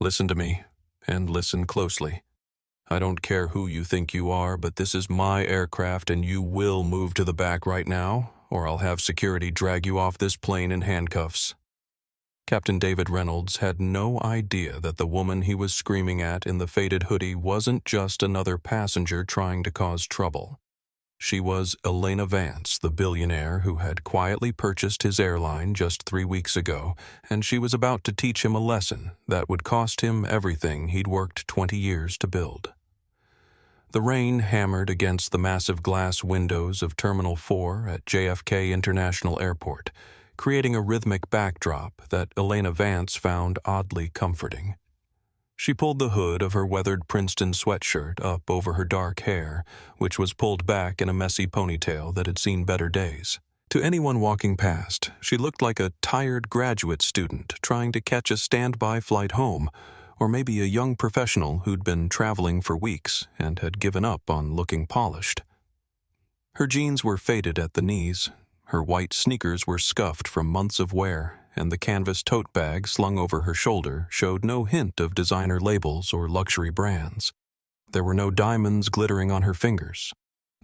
Listen to me, and listen closely. I don't care who you think you are, but this is my aircraft and you will move to the back right now, or I'll have security drag you off this plane in handcuffs. Captain David Reynolds had no idea that the woman he was screaming at in the faded hoodie wasn't just another passenger trying to cause trouble. She was Elena Vance, the billionaire who had quietly purchased his airline just 3 weeks ago, and she was about to teach him a lesson that would cost him everything he'd worked 20 years to build. The rain hammered against the massive glass windows of Terminal 4 at JFK International Airport, creating a rhythmic backdrop that Elena Vance found oddly comforting. She pulled the hood of her weathered Princeton sweatshirt up over her dark hair, which was pulled back in a messy ponytail that had seen better days. To anyone walking past, she looked like a tired graduate student trying to catch a standby flight home, or maybe a young professional who'd been traveling for weeks and had given up on looking polished. Her jeans were faded at the knees, her white sneakers were scuffed from months of wear, and the canvas tote bag slung over her shoulder showed no hint of designer labels or luxury brands. There were no diamonds glittering on her fingers,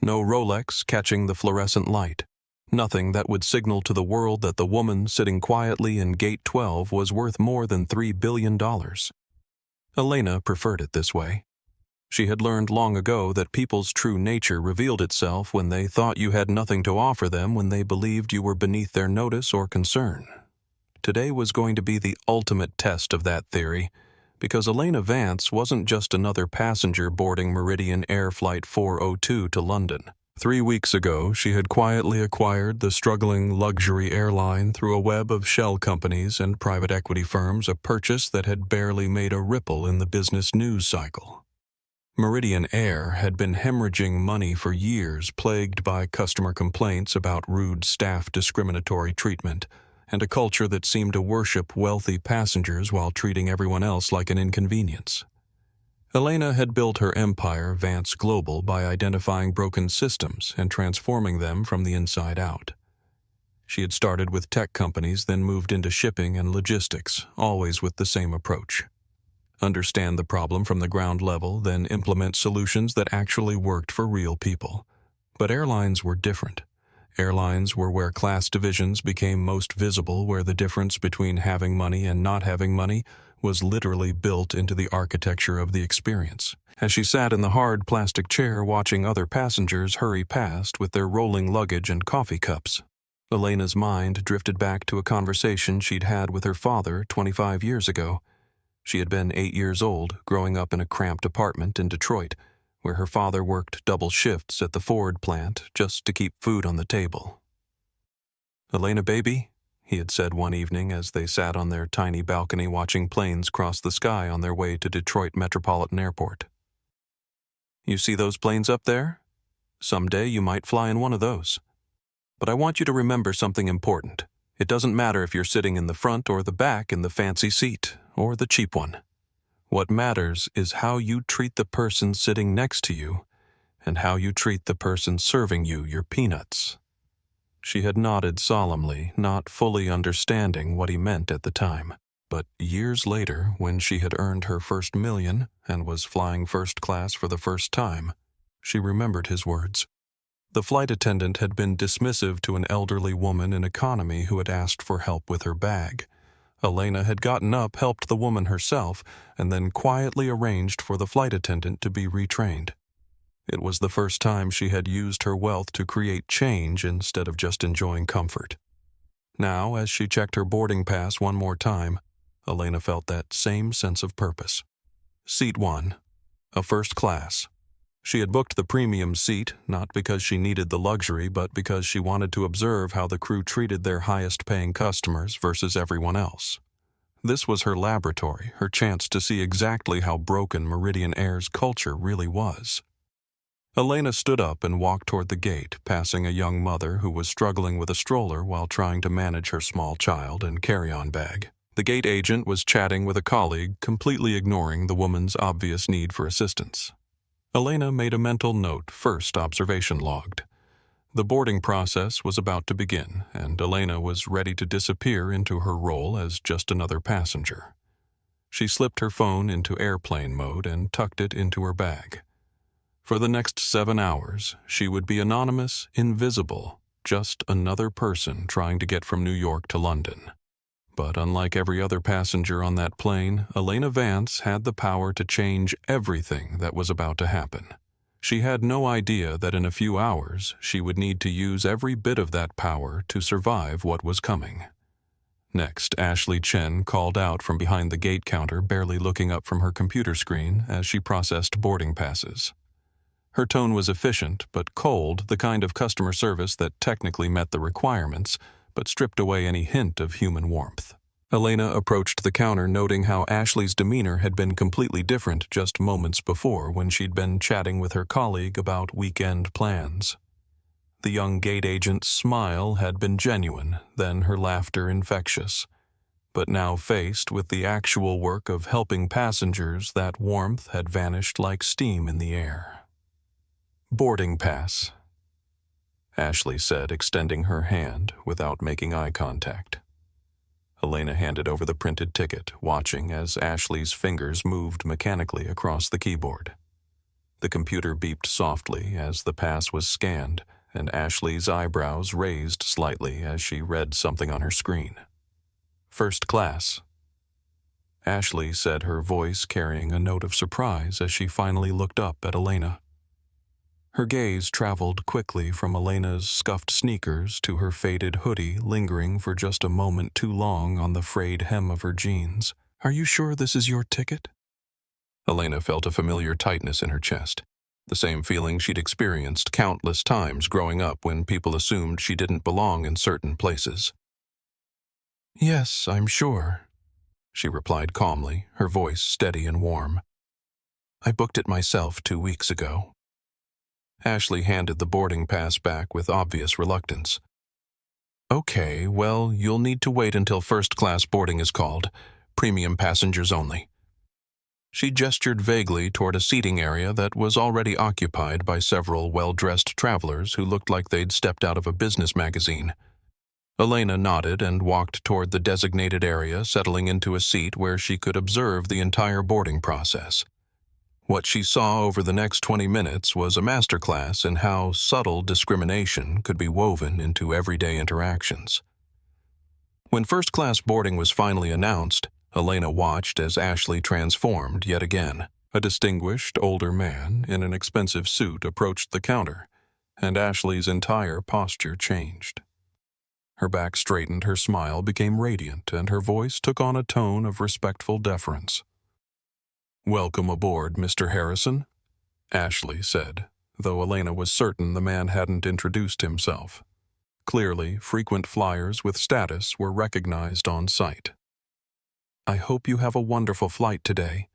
no Rolex catching the fluorescent light, nothing that would signal to the world that the woman sitting quietly in Gate 12 was worth more than $3 billion. Elena preferred it this way. She had learned long ago that people's true nature revealed itself when they thought you had nothing to offer them, when they believed you were beneath their notice or concern. Today was going to be the ultimate test of that theory, because Elena Vance wasn't just another passenger boarding Meridian Air Flight 402 to London. 3 weeks ago, she had quietly acquired the struggling luxury airline through a web of shell companies and private equity firms, a purchase that had barely made a ripple in the business news cycle. Meridian Air had been hemorrhaging money for years, plagued by customer complaints about rude staff discriminatory treatment, and a culture that seemed to worship wealthy passengers while treating everyone else like an inconvenience. Elena had built her empire, Vance Global, by identifying broken systems and transforming them from the inside out. She had started with tech companies, then moved into shipping and logistics, always with the same approach. Understand the problem from the ground level, then implement solutions that actually worked for real people. But airlines were different. Airlines were where class divisions became most visible, where the difference between having money and not having money was literally built into the architecture of the experience. As she sat in the hard plastic chair watching other passengers hurry past with their rolling luggage and coffee cups, Elena's mind drifted back to a conversation she'd had with her father 25 years ago. She had been 8 years old, growing up in a cramped apartment in Detroit, where her father worked double shifts at the Ford plant just to keep food on the table. "Elena, baby," he had said one evening as they sat on their tiny balcony watching planes cross the sky on their way to Detroit Metropolitan Airport. "You see those planes up there? Someday you might fly in one of those. But I want you to remember something important. It doesn't matter if you're sitting in the front or the back in the fancy seat, or the cheap one. What matters is how you treat the person sitting next to you and how you treat the person serving you your peanuts." She had nodded solemnly, not fully understanding what he meant at the time. But years later, when she had earned her first $1 million and was flying first class for the first time, she remembered his words. The flight attendant had been dismissive to an elderly woman in economy who had asked for help with her bag. Elena had gotten up, helped the woman herself, and then quietly arranged for the flight attendant to be retrained. It was the first time she had used her wealth to create change instead of just enjoying comfort. Now, as she checked her boarding pass one more time, Elena felt that same sense of purpose. Seat 1, a first class. She had booked the premium seat, not because she needed the luxury, but because she wanted to observe how the crew treated their highest-paying customers versus everyone else. This was her laboratory, her chance to see exactly how broken Meridian Air's culture really was. Elena stood up and walked toward the gate, passing a young mother who was struggling with a stroller while trying to manage her small child and carry-on bag. The gate agent was chatting with a colleague, completely ignoring the woman's obvious need for assistance. Elena made a mental note, first observation logged. The boarding process was about to begin, and Elena was ready to disappear into her role as just another passenger. She slipped her phone into airplane mode and tucked it into her bag. For the next 7 hours, she would be anonymous, invisible, just another person trying to get from New York to London. But unlike every other passenger on that plane, Elena Vance had the power to change everything that was about to happen. She had no idea that in a few hours she would need to use every bit of that power to survive what was coming. Next, Ashley Chen called out from behind the gate counter, barely looking up from her computer screen as she processed boarding passes. Her tone was efficient but cold, the kind of customer service that technically met the requirements, but stripped away any hint of human warmth. Elena approached the counter, noting how Ashley's demeanor had been completely different just moments before when she'd been chatting with her colleague about weekend plans. The young gate agent's smile had been genuine, then her laughter infectious. But now faced with the actual work of helping passengers, that warmth had vanished like steam in the air. "Boarding pass," Ashley said, extending her hand without making eye contact. Elena handed over the printed ticket, watching as Ashley's fingers moved mechanically across the keyboard. The computer beeped softly as the pass was scanned, and Ashley's eyebrows raised slightly as she read something on her screen. "First class," Ashley said, her voice carrying a note of surprise as she finally looked up at Elena. Her gaze traveled quickly from Elena's scuffed sneakers to her faded hoodie, lingering for just a moment too long on the frayed hem of her jeans. "Are you sure this is your ticket?" Elena felt a familiar tightness in her chest, the same feeling she'd experienced countless times growing up when people assumed she didn't belong in certain places. "Yes, I'm sure," she replied calmly, her voice steady and warm. "I booked it myself 2 weeks ago." Ashley handed the boarding pass back with obvious reluctance. "Okay, well, you'll need to wait until first-class boarding is called. Premium passengers only." She gestured vaguely toward a seating area that was already occupied by several well-dressed travelers who looked like they'd stepped out of a business magazine. Elena nodded and walked toward the designated area, settling into a seat where she could observe the entire boarding process. What she saw over the next 20 minutes was a masterclass in how subtle discrimination could be woven into everyday interactions. When first-class boarding was finally announced, Elena watched as Ashley transformed yet again. A distinguished, older man in an expensive suit approached the counter, and Ashley's entire posture changed. Her back straightened, her smile became radiant, and her voice took on a tone of respectful deference. "Welcome aboard, Mr. Harrison," Ashley said, though Elena was certain the man hadn't introduced himself. Clearly, frequent flyers with status were recognized on sight. "I hope you have a wonderful flight today.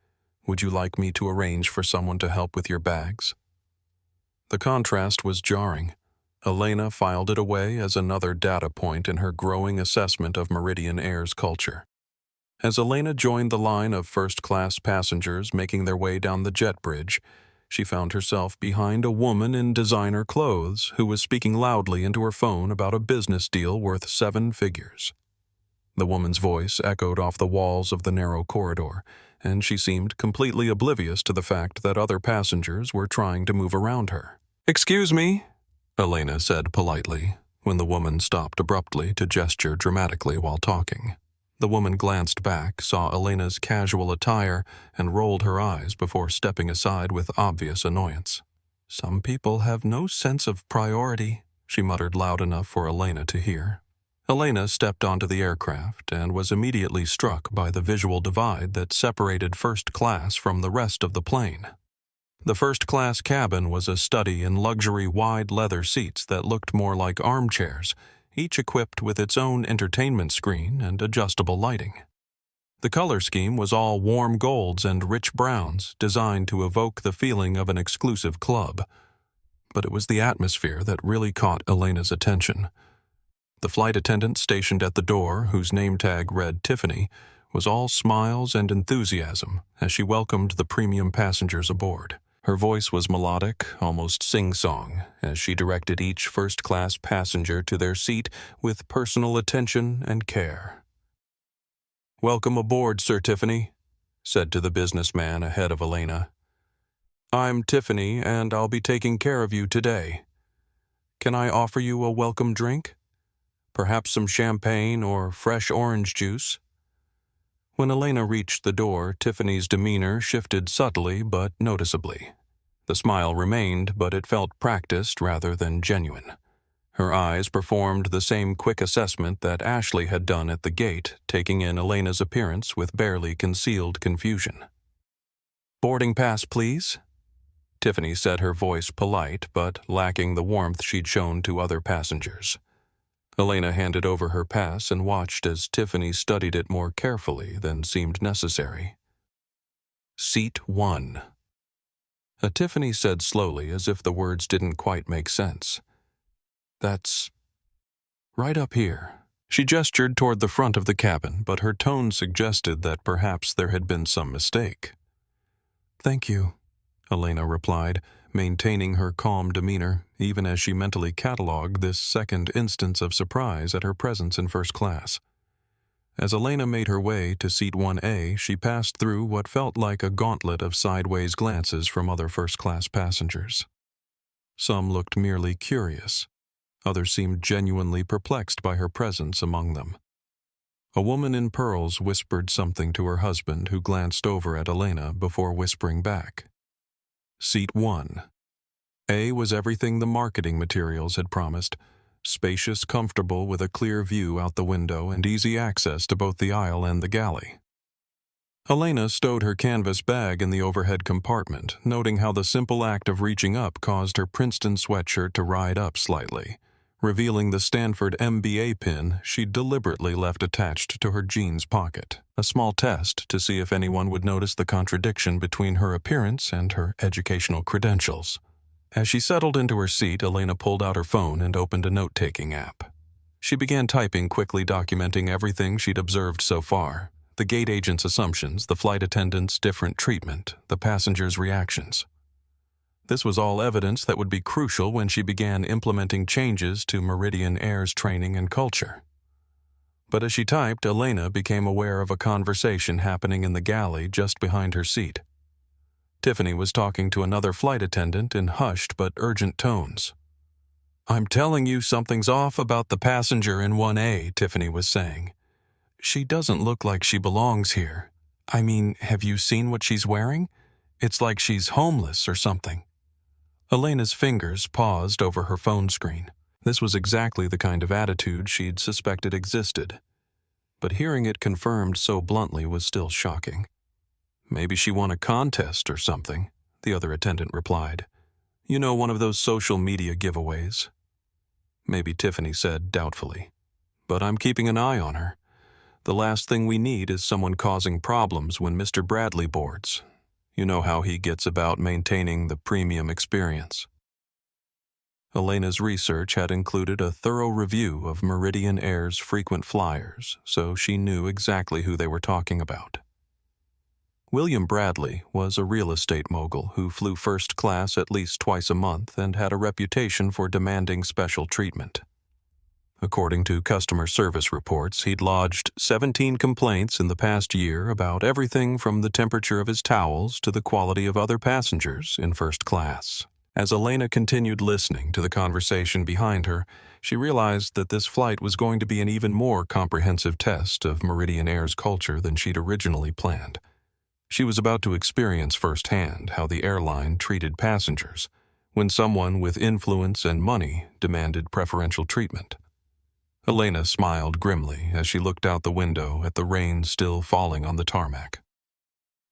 Would you like me to arrange for someone to help with your bags?" The contrast was jarring. Elena filed it away as another data point in her growing assessment of Meridian Air's culture. As Elena joined the line of first-class passengers making their way down the jet bridge, she found herself behind a woman in designer clothes who was speaking loudly into her phone about a business deal worth 7 figures. The woman's voice echoed off the walls of the narrow corridor, and she seemed completely oblivious to the fact that other passengers were trying to move around her. "Excuse me," Elena said politely, when the woman stopped abruptly to gesture dramatically while talking. The woman glanced back, saw Elena's casual attire, and rolled her eyes before stepping aside with obvious annoyance. "Some people have no sense of priority," she muttered loud enough for Elena to hear. Elena stepped onto the aircraft and was immediately struck by the visual divide that separated first class from the rest of the plane. The first-class cabin was a study in luxury wide leather seats that looked more like armchairs, each equipped with its own entertainment screen and adjustable lighting. The color scheme was all warm golds and rich browns, designed to evoke the feeling of an exclusive club. But it was the atmosphere that really caught Elena's attention. The flight attendant stationed at the door, whose name tag read Tiffany, was all smiles and enthusiasm as she welcomed the premium passengers aboard. Her voice was melodic, almost sing-song, as she directed each first-class passenger to their seat with personal attention and care. "Welcome aboard, Sir Tiffany," said to the businessman ahead of Elena. "I'm Tiffany, and I'll be taking care of you today. Can I offer you a welcome drink? Perhaps some champagne or fresh orange juice?" When Elena reached the door, Tiffany's demeanor shifted subtly but noticeably. The smile remained, but it felt practiced rather than genuine. Her eyes performed the same quick assessment that Ashley had done at the gate, taking in Elena's appearance with barely concealed confusion. "Boarding pass, please?" Tiffany said, her voice polite but lacking the warmth she'd shown to other passengers. Elena handed over her pass and watched as Tiffany studied it more carefully than seemed necessary. "Seat 1." Tiffany said slowly, as if the words didn't quite make sense. "That's right up here." She gestured toward the front of the cabin, but her tone suggested that perhaps there had been some mistake. "Thank you," Elena replied, maintaining her calm demeanor, even as she mentally catalogued this second instance of surprise at her presence in first class. As Elena made her way to seat 1A, she passed through what felt like a gauntlet of sideways glances from other first-class passengers. Some looked merely curious. Others seemed genuinely perplexed by her presence among them. A woman in pearls whispered something to her husband, who glanced over at Elena before whispering back. Seat 1. A was everything the marketing materials had promised: spacious, comfortable, with a clear view out the window and easy access to both the aisle and the galley. Elena stowed her canvas bag in the overhead compartment, noting how the simple act of reaching up caused her Princeton sweatshirt to ride up slightly, revealing the Stanford MBA pin she'd deliberately left attached to her jeans pocket, a small test to see if anyone would notice the contradiction between her appearance and her educational credentials. As she settled into her seat, Elena pulled out her phone and opened a note-taking app. She began typing, quickly documenting everything she'd observed so far: the gate agent's assumptions, the flight attendant's different treatment, the passengers' reactions. This was all evidence that would be crucial when she began implementing changes to Meridian Air's training and culture. But as she typed, Elena became aware of a conversation happening in the galley just behind her seat. Tiffany was talking to another flight attendant in hushed but urgent tones. "I'm telling you something's off about the passenger in 1A, Tiffany was saying. "She doesn't look like she belongs here. I mean, have you seen what she's wearing? It's like she's homeless or something." Elena's fingers paused over her phone screen. This was exactly the kind of attitude she'd suspected existed. But hearing it confirmed so bluntly was still shocking. "Maybe she won a contest or something," the other attendant replied. "You know, one of those social media giveaways." "Maybe," Tiffany said doubtfully. "But I'm keeping an eye on her. The last thing we need is someone causing problems when Mr. Bradley boards. You know how he gets about maintaining the premium experience." Elena's research had included a thorough review of Meridian Air's frequent flyers, so she knew exactly who they were talking about. William Bradley was a real estate mogul who flew first class at least twice a month and had a reputation for demanding special treatment. According to customer service reports, he'd lodged 17 complaints in the past year about everything from the temperature of his towels to the quality of other passengers in first class. As Elena continued listening to the conversation behind her, she realized that this flight was going to be an even more comprehensive test of Meridian Air's culture than she'd originally planned. She was about to experience firsthand how the airline treated passengers when someone with influence and money demanded preferential treatment. Elena smiled grimly as she looked out the window at the rain still falling on the tarmac.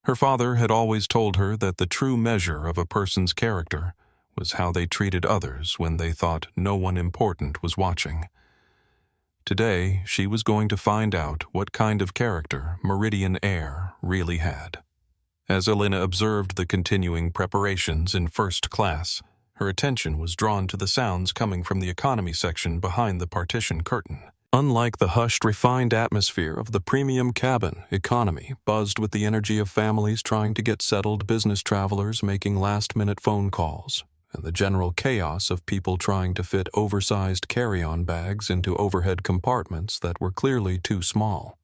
Her father had always told her that the true measure of a person's character was how they treated others when they thought no one important was watching. Today, she was going to find out what kind of character Meridian Air really had. As Elena observed the continuing preparations in first class, her attention was drawn to the sounds coming from the economy section behind the partition curtain. Unlike the hushed, refined atmosphere of the premium cabin, economy buzzed with the energy of families trying to get settled, business travelers making last-minute phone calls, and the general chaos of people trying to fit oversized carry-on bags into overhead compartments that were clearly too small.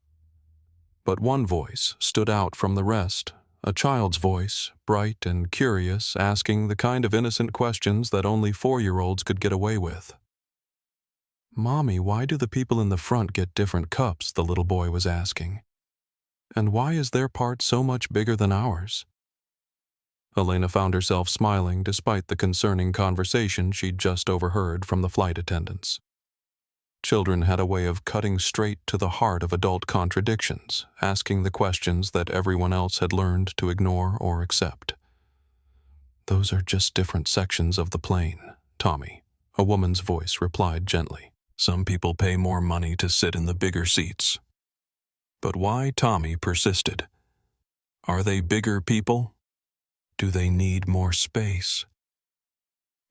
But one voice stood out from the rest, a child's voice, bright and curious, asking the kind of innocent questions that only 4-year-olds could get away with. "Mommy, why do the people in the front get different cups?" the little boy was asking. "And why is their part so much bigger than ours?" Elena found herself smiling despite the concerning conversation she'd just overheard from the flight attendants. Children had a way of cutting straight to the heart of adult contradictions, asking the questions that everyone else had learned to ignore or accept. "Those are just different sections of the plane, Tommy," a woman's voice replied gently. "Some people pay more money to sit in the bigger seats." But why? Tommy persisted. Are they bigger people? Do they need more space?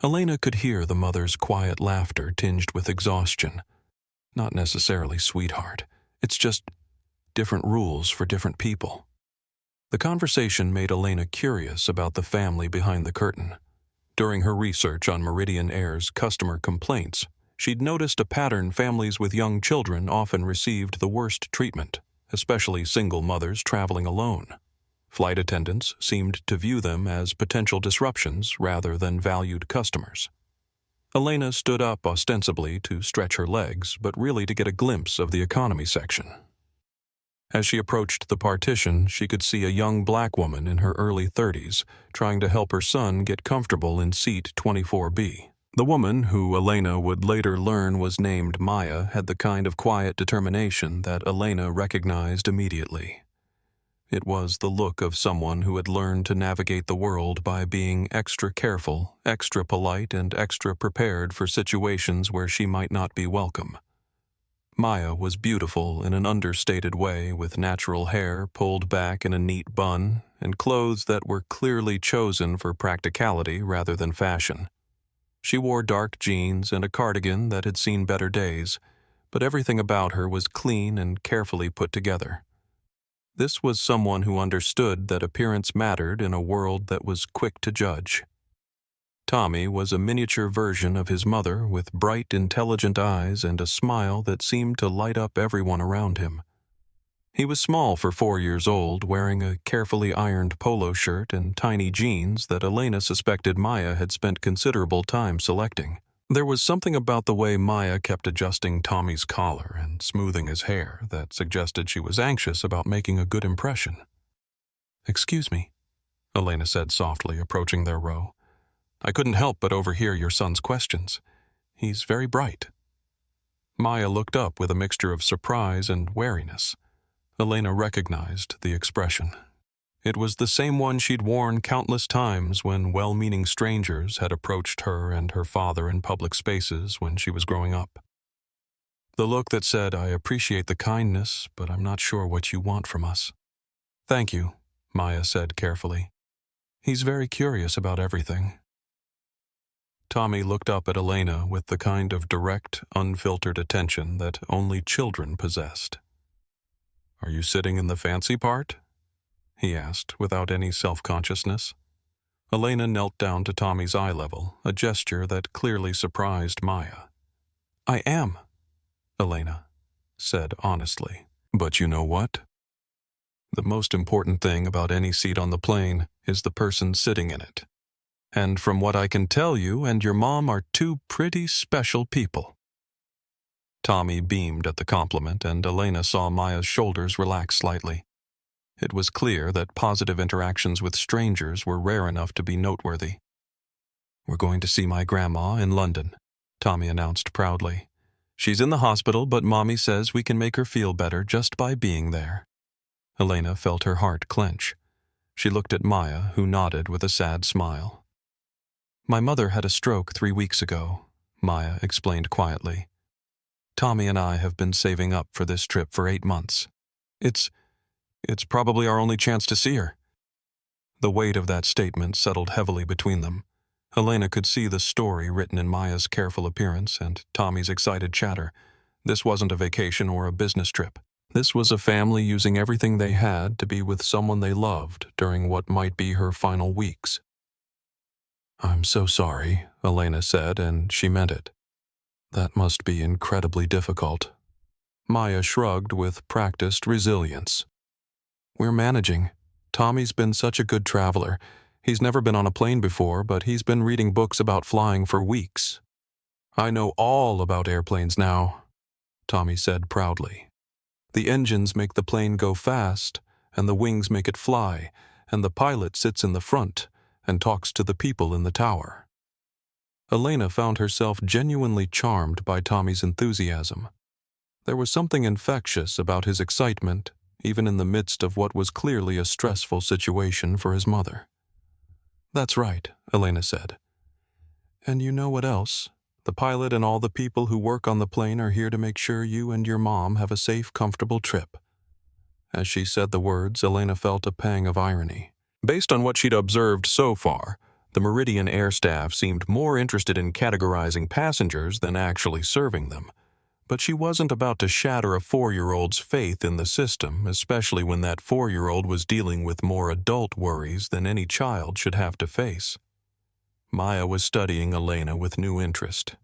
Elena could hear the mother's quiet laughter tinged with exhaustion. Not necessarily, sweetheart. It's just different rules for different people. The conversation made Elena curious about the family behind the curtain. During her research on Meridian Air's customer complaints, she'd noticed a pattern: families with young children often received the worst treatment, especially single mothers traveling alone. Flight attendants seemed to view them as potential disruptions rather than valued customers. Elena stood up ostensibly to stretch her legs, but really to get a glimpse of the economy section. As she approached the partition, she could see a young black woman in her early 30s trying to help her son get comfortable in seat 24B. The woman, who Elena would later learn was named Maya, had the kind of quiet determination that Elena recognized immediately. It was the look of someone who had learned to navigate the world by being extra careful, extra polite, and extra prepared for situations where she might not be welcome. Maya was beautiful in an understated way, with natural hair pulled back in a neat bun and clothes that were clearly chosen for practicality rather than fashion. She wore dark jeans and a cardigan that had seen better days, but everything about her was clean and carefully put together. This was someone who understood that appearance mattered in a world that was quick to judge. Tommy was a miniature version of his mother, with bright, intelligent eyes and a smile that seemed to light up everyone around him. He was small for 4 years old, wearing a carefully ironed polo shirt and tiny jeans that Elena suspected Maya had spent considerable time selecting. There was something about the way Maya kept adjusting Tommy's collar and smoothing his hair that suggested she was anxious about making a good impression. "Excuse me," Elena said softly, approaching their row. "I couldn't help but overhear your son's questions. He's very bright." Maya looked up with a mixture of surprise and wariness. Elena recognized the expression. It was the same one she'd worn countless times when well-meaning strangers had approached her and her father in public spaces when she was growing up. The look that said, "I appreciate the kindness, but I'm not sure what you want from us." "Thank you," Maya said carefully. "He's very curious about everything." Tommy looked up at Elena with the kind of direct, unfiltered attention that only children possessed. "Are you sitting in the fancy part?" he asked, without any self-consciousness. Elena knelt down to Tommy's eye level, a gesture that clearly surprised Maya. "I am," Elena said honestly. "But you know what? The most important thing about any seat on the plane is the person sitting in it. And from what I can tell, you and your mom are two pretty special people." Tommy beamed at the compliment, and Elena saw Maya's shoulders relax slightly. It was clear that positive interactions with strangers were rare enough to be noteworthy. "We're going to see my grandma in London," Tommy announced proudly. "She's in the hospital, but Mommy says we can make her feel better just by being there." Elena felt her heart clench. She looked at Maya, who nodded with a sad smile. "My mother had a stroke 3 weeks ago," Maya explained quietly. "Tommy and I have been saving up for this trip for 8 months. It's probably our only chance to see her." The weight of that statement settled heavily between them. Elena could see the story written in Maya's careful appearance and Tommy's excited chatter. This wasn't a vacation or a business trip. This was a family using everything they had to be with someone they loved during what might be her final weeks. "I'm so sorry," Elena said, and she meant it. "That must be incredibly difficult." Maya shrugged with practiced resilience. We're managing. Tommy's been such a good traveler. He's never been on a plane before, but he's been reading books about flying for weeks. I know all about airplanes now, Tommy said proudly. The engines make the plane go fast, and the wings make it fly, and the pilot sits in the front and talks to the people in the tower. Elena found herself genuinely charmed by Tommy's enthusiasm. There was something infectious about his excitement, even in the midst of what was clearly a stressful situation for his mother. That's right, Elena said. And you know what else? The pilot and all the people who work on the plane are here to make sure you and your mom have a safe, comfortable trip. As she said the words, Elena felt a pang of irony. Based on what she'd observed so far, the Meridian air staff seemed more interested in categorizing passengers than actually serving them. But she wasn't about to shatter a 4-year-old's faith in the system, especially when that 4-year-old was dealing with more adult worries than any child should have to face. Maya was studying Elena with new interest.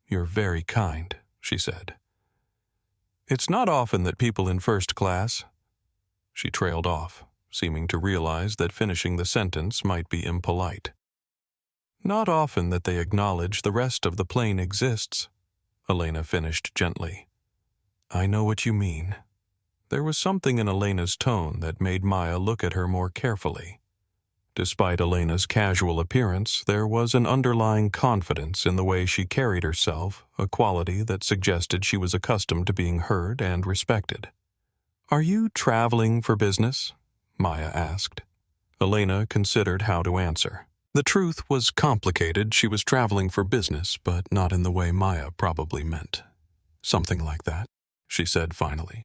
You're very kind, she said. It's not often that people in first class... She trailed off, seeming to realize that finishing the sentence might be impolite. Not often that they acknowledge the rest of the plane exists, Elena finished gently. I know what you mean. There was something in Elena's tone that made Maya look at her more carefully. Despite Elena's casual appearance, there was an underlying confidence in the way she carried herself, a quality that suggested she was accustomed to being heard and respected. Are you traveling for business? Maya asked. Elena considered how to answer. The truth was complicated. She was traveling for business, but not in the way Maya probably meant. Something like that, she said finally.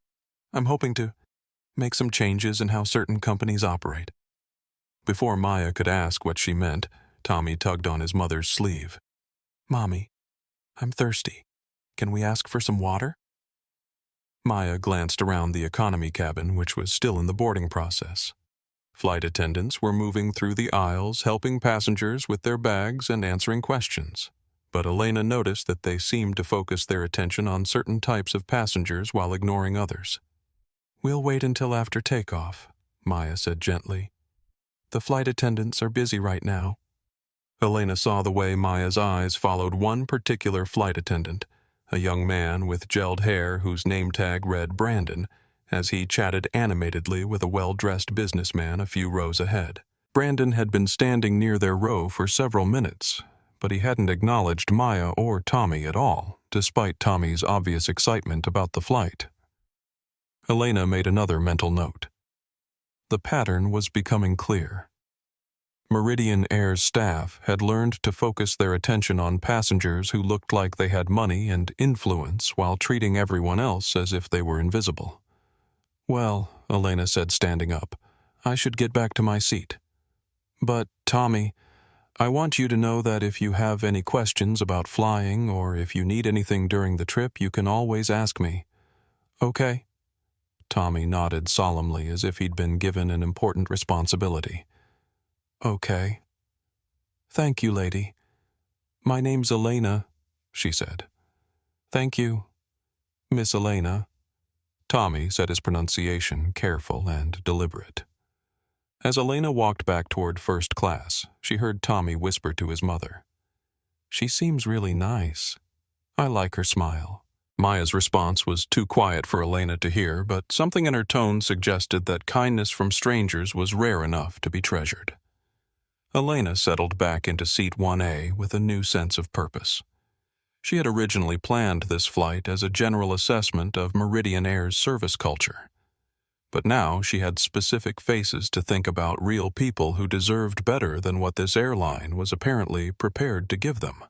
I'm hoping to make some changes in how certain companies operate. Before Maya could ask what she meant, Tommy tugged on his mother's sleeve. Mommy, I'm thirsty. Can we ask for some water? Maya glanced around the economy cabin, which was still in the boarding process. Flight attendants were moving through the aisles, helping passengers with their bags and answering questions. But Elena noticed that they seemed to focus their attention on certain types of passengers while ignoring others. We'll wait until after takeoff, Maya said gently. The flight attendants are busy right now. Elena saw the way Maya's eyes followed one particular flight attendant, a young man with gelled hair whose name tag read Brandon, as he chatted animatedly with a well-dressed businessman a few rows ahead. Brandon had been standing near their row for several minutes, but he hadn't acknowledged Maya or Tommy at all, despite Tommy's obvious excitement about the flight. Elena made another mental note. The pattern was becoming clear. Meridian Air's staff had learned to focus their attention on passengers who looked like they had money and influence while treating everyone else as if they were invisible. Well, Elena said, standing up, I should get back to my seat. But, Tommy, I want you to know that if you have any questions about flying or if you need anything during the trip, you can always ask me. Okay? Tommy nodded solemnly as if he'd been given an important responsibility. Okay. Thank you, lady. My name's Elena, she said. Thank you, Miss Elena. Tommy said his pronunciation careful and deliberate. As Elena walked back toward first class, she heard Tommy whisper to his mother. She seems really nice. I like her smile. Maya's response was too quiet for Elena to hear, but something in her tone suggested that kindness from strangers was rare enough to be treasured. Elena settled back into seat 1A with a new sense of purpose. She had originally planned this flight as a general assessment of Meridian Air's service culture. But now she had specific faces to think about, real people who deserved better than what this airline was apparently prepared to give them.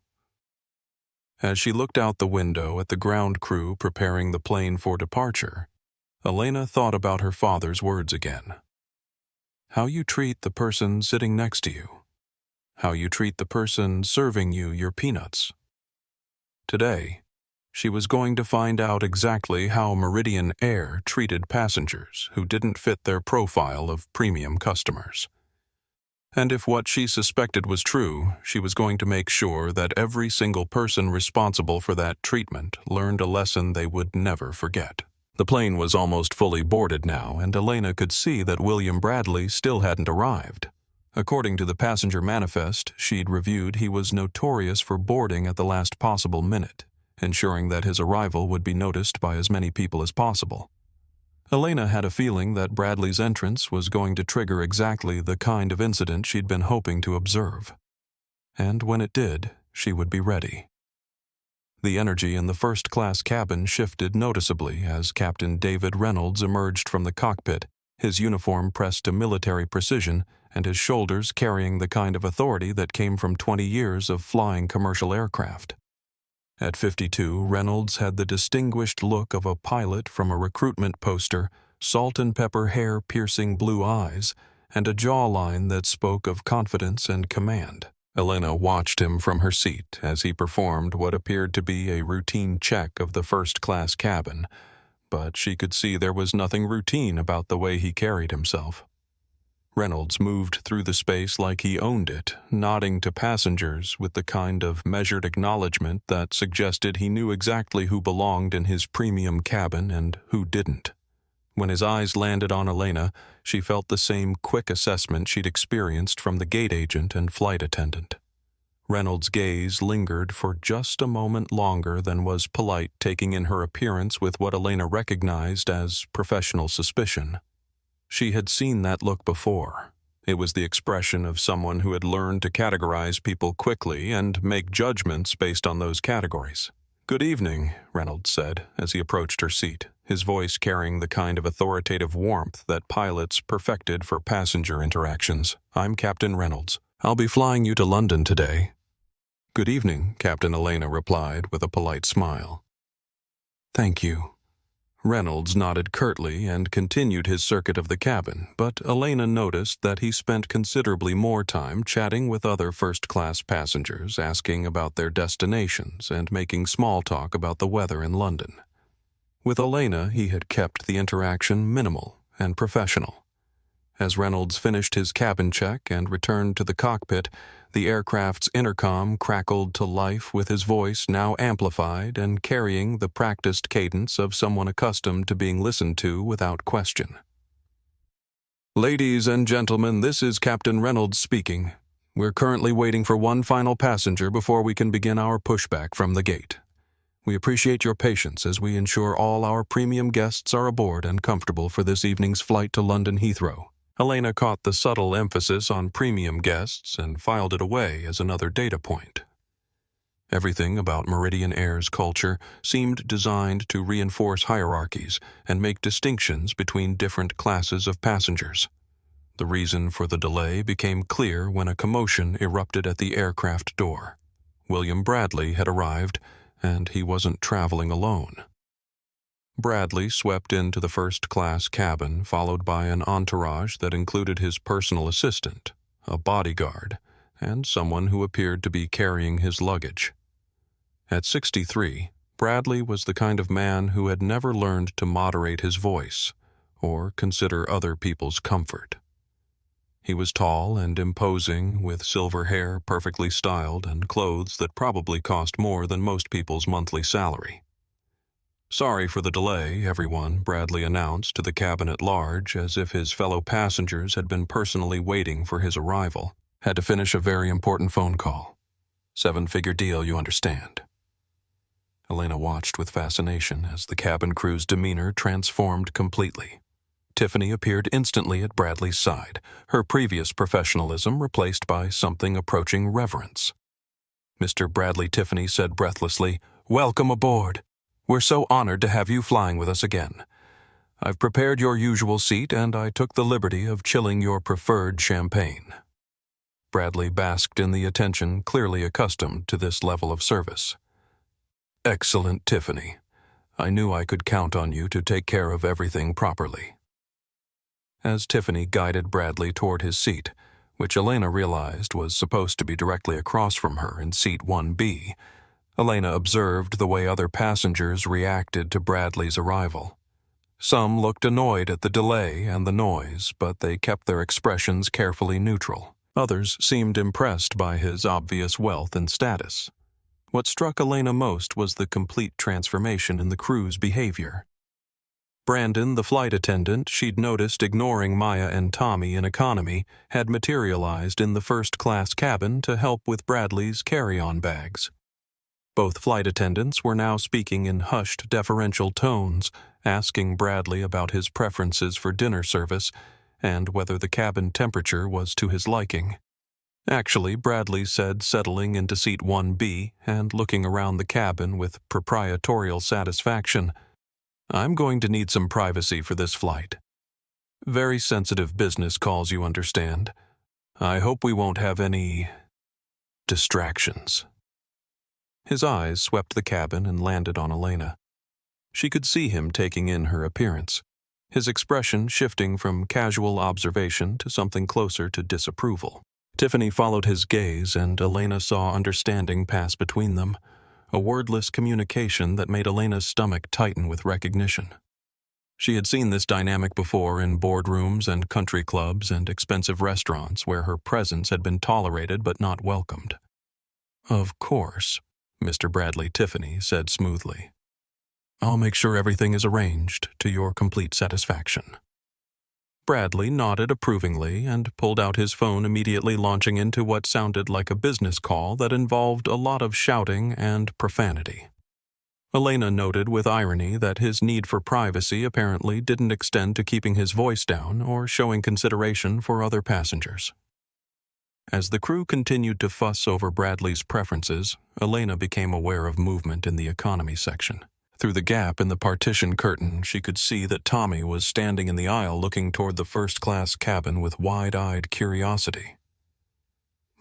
As she looked out the window at the ground crew preparing the plane for departure, Elena thought about her father's words again. How you treat the person sitting next to you. How you treat the person serving you your peanuts. Today, she was going to find out exactly how Meridian Air treated passengers who didn't fit their profile of premium customers. And if what she suspected was true, she was going to make sure that every single person responsible for that treatment learned a lesson they would never forget. The plane was almost fully boarded now, and Elena could see that William Bradley still hadn't arrived. According to the passenger manifest she'd reviewed, he was notorious for boarding at the last possible minute, ensuring that his arrival would be noticed by as many people as possible. Elena had a feeling that Bradley's entrance was going to trigger exactly the kind of incident she'd been hoping to observe. And when it did, she would be ready. The energy in the first-class cabin shifted noticeably as Captain David Reynolds emerged from the cockpit, his uniform pressed to military precision and his shoulders carrying the kind of authority that came from 20 years of flying commercial aircraft. At 52, Reynolds had the distinguished look of a pilot from a recruitment poster, salt-and-pepper hair-piercing blue eyes, and a jawline that spoke of confidence and command. Elena watched him from her seat as he performed what appeared to be a routine check of the first-class cabin, but she could see there was nothing routine about the way he carried himself. Reynolds moved through the space like he owned it, nodding to passengers with the kind of measured acknowledgement that suggested he knew exactly who belonged in his premium cabin and who didn't. When his eyes landed on Elena, she felt the same quick assessment she'd experienced from the gate agent and flight attendant. Reynolds' gaze lingered for just a moment longer than was polite, taking in her appearance with what Elena recognized as professional suspicion. She had seen that look before. It was the expression of someone who had learned to categorize people quickly and make judgments based on those categories. "Good evening," Reynolds said as he approached her seat, his voice carrying the kind of authoritative warmth that pilots perfected for passenger interactions. "I'm Captain Reynolds. I'll be flying you to London today." "Good evening," Captain Elena replied with a polite smile. "Thank you." Reynolds nodded curtly and continued his circuit of the cabin, but Elena noticed that he spent considerably more time chatting with other first-class passengers, asking about their destinations and making small talk about the weather in London. With Elena, he had kept the interaction minimal and professional. As Reynolds finished his cabin check and returned to the cockpit, the aircraft's intercom crackled to life with his voice now amplified and carrying the practiced cadence of someone accustomed to being listened to without question. "Ladies and gentlemen, this is Captain Reynolds speaking. We're currently waiting for one final passenger before we can begin our pushback from the gate. We appreciate your patience as we ensure all our premium guests are aboard and comfortable for this evening's flight to London Heathrow." Elena caught the subtle emphasis on premium guests and filed it away as another data point. Everything about Meridian Air's culture seemed designed to reinforce hierarchies and make distinctions between different classes of passengers. The reason for the delay became clear when a commotion erupted at the aircraft door. William Bradley had arrived, and he wasn't traveling alone. Bradley swept into the first-class cabin, followed by an entourage that included his personal assistant, a bodyguard, and someone who appeared to be carrying his luggage. At 63, Bradley was the kind of man who had never learned to moderate his voice or consider other people's comfort. He was tall and imposing, with silver hair perfectly styled and clothes that probably cost more than most people's monthly salary. "Sorry for the delay, everyone," Bradley announced to the cabin at large, as if his fellow passengers had been personally waiting for his arrival. "Had to finish a very important phone call. 7-figure deal, you understand." Elena watched with fascination as the cabin crew's demeanor transformed completely. Tiffany appeared instantly at Bradley's side, her previous professionalism replaced by something approaching reverence. "Mr. Bradley," Tiffany said breathlessly, "welcome aboard. We're so honored to have you flying with us again. I've prepared your usual seat, and I took the liberty of chilling your preferred champagne." Bradley basked in the attention, clearly accustomed to this level of service. "Excellent, Tiffany. I knew I could count on you to take care of everything properly." As Tiffany guided Bradley toward his seat, which Elena realized was supposed to be directly across from her in seat 1B, Elena observed the way other passengers reacted to Bradley's arrival. Some looked annoyed at the delay and the noise, but they kept their expressions carefully neutral. Others seemed impressed by his obvious wealth and status. What struck Elena most was the complete transformation in the crew's behavior. Brandon, the flight attendant she'd noticed ignoring Maya and Tommy in economy, had materialized in the first-class cabin to help with Bradley's carry-on bags. Both flight attendants were now speaking in hushed, deferential tones, asking Bradley about his preferences for dinner service and whether the cabin temperature was to his liking. Actually, Bradley said, settling into seat 1B and looking around the cabin with proprietorial satisfaction, "I'm going to need some privacy for this flight. Very sensitive business calls, you understand. I hope we won't have any distractions." His eyes swept the cabin and landed on Elena. She could see him taking in her appearance, his expression shifting from casual observation to something closer to disapproval. Tiffany followed his gaze, and Elena saw understanding pass between them, a wordless communication that made Elena's stomach tighten with recognition. She had seen this dynamic before in boardrooms and country clubs and expensive restaurants where her presence had been tolerated but not welcomed. "Of course," Mr. Bradley Tiffany said smoothly. "I'll make sure everything is arranged to your complete satisfaction." Bradley nodded approvingly and pulled out his phone, immediately launching into what sounded like a business call that involved a lot of shouting and profanity. Elena noted with irony that his need for privacy apparently didn't extend to keeping his voice down or showing consideration for other passengers. As the crew continued to fuss over Bradley's preferences, Elena became aware of movement in the economy section. Through the gap in the partition curtain, she could see that Tommy was standing in the aisle looking toward the first-class cabin with wide-eyed curiosity.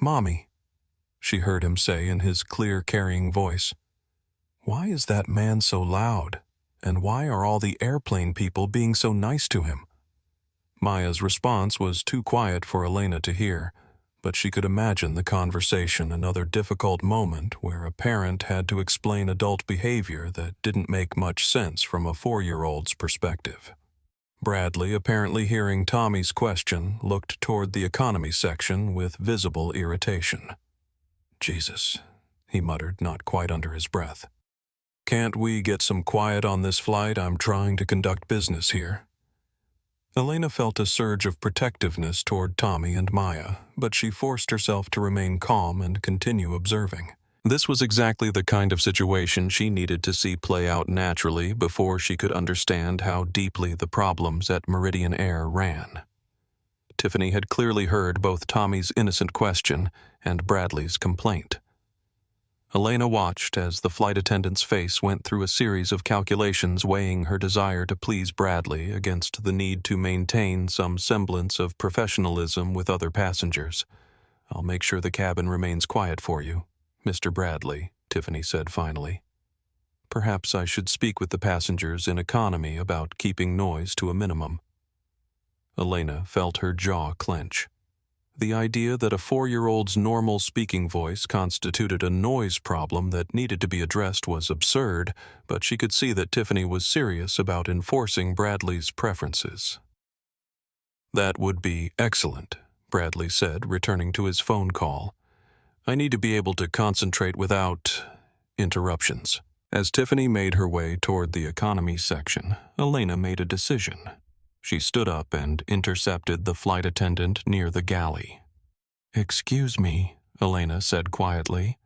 "Mommy," she heard him say in his clear, carrying voice, "why is that man so loud? And why are all the airplane people being so nice to him?" Maya's response was too quiet for Elena to hear, but she could imagine the conversation, another difficult moment where a parent had to explain adult behavior that didn't make much sense from a 4-year-old's perspective. Bradley, apparently hearing Tommy's question, looked toward the economy section with visible irritation. "Jesus," he muttered, not quite under his breath. "Can't we get some quiet on this flight? I'm trying to conduct business here." Elena felt a surge of protectiveness toward Tommy and Maya, but she forced herself to remain calm and continue observing. This was exactly the kind of situation she needed to see play out naturally before she could understand how deeply the problems at Meridian Air ran. Tiffany had clearly heard both Tommy's innocent question and Bradley's complaint. Elena watched as the flight attendant's face went through a series of calculations, weighing her desire to please Bradley against the need to maintain some semblance of professionalism with other passengers. "I'll make sure the cabin remains quiet for you, Mr. Bradley," Tiffany said finally. "Perhaps I should speak with the passengers in economy about keeping noise to a minimum." Elena felt her jaw clench. The idea that a 4-year-old's normal speaking voice constituted a noise problem that needed to be addressed was absurd, but she could see that Tiffany was serious about enforcing Bradley's preferences. "That would be excellent," Bradley said, returning to his phone call. "I need to be able to concentrate without interruptions." As Tiffany made her way toward the economy section, Elena made a decision. She stood up and intercepted the flight attendant near the galley. "Excuse me," Elena said quietly,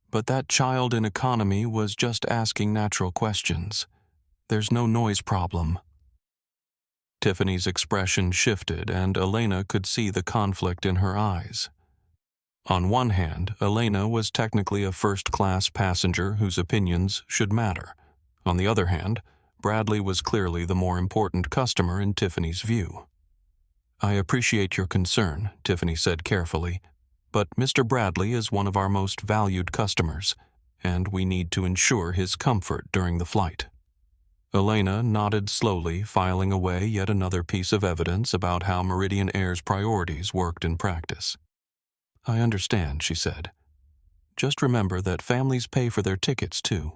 "but that child in economy was just asking natural questions. There's no noise problem." Tiffany's expression shifted, and Elena could see the conflict in her eyes. On one hand, Elena was technically a first-class passenger whose opinions should matter. On the other hand, Bradley was clearly the more important customer in Tiffany's view. "I appreciate your concern," Tiffany said carefully, "but Mr. Bradley is one of our most valued customers, and we need to ensure his comfort during the flight." Elena nodded slowly, filing away yet another piece of evidence about how Meridian Air's priorities worked in practice. "I understand," she said. "Just remember that families pay for their tickets, too."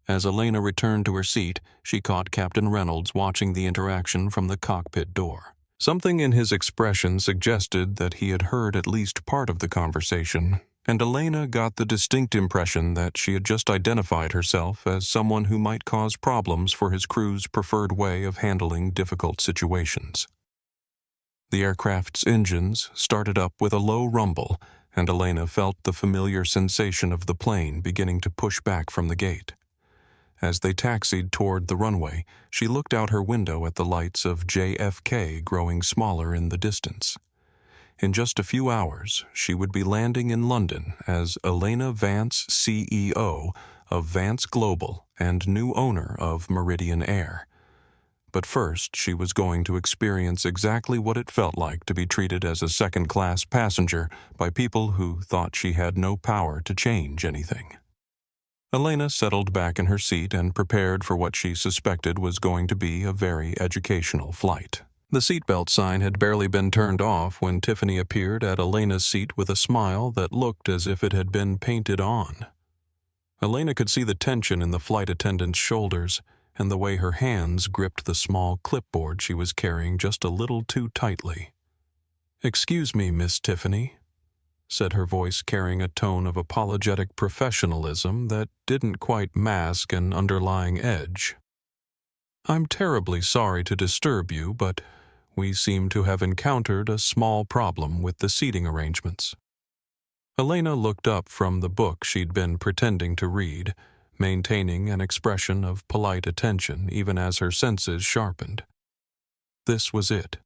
As Elena returned to her seat, she caught Captain Reynolds watching the interaction from the cockpit door. Something in his expression suggested that he had heard at least part of the conversation, and Elena got the distinct impression that she had just identified herself as someone who might cause problems for his crew's preferred way of handling difficult situations. The aircraft's engines started up with a low rumble, and Elena felt the familiar sensation of the plane beginning to push back from the gate. As they taxied toward the runway, she looked out her window at the lights of JFK growing smaller in the distance. In just a few hours, she would be landing in London as Elena Vance, CEO of Vance Global and new owner of Meridian Air. But first, she was going to experience exactly what it felt like to be treated as a second-class passenger by people who thought she had no power to change anything. Elena settled back in her seat and prepared for what she suspected was going to be a very educational flight. The seatbelt sign had barely been turned off when Tiffany appeared at Elena's seat with a smile that looked as if it had been painted on. Elena could see the tension in the flight attendant's shoulders and the way her hands gripped the small clipboard she was carrying just a little too tightly. "Excuse me, Miss Tiffany," said her voice carrying a tone of apologetic professionalism that didn't quite mask an underlying edge. "I'm terribly sorry to disturb you, but we seem to have encountered a small problem with the seating arrangements." Elena looked up from the book she'd been pretending to read, maintaining an expression of polite attention even as her senses sharpened. This was it,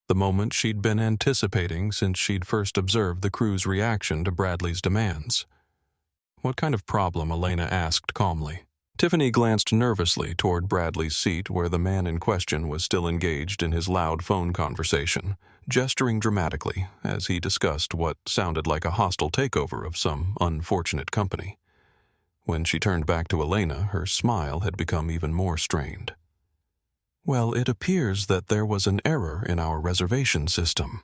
the moment she'd been anticipating since she'd first observed the crew's reaction to Bradley's demands. "What kind of problem?" Elena asked calmly. Tiffany glanced nervously toward Bradley's seat where the man in question was still engaged in his loud phone conversation, gesturing dramatically as he discussed what sounded like a hostile takeover of some unfortunate company. When she turned back to Elena, her smile had become even more strained. "Well, it appears that there was an error in our reservation system,"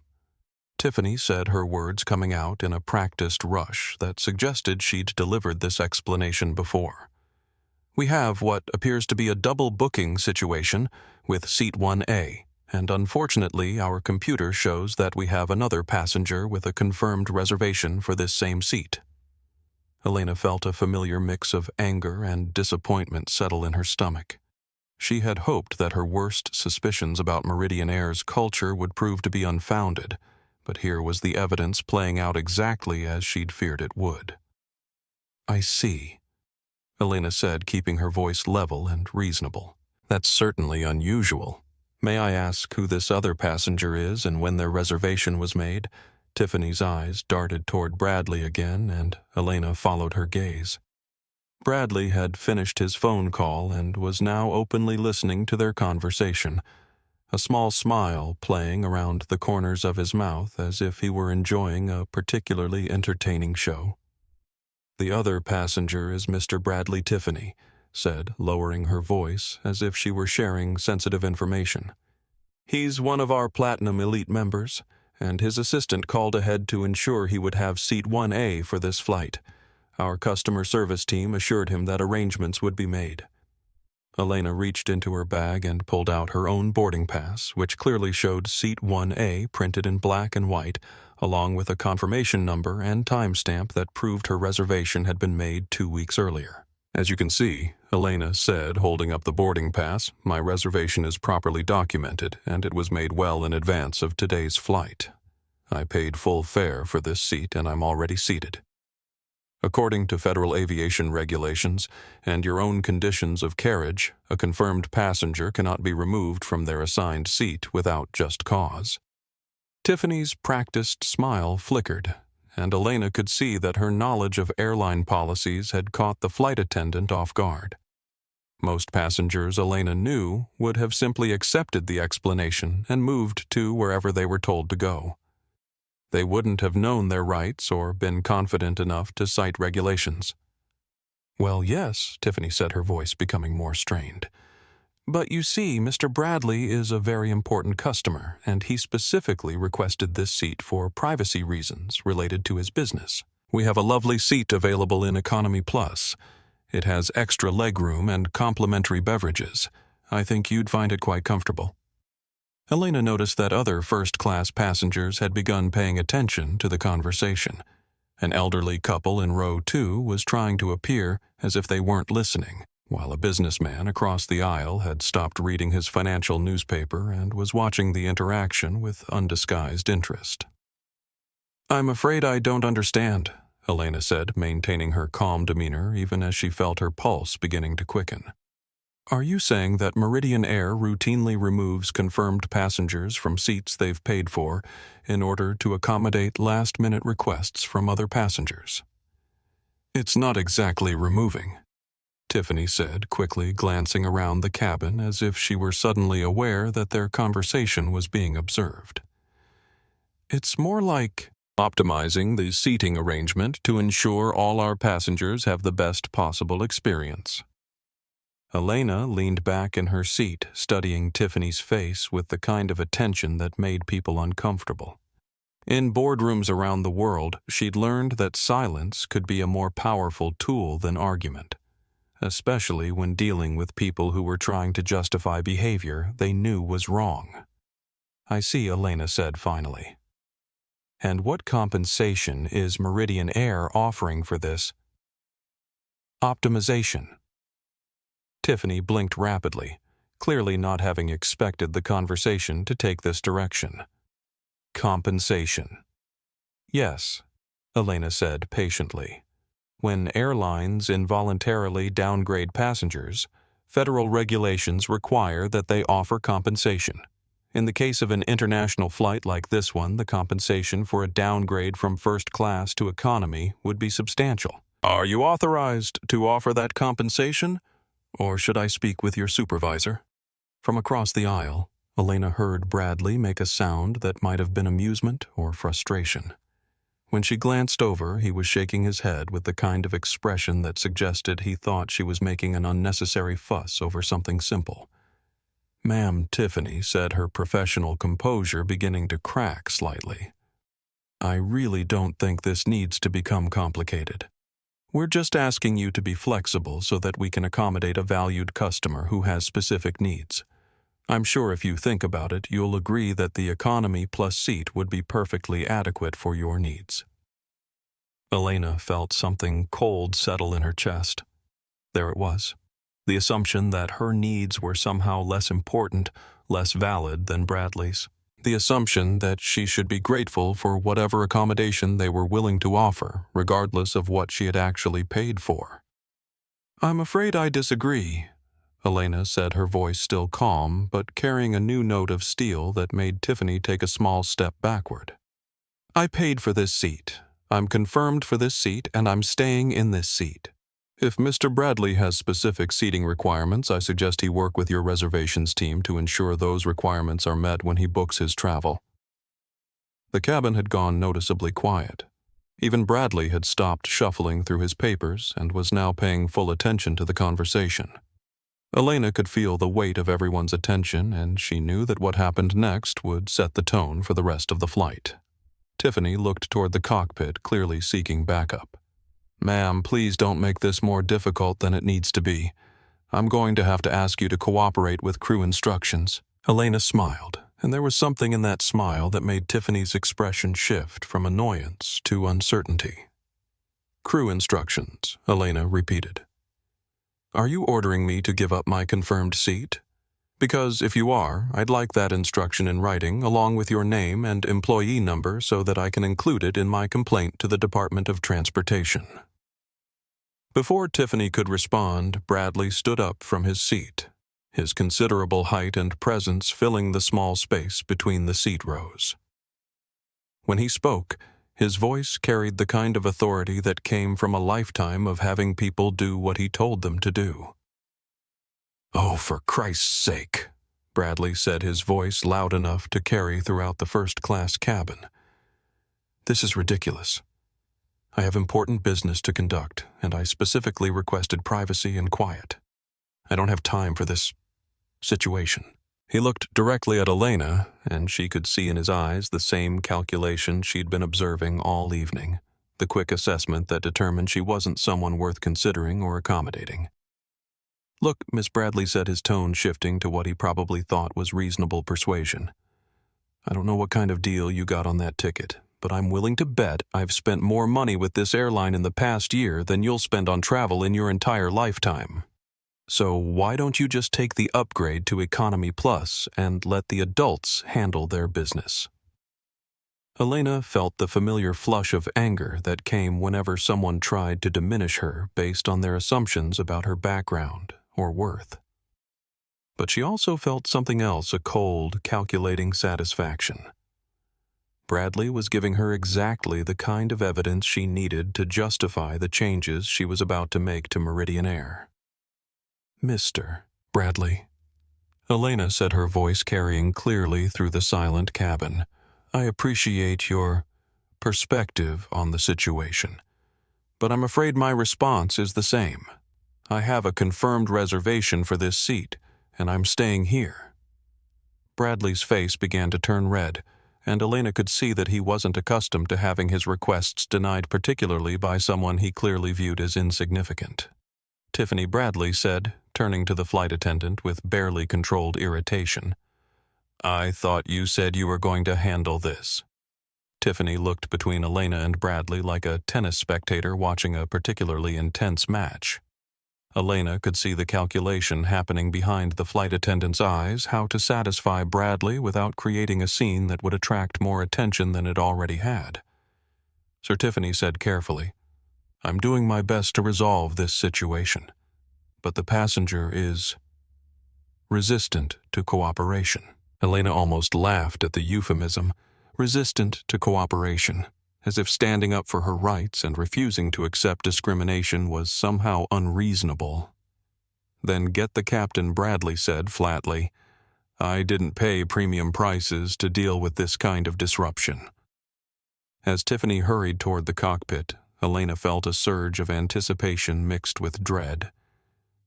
Tiffany said, her words coming out in a practiced rush that suggested she'd delivered this explanation before. "We have what appears to be a double booking situation with seat 1A, and unfortunately our computer shows that we have another passenger with a confirmed reservation for this same seat." Elena felt a familiar mix of anger and disappointment settle in her stomach. She had hoped that her worst suspicions about Meridian Air's culture would prove to be unfounded, but here was the evidence playing out exactly as she'd feared it would. "I see," Elena said, keeping her voice level and reasonable. "That's certainly unusual. May I ask who this other passenger is and when their reservation was made?" Tiffany's eyes darted toward Bradley again, and Elena followed her gaze. Bradley had finished his phone call and was now openly listening to their conversation, a small smile playing around the corners of his mouth as if he were enjoying a particularly entertaining show. "The other passenger is Mr. Bradley," Tiffany said, lowering her voice as if she were sharing sensitive information. "He's one of our Platinum Elite members, and his assistant called ahead to ensure he would have seat 1A for this flight. Our customer service team assured him that arrangements would be made." Elena reached into her bag and pulled out her own boarding pass, which clearly showed seat 1A printed in black and white, along with a confirmation number and timestamp that proved her reservation had been made 2 weeks earlier. "As you can see," Elena said, holding up the boarding pass, "my reservation is properly documented, and it was made well in advance of today's flight. I paid full fare for this seat, and I'm already seated. According to federal aviation regulations and your own conditions of carriage, a confirmed passenger cannot be removed from their assigned seat without just cause." Tiffany's practiced smile flickered, and Elena could see that her knowledge of airline policies had caught the flight attendant off guard. Most passengers, Elena knew, would have simply accepted the explanation and moved to wherever they were told to go. They wouldn't have known their rights or been confident enough to cite regulations. "Well, yes," Tiffany said, her voice becoming more strained. "But you see, Mr. Bradley is a very important customer, and he specifically requested this seat for privacy reasons related to his business. We have a lovely seat available in Economy Plus. It has extra legroom and complimentary beverages. I think you'd find it quite comfortable." Elena noticed that other first-class passengers had begun paying attention to the conversation, An elderly couple in row 2 was trying to appear as if they weren't listening, while a businessman across the aisle had stopped reading his financial newspaper and was watching the interaction with undisguised interest. "I'm afraid I don't understand," Elena said, maintaining her calm demeanor even as she felt her pulse beginning to quicken. "Are you saying that Meridian Air routinely removes confirmed passengers from seats they've paid for in order to accommodate last-minute requests from other passengers?" "It's not exactly removing," Tiffany said, quickly glancing around the cabin as if she were suddenly aware that their conversation was being observed. "It's more like optimizing the seating arrangement to ensure all our passengers have the best possible experience." Elena leaned back in her seat, studying Tiffany's face with the kind of attention that made people uncomfortable. In boardrooms around the world, she'd learned that silence could be a more powerful tool than argument, especially when dealing with people who were trying to justify behavior they knew was wrong. "I see," Elena said finally. "And what compensation is Meridian Air offering for this optimization?" Tiffany blinked rapidly, clearly not having expected the conversation to take this direction. "Compensation. Yes," Elena said patiently. "When airlines involuntarily downgrade passengers, federal regulations require that they offer compensation. In the case of an international flight like this one, the compensation for a downgrade from first class to economy would be substantial. Are you authorized to offer that compensation? Or should I speak with your supervisor?" From across the aisle, Elena heard Bradley make a sound that might have been amusement or frustration. When she glanced over, he was shaking his head with the kind of expression that suggested he thought she was making an unnecessary fuss over something simple. "Ma'am," Tiffany said, her professional composure beginning to crack slightly, "I really don't think this needs to become complicated. We're just asking you to be flexible so that we can accommodate a valued customer who has specific needs. I'm sure if you think about it, you'll agree that the economy plus seat would be perfectly adequate for your needs." Elena felt something cold settle in her chest. There it was, the assumption that her needs were somehow less important, less valid than Bradley's. The assumption that she should be grateful for whatever accommodation they were willing to offer, regardless of what she had actually paid for. "I'm afraid I disagree," Elena said, her voice still calm, but carrying a new note of steel that made Tiffany take a small step backward. "I paid for this seat. I'm confirmed for this seat, and I'm staying in this seat. If Mr. Bradley has specific seating requirements, I suggest he work with your reservations team to ensure those requirements are met when he books his travel." The cabin had gone noticeably quiet. Even Bradley had stopped shuffling through his papers and was now paying full attention to the conversation. Elena could feel the weight of everyone's attention, and she knew that what happened next would set the tone for the rest of the flight. Tiffany looked toward the cockpit, clearly seeking backup. "Ma'am, please don't make this more difficult than it needs to be. I'm going to have to ask you to cooperate with crew instructions." Elena smiled, and there was something in that smile that made Tiffany's expression shift from annoyance to uncertainty. "Crew instructions," Elena repeated. "Are you ordering me to give up my confirmed seat? Because if you are, I'd like that instruction in writing along with your name and employee number so that I can include it in my complaint to the Department of Transportation." Before Tiffany could respond, Bradley stood up from his seat, his considerable height and presence filling the small space between the seat rows. When he spoke, his voice carried the kind of authority that came from a lifetime of having people do what he told them to do. "Oh, for Christ's sake," Bradley said, his voice loud enough to carry throughout the first-class cabin. "This is ridiculous. I have important business to conduct, and I specifically requested privacy and quiet. I don't have time for this situation." He looked directly at Elena, and she could see in his eyes the same calculation she'd been observing all evening, the quick assessment that determined she wasn't someone worth considering or accommodating. "Look," Miss Bradley said, his tone shifting to what he probably thought was reasonable persuasion. "I don't know what kind of deal you got on that ticket, but I'm willing to bet I've spent more money with this airline in the past year than you'll spend on travel in your entire lifetime. So why don't you just take the upgrade to Economy Plus and let the adults handle their business?" Elena felt the familiar flush of anger that came whenever someone tried to diminish her based on their assumptions about her background or worth. But she also felt something else, a cold, calculating satisfaction. Bradley was giving her exactly the kind of evidence she needed to justify the changes she was about to make to Meridian Air. "Mr. Bradley," Elena said, her voice carrying clearly through the silent cabin, "I appreciate your perspective on the situation, but I'm afraid my response is the same. I have a confirmed reservation for this seat, and I'm staying here." Bradley's face began to turn red, and Elena could see that he wasn't accustomed to having his requests denied, particularly by someone he clearly viewed as insignificant. Tiffany Bradley said, turning to the flight attendant with barely controlled irritation, "I thought you said you were going to handle this." Tiffany looked between Elena and Bradley like a tennis spectator watching a particularly intense match. Elena could see the calculation happening behind the flight attendant's eyes, how to satisfy Bradley without creating a scene that would attract more attention than it already had. Sir Tiffany said carefully, "I'm doing my best to resolve this situation, but the passenger is resistant to cooperation." Elena almost laughed at the euphemism, resistant to cooperation, as if standing up for her rights and refusing to accept discrimination was somehow unreasonable. "Then get the captain," Bradley said flatly. "I didn't pay premium prices to deal with this kind of disruption." As Tiffany hurried toward the cockpit, Elena felt a surge of anticipation mixed with dread.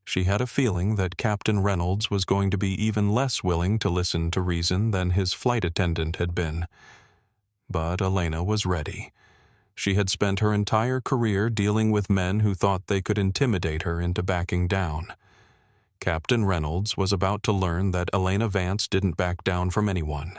She had a feeling that Captain Reynolds was going to be even less willing to listen to reason than his flight attendant had been. But Elena was ready. She had spent her entire career dealing with men who thought they could intimidate her into backing down. Captain Reynolds was about to learn that Elena Vance didn't back down from anyone.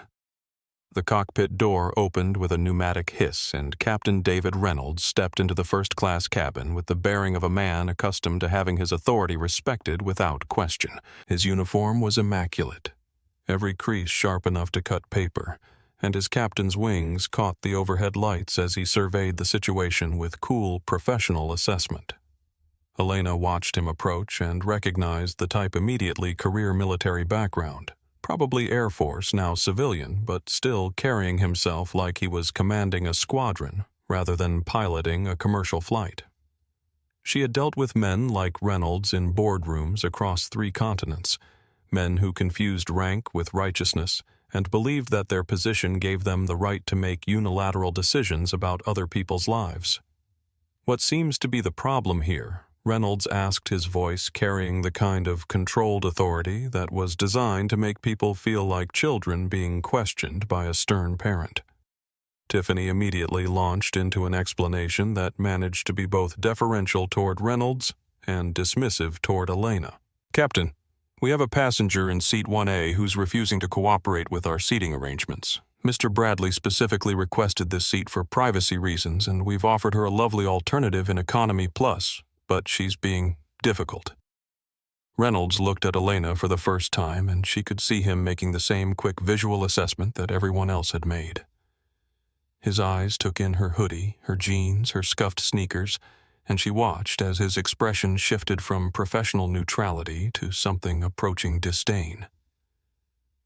The cockpit door opened with a pneumatic hiss, and Captain David Reynolds stepped into the first-class cabin with the bearing of a man accustomed to having his authority respected without question. His uniform was immaculate, every crease sharp enough to cut paper, and his captain's wings caught the overhead lights as he surveyed the situation with cool, professional assessment. Elena watched him approach and recognized the type immediately: career military background. Probably Air Force, now civilian, but still carrying himself like he was commanding a squadron rather than piloting a commercial flight. She had dealt with men like Reynolds in boardrooms across 3 continents, men who confused rank with righteousness and believed that their position gave them the right to make unilateral decisions about other people's lives. "What seems to be the problem here?" Reynolds asked, his voice carrying the kind of controlled authority that was designed to make people feel like children being questioned by a stern parent. Tiffany immediately launched into an explanation that managed to be both deferential toward Reynolds and dismissive toward Elena. "Captain, we have a passenger in seat 1A who's refusing to cooperate with our seating arrangements. Mr. Bradley specifically requested this seat for privacy reasons, and we've offered her a lovely alternative in Economy Plus, but she's being difficult." Reynolds looked at Elena for the first time, and she could see him making the same quick visual assessment that everyone else had made. His eyes took in her hoodie, her jeans, her scuffed sneakers, and she watched as his expression shifted from professional neutrality to something approaching disdain.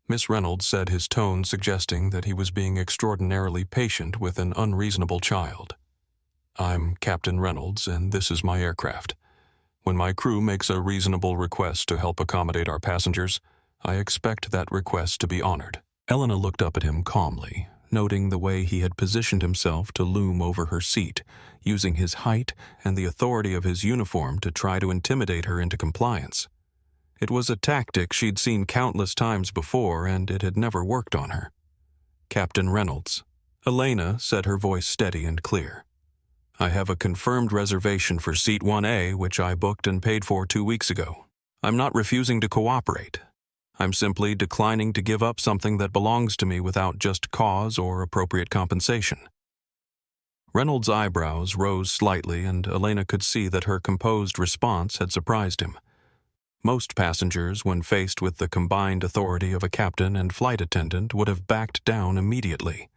Miss Reynolds said, his tone suggesting that he was being extraordinarily patient with an unreasonable child. "I'm Captain Reynolds, and this is my aircraft. When my crew makes a reasonable request to help accommodate our passengers, I expect that request to be honored." Elena looked up at him calmly, noting the way he had positioned himself to loom over her seat, using his height and the authority of his uniform to try to intimidate her into compliance. It was a tactic she'd seen countless times before, and it had never worked on her. "Captain Reynolds," Elena said, her voice steady and clear, "I have a confirmed reservation for seat 1A, which I booked and paid for 2 weeks ago. I'm not refusing to cooperate. I'm simply declining to give up something that belongs to me without just cause or appropriate compensation. Reynolds' eyebrows rose slightly, and Elena could see that her composed response had surprised him. Most passengers, when faced with the combined authority of a captain and flight attendant, would have backed down immediately.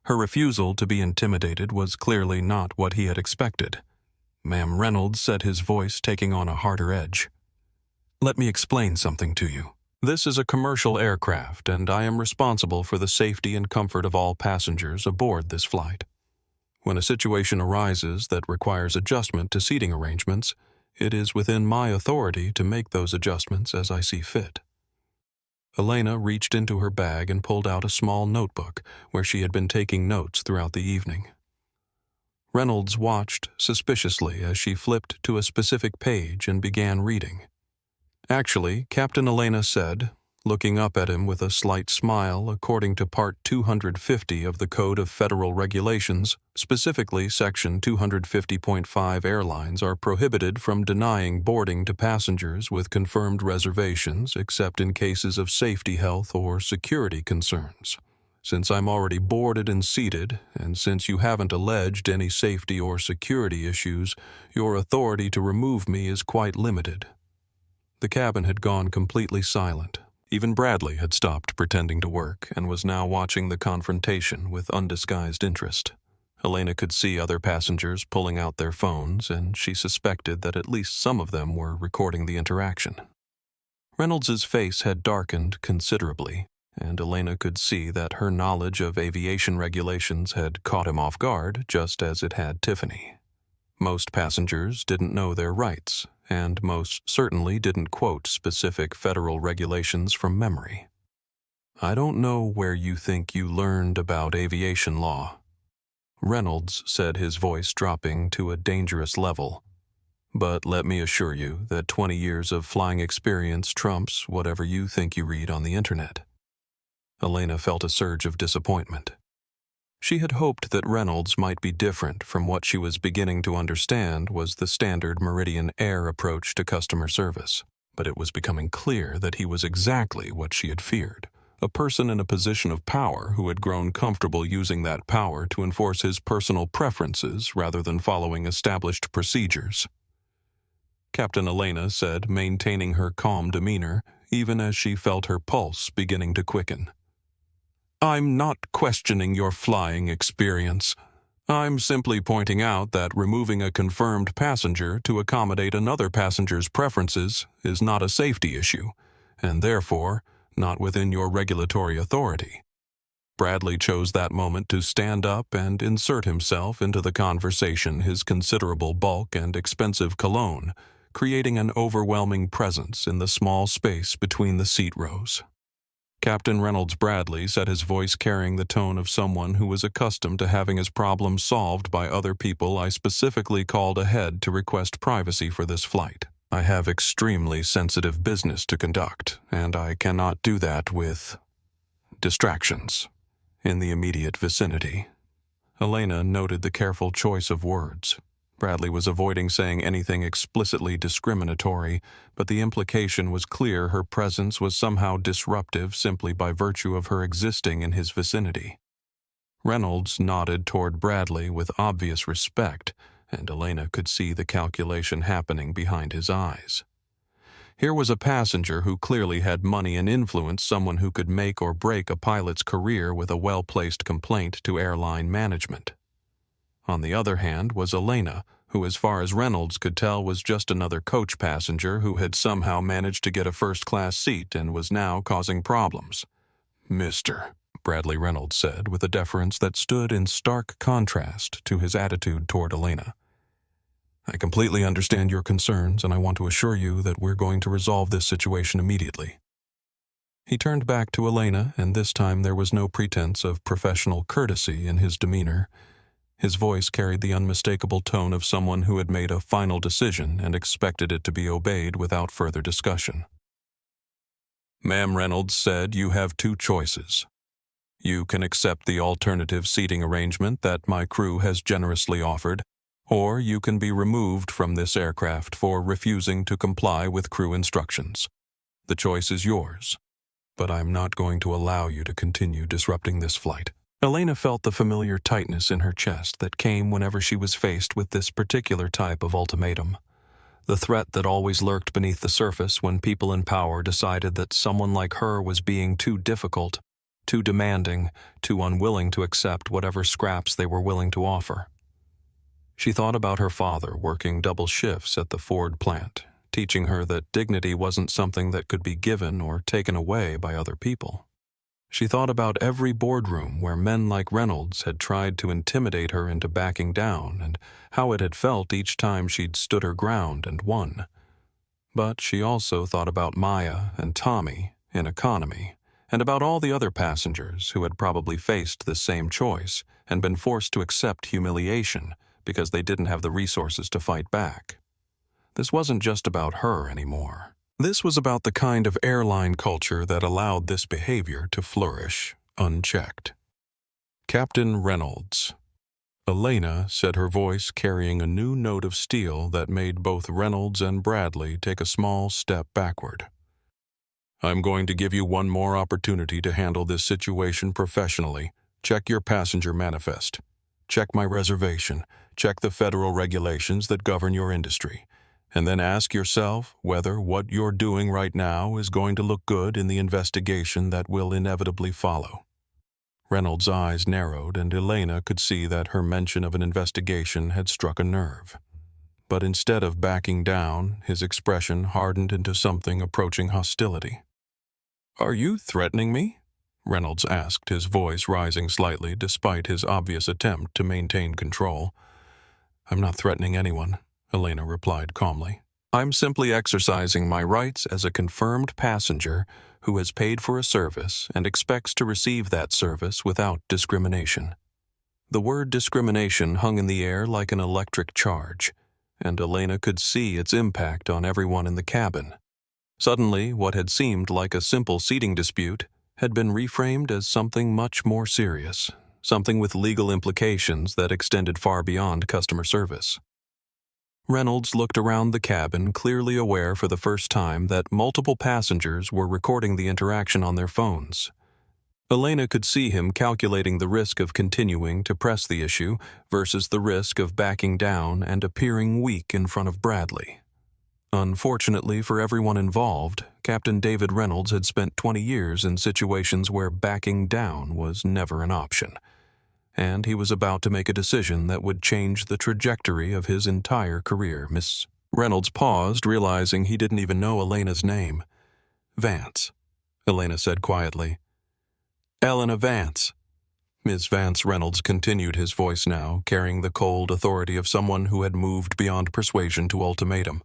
Her refusal to be intimidated was clearly not what he had expected. "Ma'am Reynolds," said his voice, taking on a harder edge. "Let me explain something to you. This is a commercial aircraft, and I am responsible for the safety and comfort of all passengers aboard this flight. When a situation arises that requires adjustment to seating arrangements, it is within my authority to make those adjustments as I see fit." Elena reached into her bag and pulled out a small notebook where she had been taking notes throughout the evening. Reynolds watched suspiciously as she flipped to a specific page and began reading. "Actually," Captain Elena said, looking up at him with a slight smile, "according to Part 250 of the Code of Federal Regulations, specifically Section 250.5, airlines are prohibited from denying boarding to passengers with confirmed reservations except in cases of safety, health, or security concerns. Since I'm already boarded and seated, and since you haven't alleged any safety or security issues, your authority to remove me is quite limited." The cabin had gone completely silent. Even Bradley had stopped pretending to work and was now watching the confrontation with undisguised interest. Elena could see other passengers pulling out their phones, and she suspected that at least some of them were recording the interaction. Reynolds's face had darkened considerably, and Elena could see that her knowledge of aviation regulations had caught him off guard, just as it had Tiffany. Most passengers didn't know their rights, and most certainly didn't quote specific federal regulations from memory. "I don't know where you think you learned about aviation law," Reynolds said, his voice dropping to a dangerous level. "But let me assure you that 20 years of flying experience trumps whatever you think you read on the internet." Elena felt a surge of disappointment. She had hoped that Reynolds might be different from what she was beginning to understand was the standard Meridian Air approach to customer service, but it was becoming clear that he was exactly what she had feared, a person in a position of power who had grown comfortable using that power to enforce his personal preferences rather than following established procedures. Captain Elena said, maintaining her calm demeanor, even as she felt her pulse beginning to quicken. "I'm not questioning your flying experience. I'm simply pointing out that removing a confirmed passenger to accommodate another passenger's preferences is not a safety issue, and therefore not within your regulatory authority." Bradley chose that moment to stand up and insert himself into the conversation, his considerable bulk and expensive cologne creating an overwhelming presence in the small space between the seat rows. Captain Reynolds Bradley said, his voice carrying the tone of someone who was accustomed to having his problems solved by other people. "I specifically called ahead to request privacy for this flight. I have extremely sensitive business to conduct, and I cannot do that with distractions in the immediate vicinity." Elena noted the careful choice of words. Bradley was avoiding saying anything explicitly discriminatory, but the implication was clear: her presence was somehow disruptive simply by virtue of her existing in his vicinity. Reynolds nodded toward Bradley with obvious respect, and Elena could see the calculation happening behind his eyes. Here was a passenger who clearly had money and influence, someone who could make or break a pilot's career with a well-placed complaint to airline management. On the other hand was Elena, who, as far as Reynolds could tell, was just another coach passenger who had somehow managed to get a first-class seat and was now causing problems. "Mr." Bradley Reynolds said, with a deference that stood in stark contrast to his attitude toward Elena. "I completely understand your concerns, and I want to assure you that we're going to resolve this situation immediately." He turned back to Elena, and this time there was no pretense of professional courtesy in his demeanor. His voice carried the unmistakable tone of someone who had made a final decision and expected it to be obeyed without further discussion. "Ma'am Reynolds said you have two choices. You can accept the alternative seating arrangement that my crew has generously offered, or you can be removed from this aircraft for refusing to comply with crew instructions. The choice is yours, but I'm not going to allow you to continue disrupting this flight." Elena felt the familiar tightness in her chest that came whenever she was faced with this particular type of ultimatum. The threat that always lurked beneath the surface when people in power decided that someone like her was being too difficult, too demanding, too unwilling to accept whatever scraps they were willing to offer. She thought about her father working double shifts at the Ford plant, teaching her that dignity wasn't something that could be given or taken away by other people. She thought about every boardroom where men like Reynolds had tried to intimidate her into backing down and how it had felt each time she'd stood her ground and won. But she also thought about Maya and Tommy in economy and about all the other passengers who had probably faced the same choice and been forced to accept humiliation because they didn't have the resources to fight back. This wasn't just about her anymore. This was about the kind of airline culture that allowed this behavior to flourish unchecked. Captain Reynolds. Elena said, her voice carrying a new note of steel that made both Reynolds and Bradley take a small step backward. I'm going to give you one more opportunity to handle this situation professionally. Check your passenger manifest. Check my reservation. Check the federal regulations that govern your industry. And then ask yourself whether what you're doing right now is going to look good in the investigation that will inevitably follow. Reynolds' eyes narrowed, and Elena could see that her mention of an investigation had struck a nerve. But instead of backing down, his expression hardened into something approaching hostility. "Are you threatening me?" Reynolds asked, his voice rising slightly despite his obvious attempt to maintain control. "I'm not threatening anyone," Elena replied calmly. "I'm simply exercising my rights as a confirmed passenger who has paid for a service and expects to receive that service without discrimination." The word discrimination hung in the air like an electric charge, and Elena could see its impact on everyone in the cabin. Suddenly, what had seemed like a simple seating dispute had been reframed as something much more serious, something with legal implications that extended far beyond customer service. Reynolds looked around the cabin, clearly aware for the first time that multiple passengers were recording the interaction on their phones. Elena could see him calculating the risk of continuing to press the issue versus the risk of backing down and appearing weak in front of Bradley. Unfortunately for everyone involved, Captain David Reynolds had spent 20 years in situations where backing down was never an option, and he was about to make a decision that would change the trajectory of his entire career. Miss Reynolds paused, realizing he didn't even know Elena's name. "Vance," Elena said quietly. "Elena Vance." Ms. Vance, Reynolds continued, his voice now carrying the cold authority of someone who had moved beyond persuasion to ultimatum.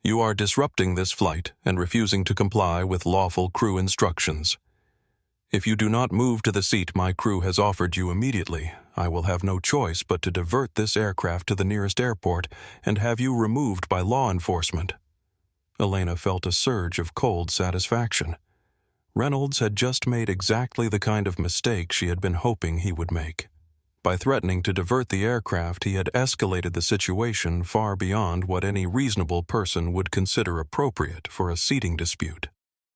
"You are disrupting this flight and refusing to comply with lawful crew instructions. If you do not move to the seat my crew has offered you immediately, I will have no choice but to divert this aircraft to the nearest airport and have you removed by law enforcement." Elena felt a surge of cold satisfaction. Reynolds had just made exactly the kind of mistake she had been hoping he would make. By threatening to divert the aircraft, he had escalated the situation far beyond what any reasonable person would consider appropriate for a seating dispute.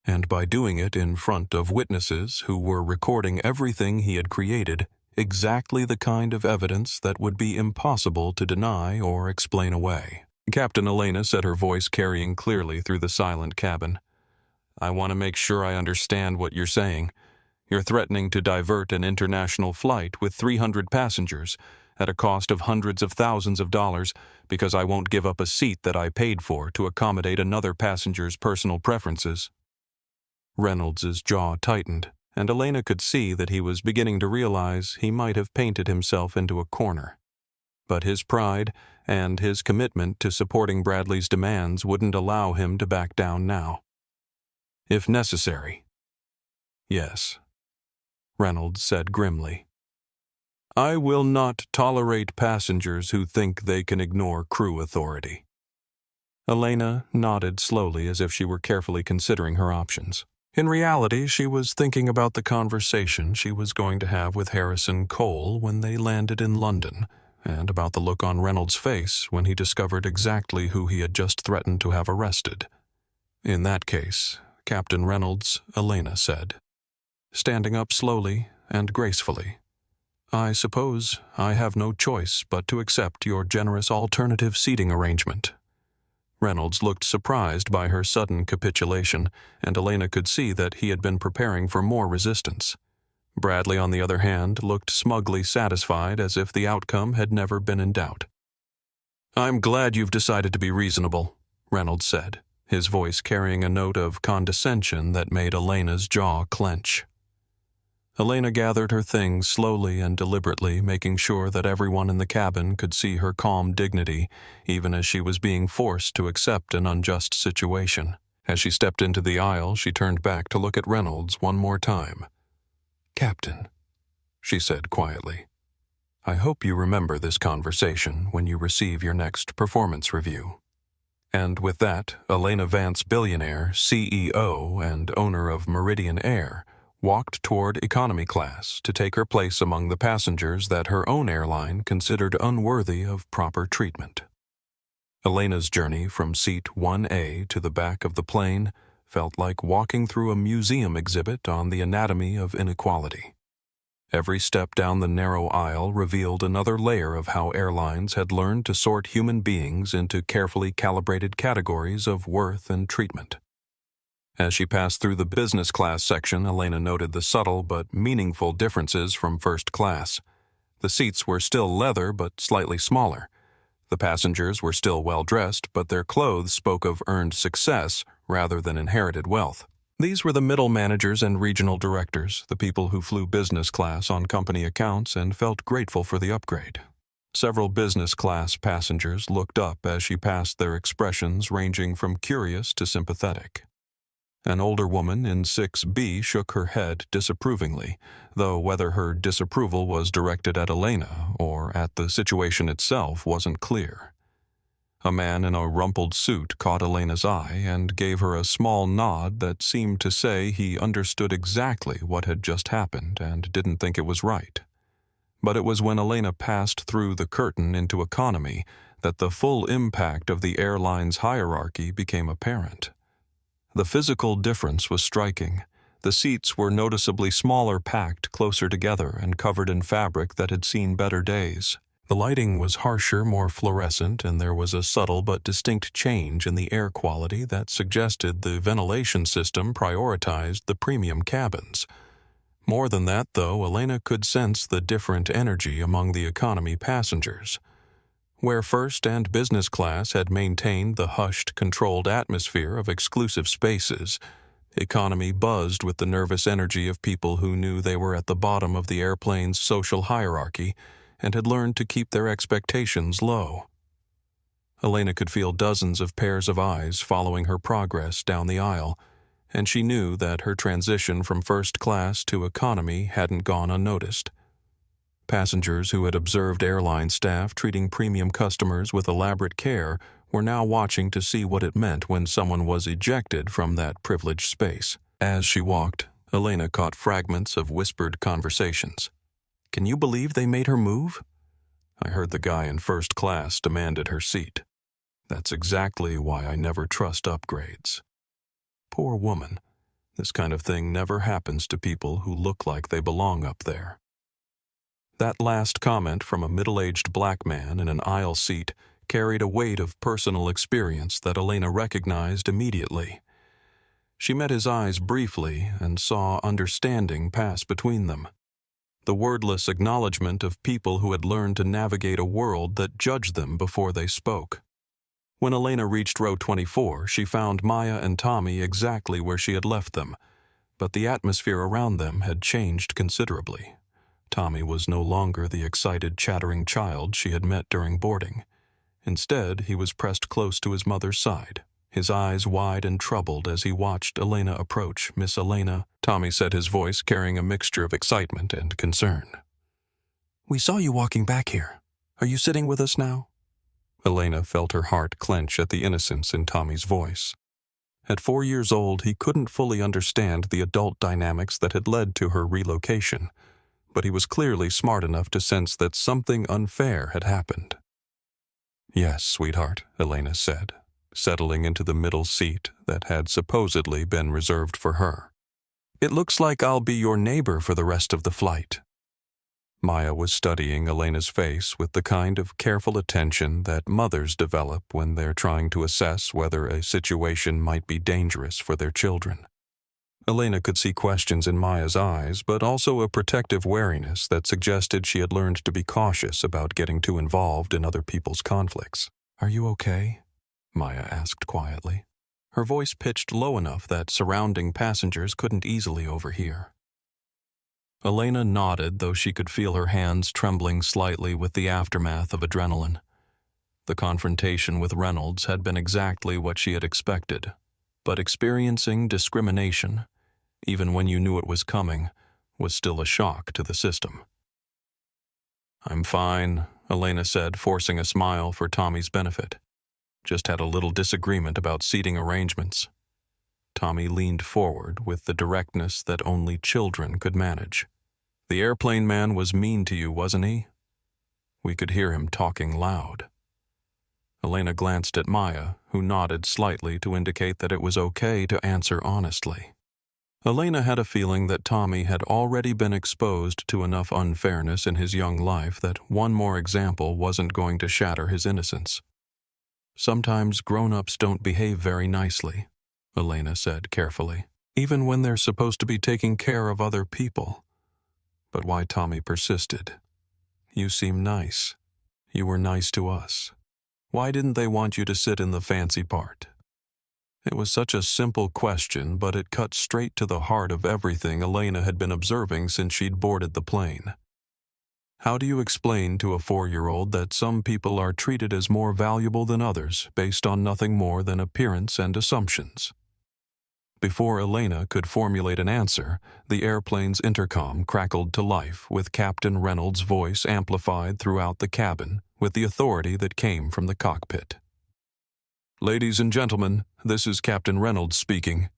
And by doing it in front of witnesses who were recording everything he had created, exactly the kind of evidence that would be impossible to deny or explain away. Captain Elena said, her voice carrying clearly through the silent cabin. "I want to make sure I understand what you're saying. You're threatening to divert an international flight with 300 passengers at a cost of hundreds of thousands of dollars because I won't give up a seat that I paid for to accommodate another passenger's personal preferences." Reynolds' jaw tightened, and Elena could see that he was beginning to realize he might have painted himself into a corner. But his pride and his commitment to supporting Bradley's demands wouldn't allow him to back down now. "If necessary." "Yes," Reynolds said grimly. "I will not tolerate passengers who think they can ignore crew authority." Elena nodded slowly as if she were carefully considering her options. In reality, she was thinking about the conversation she was going to have with Harrison Cole when they landed in London, and about the look on Reynolds' face when he discovered exactly who he had just threatened to have arrested. In that case, Captain Reynolds, Elena said. Standing up slowly, and gracefully. "I suppose I have no choice but to accept your generous alternative seating arrangement." Reynolds looked surprised by her sudden capitulation, and Elena could see that he had been preparing for more resistance. Bradley, on the other hand, looked smugly satisfied, as if the outcome had never been in doubt. "I'm glad you've decided to be reasonable," Reynolds said, his voice carrying a note of condescension that made Elena's jaw clench. Elena gathered her things slowly and deliberately, making sure that everyone in the cabin could see her calm dignity, even as she was being forced to accept an unjust situation. As she stepped into the aisle, she turned back to look at Reynolds one more time. "Captain," she said quietly, "I hope you remember this conversation when you receive your next performance review." And with that, Elena Vance, billionaire, CEO, and owner of Meridian Air, walked toward economy class to take her place among the passengers that her own airline considered unworthy of proper treatment. Elena's journey from seat 1A to the back of the plane felt like walking through a museum exhibit on the anatomy of inequality. Every step down the narrow aisle revealed another layer of how airlines had learned to sort human beings into carefully calibrated categories of worth and treatment. As she passed through the business class section, Elena noted the subtle but meaningful differences from first class. The seats were still leather but slightly smaller. The passengers were still well-dressed, but their clothes spoke of earned success rather than inherited wealth. These were the middle managers and regional directors, the people who flew business class on company accounts and felt grateful for the upgrade. Several business class passengers looked up as she passed, their expressions ranging from curious to sympathetic. An older woman in 6B shook her head disapprovingly, though whether her disapproval was directed at Elena or at the situation itself wasn't clear. A man in a rumpled suit caught Elena's eye and gave her a small nod that seemed to say he understood exactly what had just happened and didn't think it was right. But it was when Elena passed through the curtain into economy that the full impact of the airline's hierarchy became apparent. The physical difference was striking. The seats were noticeably smaller, packed closer together, and covered in fabric that had seen better days. The lighting was harsher, more fluorescent, and there was a subtle but distinct change in the air quality that suggested the ventilation system prioritized the premium cabins. More than that, though, Elena could sense the different energy among the economy passengers. Where first and business class had maintained the hushed, controlled atmosphere of exclusive spaces, economy buzzed with the nervous energy of people who knew they were at the bottom of the airplane's social hierarchy and had learned to keep their expectations low. Elena could feel dozens of pairs of eyes following her progress down the aisle, and she knew that her transition from first class to economy hadn't gone unnoticed. Passengers who had observed airline staff treating premium customers with elaborate care were now watching to see what it meant when someone was ejected from that privileged space. As she walked, Elena caught fragments of whispered conversations. "Can you believe they made her move? I heard the guy in first class demanded her seat. That's exactly why I never trust upgrades. Poor woman. This kind of thing never happens to people who look like they belong up there." That last comment from a middle-aged black man in an aisle seat carried a weight of personal experience that Elena recognized immediately. She met his eyes briefly and saw understanding pass between them. The wordless acknowledgement of people who had learned to navigate a world that judged them before they spoke. When Elena reached row 24, she found Maya and Tommy exactly where she had left them, but the atmosphere around them had changed considerably. Tommy was no longer the excited, chattering child she had met during boarding. Instead, he was pressed close to his mother's side, his eyes wide and troubled as he watched Elena approach. "Miss Elena," Tommy said, his voice carrying a mixture of excitement and concern. "We saw you walking back here. Are you sitting with us now?" Elena felt her heart clench at the innocence in Tommy's voice. At 4 years old, he couldn't fully understand the adult dynamics that had led to her relocation, but he was clearly smart enough to sense that something unfair had happened. "Yes, sweetheart," Elena said, settling into the middle seat that had supposedly been reserved for her. It looks like I'll be your neighbor for the rest of the flight. Maya was studying Elena's face with the kind of careful attention that mothers develop when they're trying to assess whether a situation might be dangerous for their children. Elena could see questions in Maya's eyes, but also a protective wariness that suggested she had learned to be cautious about getting too involved in other people's conflicts. "Are you okay?" Maya asked quietly. Her voice pitched low enough that surrounding passengers couldn't easily overhear. Elena nodded, though she could feel her hands trembling slightly with the aftermath of adrenaline. The confrontation with Reynolds had been exactly what she had expected, but experiencing discrimination, even when you knew it was coming, was still a shock to the system. "I'm fine," Elena said, forcing a smile for Tommy's benefit. "Just had a little disagreement about seating arrangements." Tommy leaned forward with the directness that only children could manage. "The airplane man was mean to you, wasn't he?" We could hear him talking loud. Elena glanced at Maya, who nodded slightly to indicate that it was okay to answer honestly. Elena had a feeling that Tommy had already been exposed to enough unfairness in his young life that one more example wasn't going to shatter his innocence. "Sometimes grown-ups don't behave very nicely," Elena said carefully, "even when they're supposed to be taking care of other people." But why Tommy persisted. "You seem nice. You were nice to us. Why didn't they want you to sit in the fancy part?" It was such a simple question, but it cut straight to the heart of everything Elena had been observing since she'd boarded the plane. How do you explain to a 4-year-old that some people are treated as more valuable than others based on nothing more than appearance and assumptions? Before Elena could formulate an answer, the airplane's intercom crackled to life with Captain Reynolds' voice amplified throughout the cabin with the authority that came from the cockpit. "Ladies and gentlemen, this is Captain Reynolds speaking.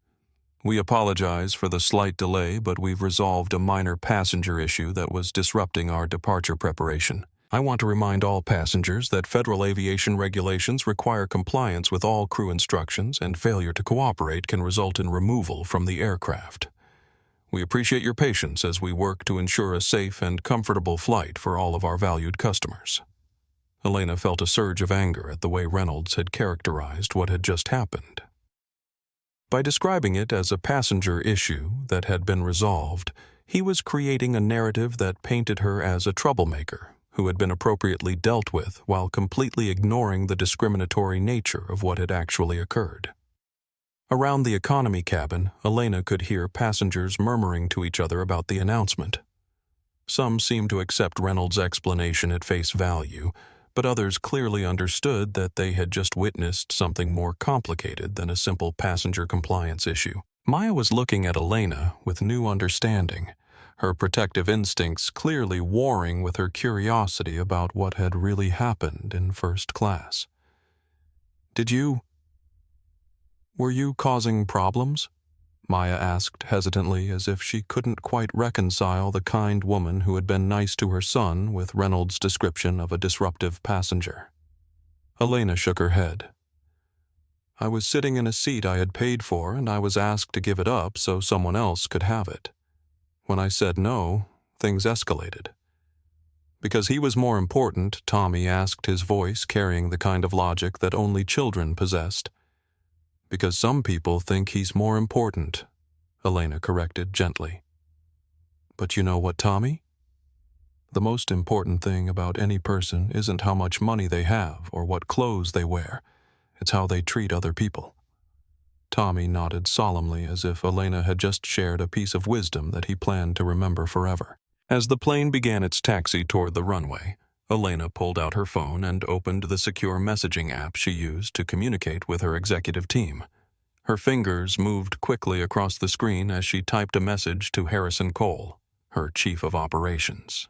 We apologize for the slight delay, but we've resolved a minor passenger issue that was disrupting our departure preparation. I want to remind all passengers that federal aviation regulations require compliance with all crew instructions, and failure to cooperate can result in removal from the aircraft. We appreciate your patience as we work to ensure a safe and comfortable flight for all of our valued customers." Elena felt a surge of anger at the way Reynolds had characterized what had just happened. By describing it as a passenger issue that had been resolved, he was creating a narrative that painted her as a troublemaker who had been appropriately dealt with while completely ignoring the discriminatory nature of what had actually occurred. Around the economy cabin, Elena could hear passengers murmuring to each other about the announcement. Some seemed to accept Reynolds' explanation at face value, but others clearly understood that they had just witnessed something more complicated than a simple passenger compliance issue. Maya was looking at Elena with new understanding, her protective instincts clearly warring with her curiosity about what had really happened in first class. Were you causing problems?" Maya asked hesitantly, as if she couldn't quite reconcile the kind woman who had been nice to her son with Reynolds' description of a disruptive passenger. Elena shook her head. "I was sitting in a seat I had paid for, and I was asked to give it up so someone else could have it. When I said no, things escalated. Because he was more important, Tommy asked, his voice carrying the kind of logic that only children possessed. Because some people think he's more important," Elena corrected gently. "But you know what, Tommy? The most important thing about any person isn't how much money they have or what clothes they wear. It's how they treat other people." Tommy nodded solemnly, as if Elena had just shared a piece of wisdom that he planned to remember forever. As the plane began its taxi toward the runway, Elena pulled out her phone and opened the secure messaging app she used to communicate with her executive team. Her fingers moved quickly across the screen as she typed a message to Harrison Cole, her chief of operations.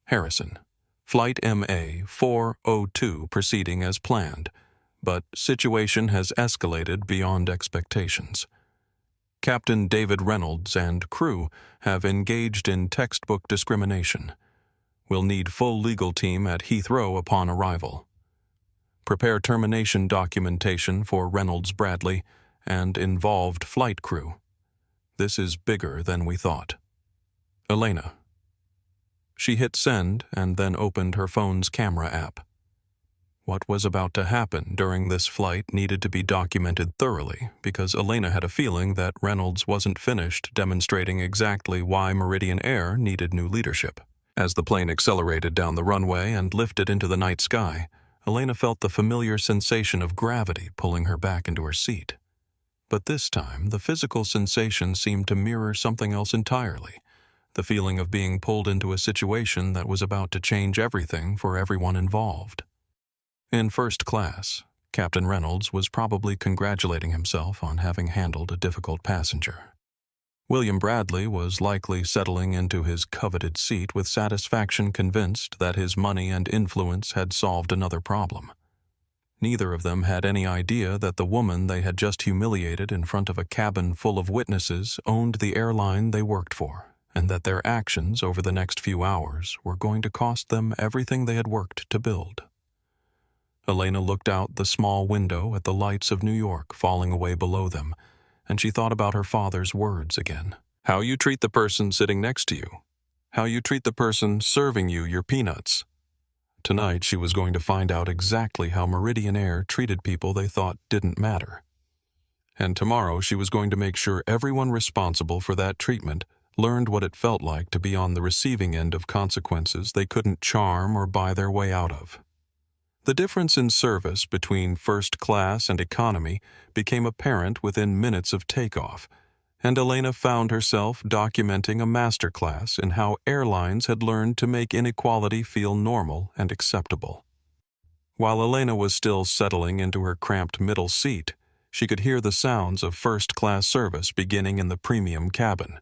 "Harrison, Flight MA 402 proceeding as planned, but situation has escalated beyond expectations. Captain David Reynolds and crew have engaged in textbook discrimination. We'll need full legal team at Heathrow upon arrival. Prepare termination documentation for Reynolds Bradley and involved flight crew. This is bigger than we thought. Elena. She hit send and then opened her phone's camera app. What was about to happen during this flight needed to be documented thoroughly because Elena had a feeling that Reynolds wasn't finished demonstrating exactly why Meridian Air needed new leadership. As the plane accelerated down the runway and lifted into the night sky, Elena felt the familiar sensation of gravity pulling her back into her seat. But this time, the physical sensation seemed to mirror something else entirely, the feeling of being pulled into a situation that was about to change everything for everyone involved. In first class, Captain Reynolds was probably congratulating himself on having handled a difficult passenger. William Bradley was likely settling into his coveted seat with satisfaction, convinced that his money and influence had solved another problem. Neither of them had any idea that the woman they had just humiliated in front of a cabin full of witnesses owned the airline they worked for, and that their actions over the next few hours were going to cost them everything they had worked to build. Elena looked out the small window at the lights of New York falling away below them, and she thought about her father's words again. How you treat the person sitting next to you. How you treat the person serving you your peanuts. Tonight she was going to find out exactly how Meridian Air treated people they thought didn't matter. And tomorrow she was going to make sure everyone responsible for that treatment learned what it felt like to be on the receiving end of consequences they couldn't charm or buy their way out of. The difference in service between first class and economy became apparent within minutes of takeoff, and Elena found herself documenting a masterclass in how airlines had learned to make inequality feel normal and acceptable. While Elena was still settling into her cramped middle seat, she could hear the sounds of first-class service beginning in the premium cabin.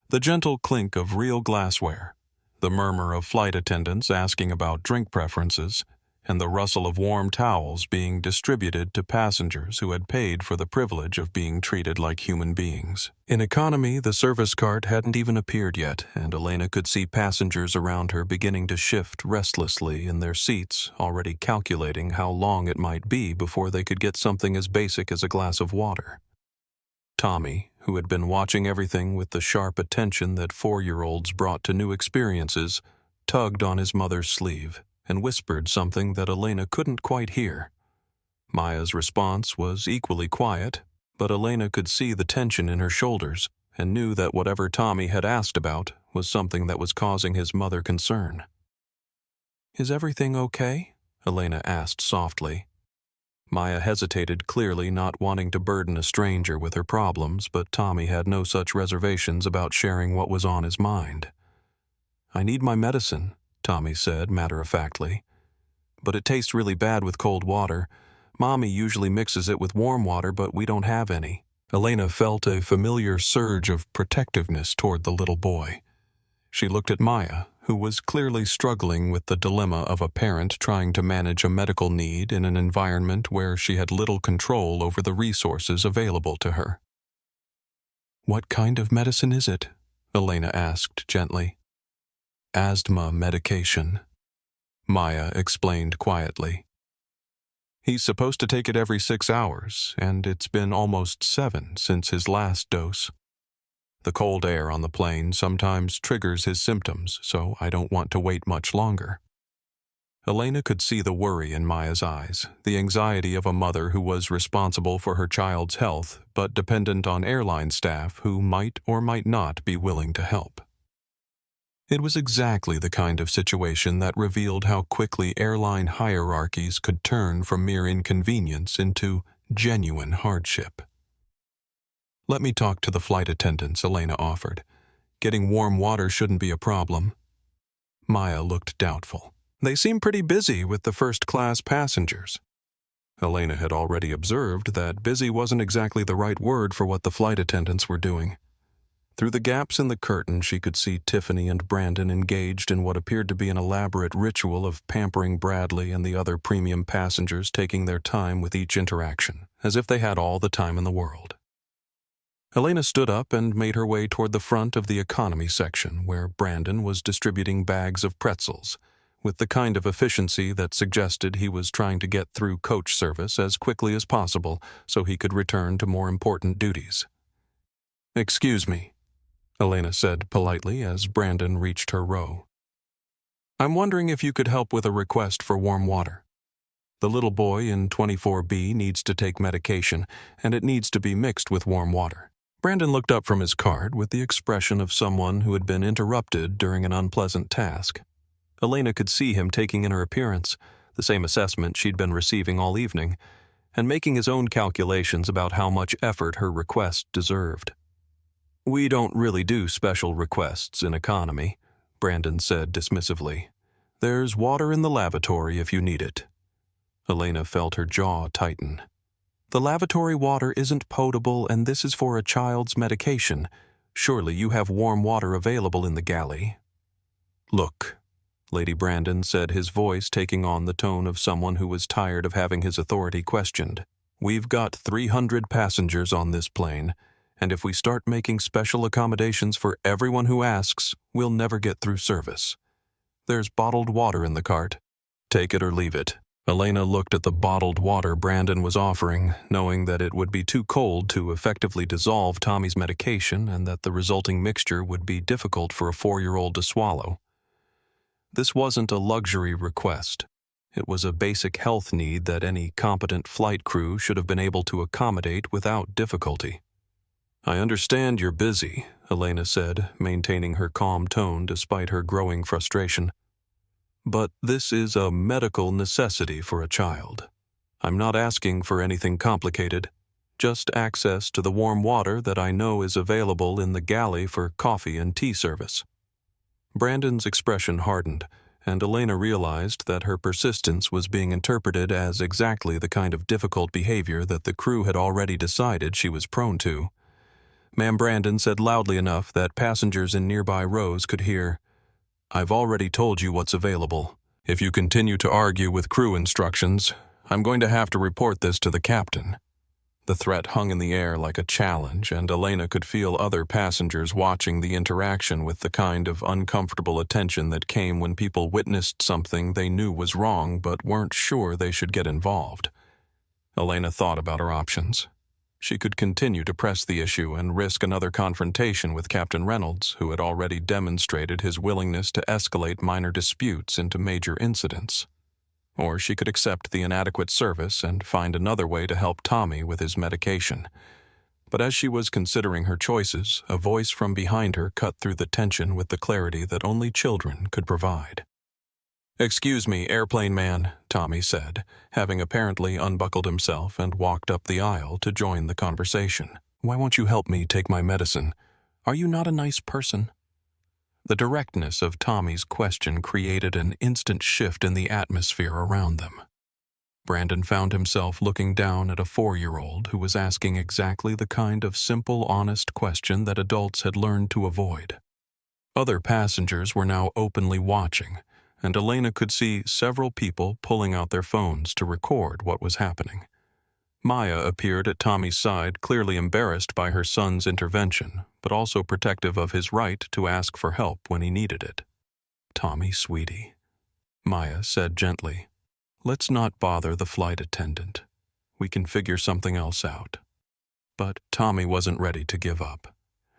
The gentle clink of real glassware, the murmur of flight attendants asking about drink preferences, and the rustle of warm towels being distributed to passengers who had paid for the privilege of being treated like human beings. In economy, the service cart hadn't even appeared yet, and Elena could see passengers around her beginning to shift restlessly in their seats, already calculating how long it might be before they could get something as basic as a glass of water. Tommy, who had been watching everything with the sharp attention that 4-year-olds brought to new experiences, tugged on his mother's sleeve and whispered something that Elena couldn't quite hear. Maya's response was equally quiet, but Elena could see the tension in her shoulders and knew that whatever Tommy had asked about was something that was causing his mother concern. "Is everything okay?" Elena asked softly. Maya hesitated, clearly not wanting to burden a stranger with her problems, but Tommy had no such reservations about sharing what was on his mind. "I need my medicine," Tommy said matter-of-factly. "But it tastes really bad with cold water. Mommy usually mixes it with warm water, but we don't have any." Elena felt a familiar surge of protectiveness toward the little boy. She looked at Maya, who was clearly struggling with the dilemma of a parent trying to manage a medical need in an environment where she had little control over the resources available to her. "What kind of medicine is it?" Elena asked gently. "Asthma medication," Maya explained quietly. "He's supposed to take it every 6 hours, and it's been almost 7 since his last dose. The cold air on the plane sometimes triggers his symptoms, so I don't want to wait much longer." Elena could see the worry in Maya's eyes, the anxiety of a mother who was responsible for her child's health but dependent on airline staff who might or might not be willing to help. It was exactly the kind of situation that revealed how quickly airline hierarchies could turn from mere inconvenience into genuine hardship. "Let me talk to the flight attendants," Elena offered. "Getting warm water shouldn't be a problem." Maya looked doubtful. "They seem pretty busy with the first-class passengers." Elena had already observed that busy wasn't exactly the right word for what the flight attendants were doing. Through the gaps in the curtain, she could see Tiffany and Brandon engaged in what appeared to be an elaborate ritual of pampering Bradley and the other premium passengers, taking their time with each interaction, as if they had all the time in the world. Elena stood up and made her way toward the front of the economy section, where Brandon was distributing bags of pretzels, with the kind of efficiency that suggested he was trying to get through coach service as quickly as possible so he could return to more important duties. "Excuse me," Elena said politely as Brandon reached her row. "I'm wondering if you could help with a request for warm water. The little boy in 24B needs to take medication, and it needs to be mixed with warm water." Brandon looked up from his card with the expression of someone who had been interrupted during an unpleasant task. Elena could see him taking in her appearance, the same assessment she'd been receiving all evening, and making his own calculations about how much effort her request deserved. "We don't really do special requests in economy," Brandon said dismissively. "There's water in the lavatory if you need it." Elena felt her jaw tighten. "The lavatory water isn't potable, and this is for a child's medication. Surely you have warm water available in the galley." "Look," Lady Brandon said, his voice taking on the tone of someone who was tired of having his authority questioned. "We've got 300 passengers on this plane, and if we start making special accommodations for everyone who asks, we'll never get through service. There's bottled water in the cart. Take it or leave it." Elena looked at the bottled water Brandon was offering, knowing that it would be too cold to effectively dissolve Tommy's medication and that the resulting mixture would be difficult for a 4-year-old to swallow. This wasn't a luxury request. It was a basic health need that any competent flight crew should have been able to accommodate without difficulty. "I understand you're busy," Elena said, maintaining her calm tone despite her growing frustration. "But this is a medical necessity for a child. I'm not asking for anything complicated, just access to the warm water that I know is available in the galley for coffee and tea service." Brandon's expression hardened, and Elena realized that her persistence was being interpreted as exactly the kind of difficult behavior that the crew had already decided she was prone to. Ma'am Brandon said loudly enough that passengers in nearby rows could hear, "I've already told you what's available. If you continue to argue with crew instructions, I'm going to have to report this to the captain." The threat hung in the air like a challenge, and Elena could feel other passengers watching the interaction with the kind of uncomfortable attention that came when people witnessed something they knew was wrong but weren't sure they should get involved. Elena thought about her options. She could continue to press the issue and risk another confrontation with Captain Reynolds, who had already demonstrated his willingness to escalate minor disputes into major incidents. Or she could accept the inadequate service and find another way to help Tommy with his medication. But as she was considering her choices, a voice from behind her cut through the tension with the clarity that only children could provide. "Excuse me, airplane man," Tommy said, having apparently unbuckled himself and walked up the aisle to join the conversation. "Why won't you help me take my medicine? Are you not a nice person?" The directness of Tommy's question created an instant shift in the atmosphere around them. Brandon found himself looking down at a 4-year-old who was asking exactly the kind of simple, honest question that adults had learned to avoid. Other passengers were now openly watching, and Elena could see several people pulling out their phones to record what was happening. Maya appeared at Tommy's side, clearly embarrassed by her son's intervention, but also protective of his right to ask for help when he needed it. "Tommy, sweetie," Maya said gently, "let's not bother the flight attendant. We can figure something else out." But Tommy wasn't ready to give up.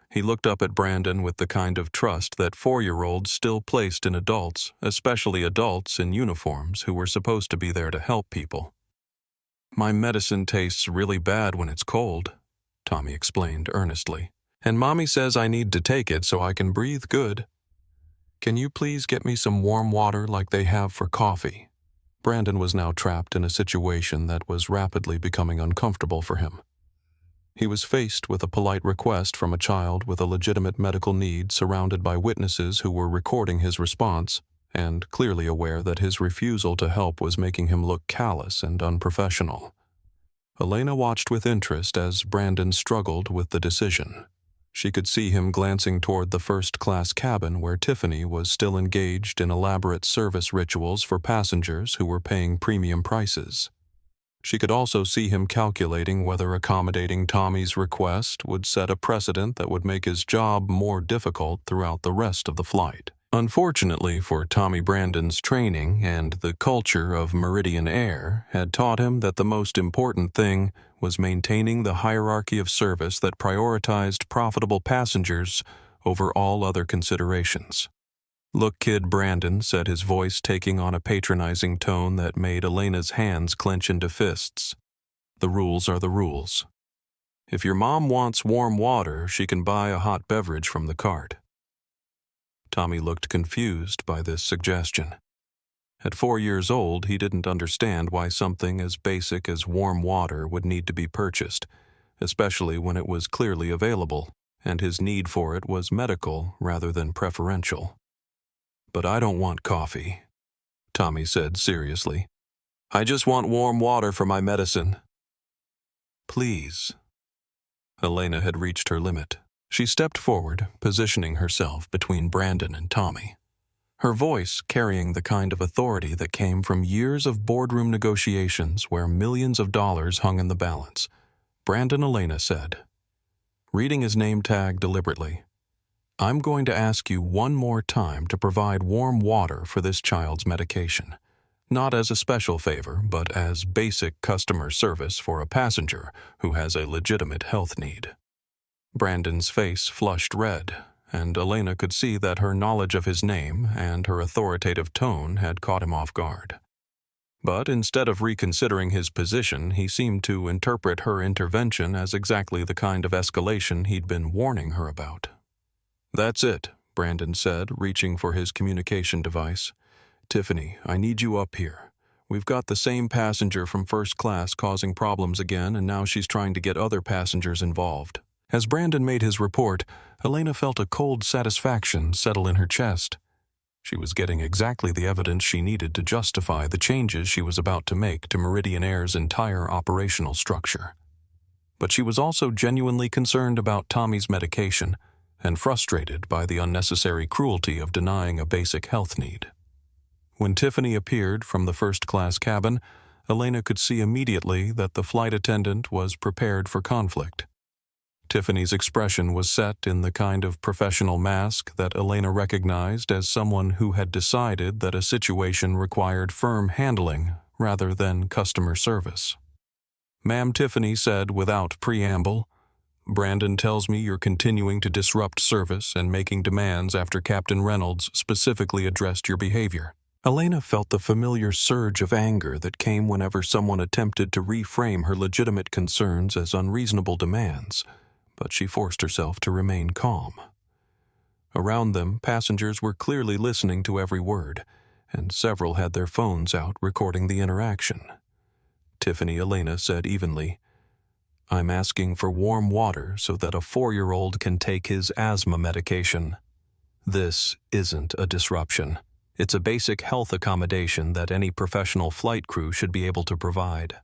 He looked up at Brandon with the kind of trust that 4-year-olds still placed in adults, especially adults in uniforms who were supposed to be there to help people. "My medicine tastes really bad when it's cold," Tommy explained earnestly, "and Mommy says I need to take it so I can breathe good. Can you please get me some warm water like they have for coffee?" Brandon was now trapped in a situation that was rapidly becoming uncomfortable for him. He was faced with a polite request from a child with a legitimate medical need surrounded by witnesses who were recording his response, and clearly aware that his refusal to help was making him look callous and unprofessional. Elena watched with interest as Brandon struggled with the decision. She could see him glancing toward the first-class cabin where Tiffany was still engaged in elaborate service rituals for passengers who were paying premium prices. She could also see him calculating whether accommodating Tommy's request would set a precedent that would make his job more difficult throughout the rest of the flight. Unfortunately for Tommy, Brandon's training and the culture of Meridian Air had taught him that the most important thing was maintaining the hierarchy of service that prioritized profitable passengers over all other considerations. "Look, kid," Brandon said, his voice taking on a patronizing tone that made Elena's hands clench into fists. "The rules are the rules. If your mom wants warm water, she can buy a hot beverage from the cart." Tommy looked confused by this suggestion. At 4 years old, he didn't understand why something as basic as warm water would need to be purchased, especially when it was clearly available, and his need for it was medical rather than preferential. "But I don't want coffee," Tommy said seriously. "I just want warm water for my medicine." "Please." Elena had reached her limit. She stepped forward, positioning herself between Brandon and Tommy. Her voice carrying the kind of authority that came from years of boardroom negotiations where millions of dollars hung in the balance. Brandon, Elena said, reading his name tag deliberately, "I'm going to ask you one more time to provide warm water for this child's medication. Not as a special favor, but as basic customer service for a passenger who has a legitimate health need." Brandon's face flushed red, and Elena could see that her knowledge of his name and her authoritative tone had caught him off guard. But instead of reconsidering his position, he seemed to interpret her intervention as exactly the kind of escalation he'd been warning her about. "That's it," Brandon said, reaching for his communication device. "Tiffany, I need you up here. We've got the same passenger from first class causing problems again, and now she's trying to get other passengers involved." As Brandon made his report, Elena felt a cold satisfaction settle in her chest. She was getting exactly the evidence she needed to justify the changes she was about to make to Meridian Air's entire operational structure. But she was also genuinely concerned about Tommy's medication and frustrated by the unnecessary cruelty of denying a basic health need. When Tiffany appeared from the first-class cabin, Elena could see immediately that the flight attendant was prepared for conflict. Tiffany's expression was set in the kind of professional mask that Elena recognized as someone who had decided that a situation required firm handling rather than customer service. "Ma'am," Tiffany said without preamble, "Brandon tells me you're continuing to disrupt service and making demands after Captain Reynolds specifically addressed your behavior." Elena felt the familiar surge of anger that came whenever someone attempted to reframe her legitimate concerns as unreasonable demands, but she forced herself to remain calm. Around them, passengers were clearly listening to every word, and several had their phones out recording the interaction. Tiffany, Elena said evenly, "I'm asking for warm water so that a 4-year-old can take his asthma medication. This isn't a disruption. It's a basic health accommodation that any professional flight crew should be able to provide."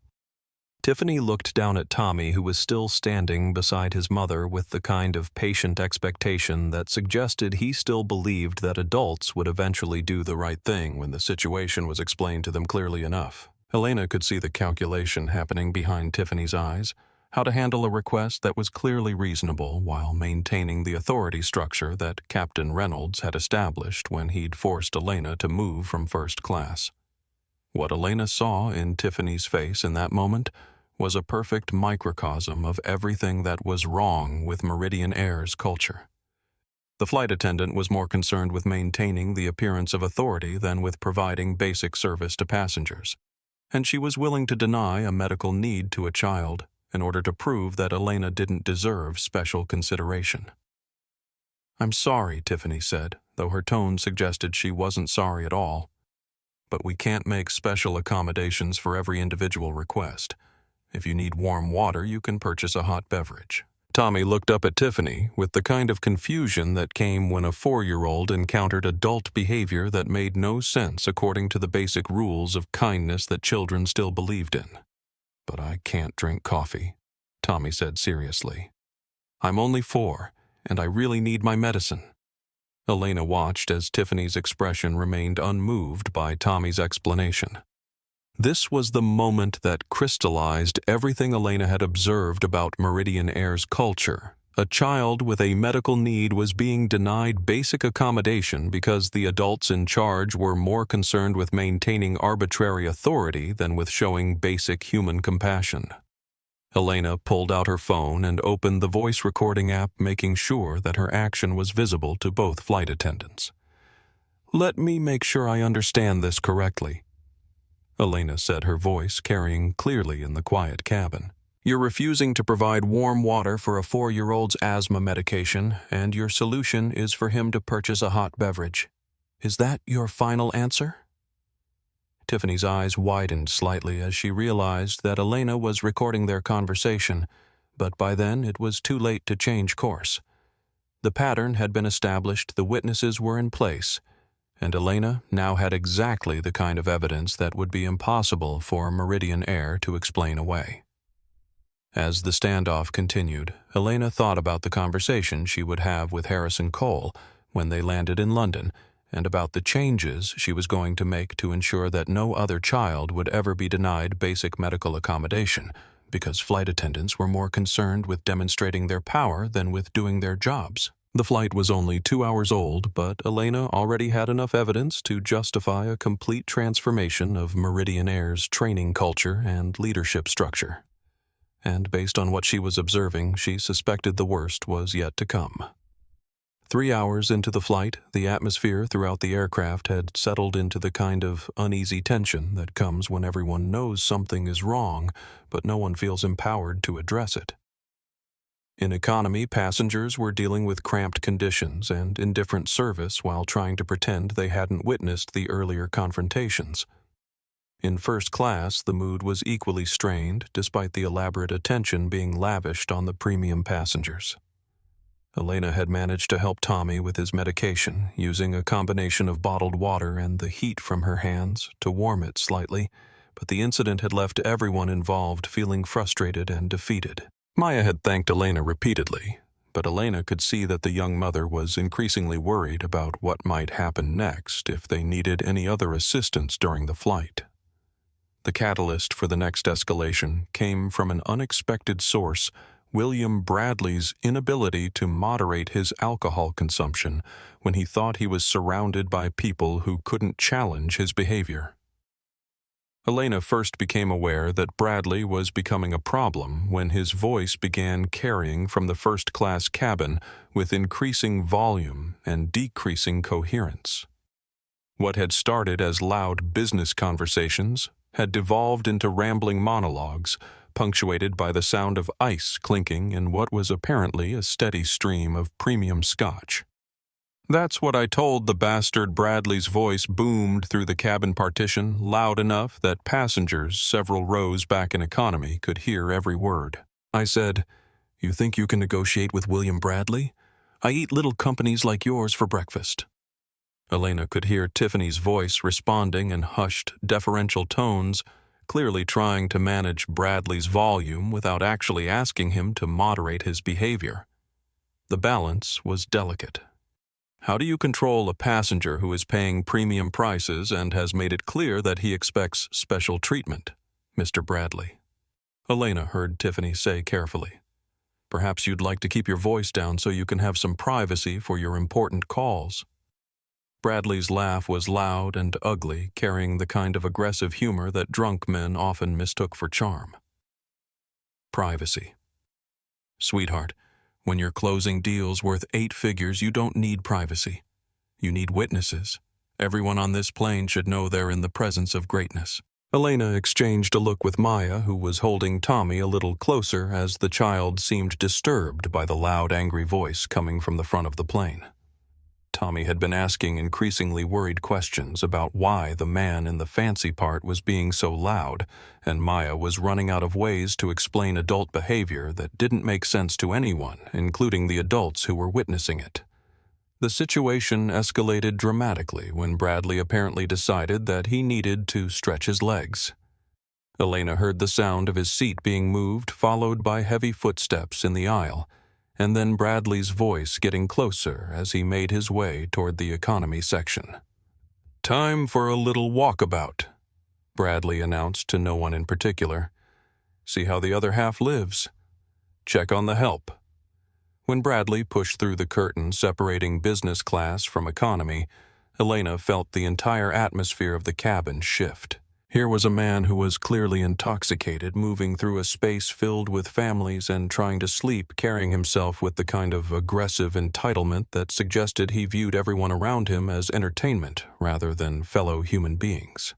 Tiffany looked down at Tommy, who was still standing beside his mother with the kind of patient expectation that suggested he still believed that adults would eventually do the right thing when the situation was explained to them clearly enough. Elena could see the calculation happening behind Tiffany's eyes, how to handle a request that was clearly reasonable while maintaining the authority structure that Captain Reynolds had established when he'd forced Elena to move from first class. What Elena saw in Tiffany's face in that moment was a perfect microcosm of everything that was wrong with Meridian Air's culture. The flight attendant was more concerned with maintaining the appearance of authority than with providing basic service to passengers, and she was willing to deny a medical need to a child in order to prove that Elena didn't deserve special consideration. "I'm sorry," Tiffany said, though her tone suggested she wasn't sorry at all. "But we can't make special accommodations for every individual request. If you need warm water, you can purchase a hot beverage." Tommy looked up at Tiffany with the kind of confusion that came when a 4-year-old encountered adult behavior that made no sense according to the basic rules of kindness that children still believed in. "But I can't drink coffee," Tommy said seriously. "I'm only 4, and I really need my medicine." Elena watched as Tiffany's expression remained unmoved by Tommy's explanation. This was the moment that crystallized everything Elena had observed about Meridian Air's culture. A child with a medical need was being denied basic accommodation because the adults in charge were more concerned with maintaining arbitrary authority than with showing basic human compassion. Elena pulled out her phone and opened the voice recording app, making sure that her action was visible to both flight attendants. "Let me make sure I understand this correctly," Elena said, her voice carrying clearly in the quiet cabin. "You're refusing to provide warm water for a 4-year-old's asthma medication, and your solution is for him to purchase a hot beverage. Is that your final answer?" Tiffany's eyes widened slightly as she realized that Elena was recording their conversation, but by then it was too late to change course. The pattern had been established, the witnesses were in place, and Elena now had exactly the kind of evidence that would be impossible for Meridian Air to explain away. As the standoff continued, Elena thought about the conversation she would have with Harrison Cole when they landed in London, and about the changes she was going to make to ensure that no other child would ever be denied basic medical accommodation, because flight attendants were more concerned with demonstrating their power than with doing their jobs. The flight was only 2 hours old, but Elena already had enough evidence to justify a complete transformation of Meridian Air's training culture and leadership structure. And based on what she was observing, she suspected the worst was yet to come. 3 hours into the flight, the atmosphere throughout the aircraft had settled into the kind of uneasy tension that comes when everyone knows something is wrong, but no one feels empowered to address it. In economy, passengers were dealing with cramped conditions and indifferent service while trying to pretend they hadn't witnessed the earlier confrontations. In first class, the mood was equally strained, despite the elaborate attention being lavished on the premium passengers. Elena had managed to help Tommy with his medication, using a combination of bottled water and the heat from her hands to warm it slightly, but the incident had left everyone involved feeling frustrated and defeated. Maya had thanked Elena repeatedly, but Elena could see that the young mother was increasingly worried about what might happen next if they needed any other assistance during the flight. The catalyst for the next escalation came from an unexpected source: William Bradley's inability to moderate his alcohol consumption when he thought he was surrounded by people who couldn't challenge his behavior. Elena first became aware that Bradley was becoming a problem when his voice began carrying from the first-class cabin with increasing volume and decreasing coherence. What had started as loud business conversations had devolved into rambling monologues, punctuated by the sound of ice clinking in what was apparently a steady stream of premium scotch. "That's what I told the bastard." Bradley's voice boomed through the cabin partition, loud enough that passengers several rows back in economy could hear every word. "I said, you think you can negotiate with William Bradley? I eat little companies like yours for breakfast." Elena could hear Tiffany's voice responding in hushed, deferential tones, clearly trying to manage Bradley's volume without actually asking him to moderate his behavior. The balance was delicate. How do you control a passenger who is paying premium prices and has made it clear that he expects special treatment, Mr. Bradley? Elena heard Tiffany say carefully. "Perhaps you'd like to keep your voice down so you can have some privacy for your important calls." Bradley's laugh was loud and ugly, carrying the kind of aggressive humor that drunk men often mistook for charm. "Privacy. Sweetheart, when you're closing deals worth 8 figures, you don't need privacy. You need witnesses. Everyone on this plane should know they're in the presence of greatness." Elena exchanged a look with Maya, who was holding Tommy a little closer as the child seemed disturbed by the loud, angry voice coming from the front of the plane. Tommy had been asking increasingly worried questions about why the man in the fancy part was being so loud, and Maya was running out of ways to explain adult behavior that didn't make sense to anyone, including the adults who were witnessing it. The situation escalated dramatically when Bradley apparently decided that he needed to stretch his legs. Elena heard the sound of his seat being moved, followed by heavy footsteps in the aisle, and then Bradley's voice getting closer as he made his way toward the economy section. "Time for a little walkabout," Bradley announced to no one in particular. "See how the other half lives. Check on the help." When Bradley pushed through the curtain separating business class from economy, Elena felt the entire atmosphere of the cabin shift. Here was a man who was clearly intoxicated, moving through a space filled with families and trying to sleep, carrying himself with the kind of aggressive entitlement that suggested he viewed everyone around him as entertainment rather than fellow human beings.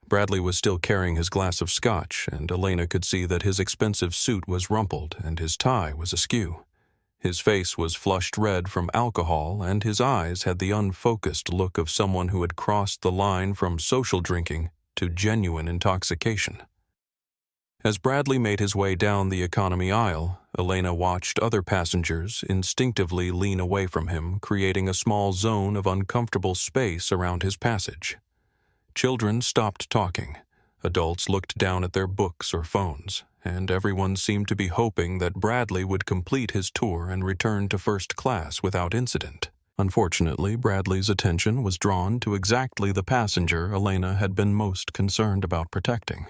Bradley was still carrying his glass of scotch, and Elena could see that his expensive suit was rumpled and his tie was askew. His face was flushed red from alcohol, and his eyes had the unfocused look of someone who had crossed the line from social drinking to genuine intoxication. As Bradley made his way down the economy aisle, Elena watched other passengers instinctively lean away from him, creating a small zone of uncomfortable space around his passage. Children stopped talking. Adults looked down at their books or phones, and everyone seemed to be hoping that Bradley would complete his tour and return to first class without incident. Unfortunately, Bradley's attention was drawn to exactly the passenger Elena had been most concerned about protecting.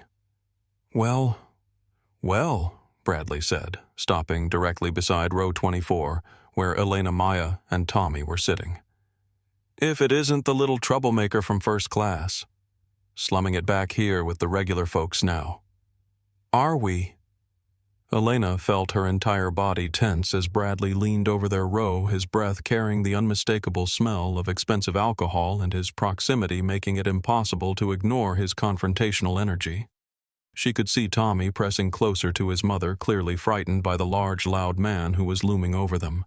Well, Bradley said, stopping directly beside row 24, where Elena Maya and Tommy were sitting. If it isn't the little troublemaker from first class. Slumming it back here with the regular folks now. Are we? Elena felt her entire body tense as Bradley leaned over their row, his breath carrying the unmistakable smell of expensive alcohol and his proximity making it impossible to ignore his confrontational energy. She could see Tommy pressing closer to his mother, clearly frightened by the large, loud man who was looming over them.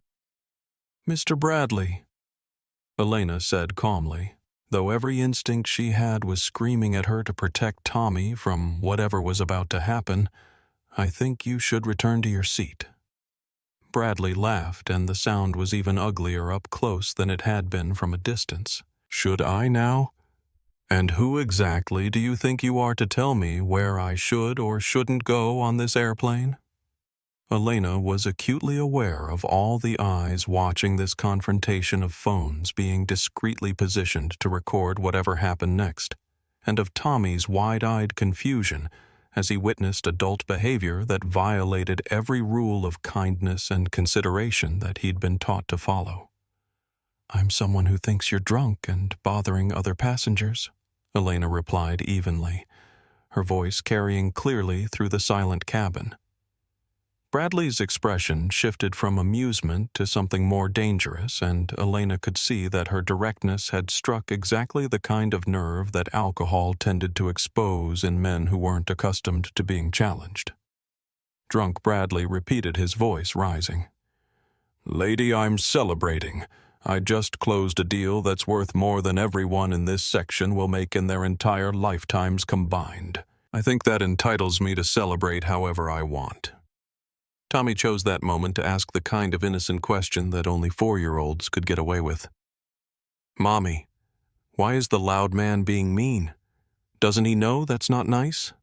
Mr. Bradley, Elena said calmly, though every instinct she had was screaming at her to protect Tommy from whatever was about to happen. I think you should return to your seat. Bradley laughed, and the sound was even uglier up close than it had been from a distance. Should I now? And who exactly do you think you are to tell me where I should or shouldn't go on this airplane? Elena was acutely aware of all the eyes watching this confrontation of phones being discreetly positioned to record whatever happened next, and of Tommy's wide-eyed confusion as he witnessed adult behavior that violated every rule of kindness and consideration that he'd been taught to follow. I'm someone who thinks you're drunk and bothering other passengers, Elena replied evenly, her voice carrying clearly through the silent cabin. Bradley's expression shifted from amusement to something more dangerous, and Elena could see that her directness had struck exactly the kind of nerve that alcohol tended to expose in men who weren't accustomed to being challenged. Drunk Bradley repeated, his voice rising. Lady, I'm celebrating. I just closed a deal that's worth more than everyone in this section will make in their entire lifetimes combined. I think that entitles me to celebrate however I want. Tommy chose that moment to ask the kind of innocent question that only 4-year-olds could get away with. Mommy, why is the loud man being mean? Doesn't he know that's not nice?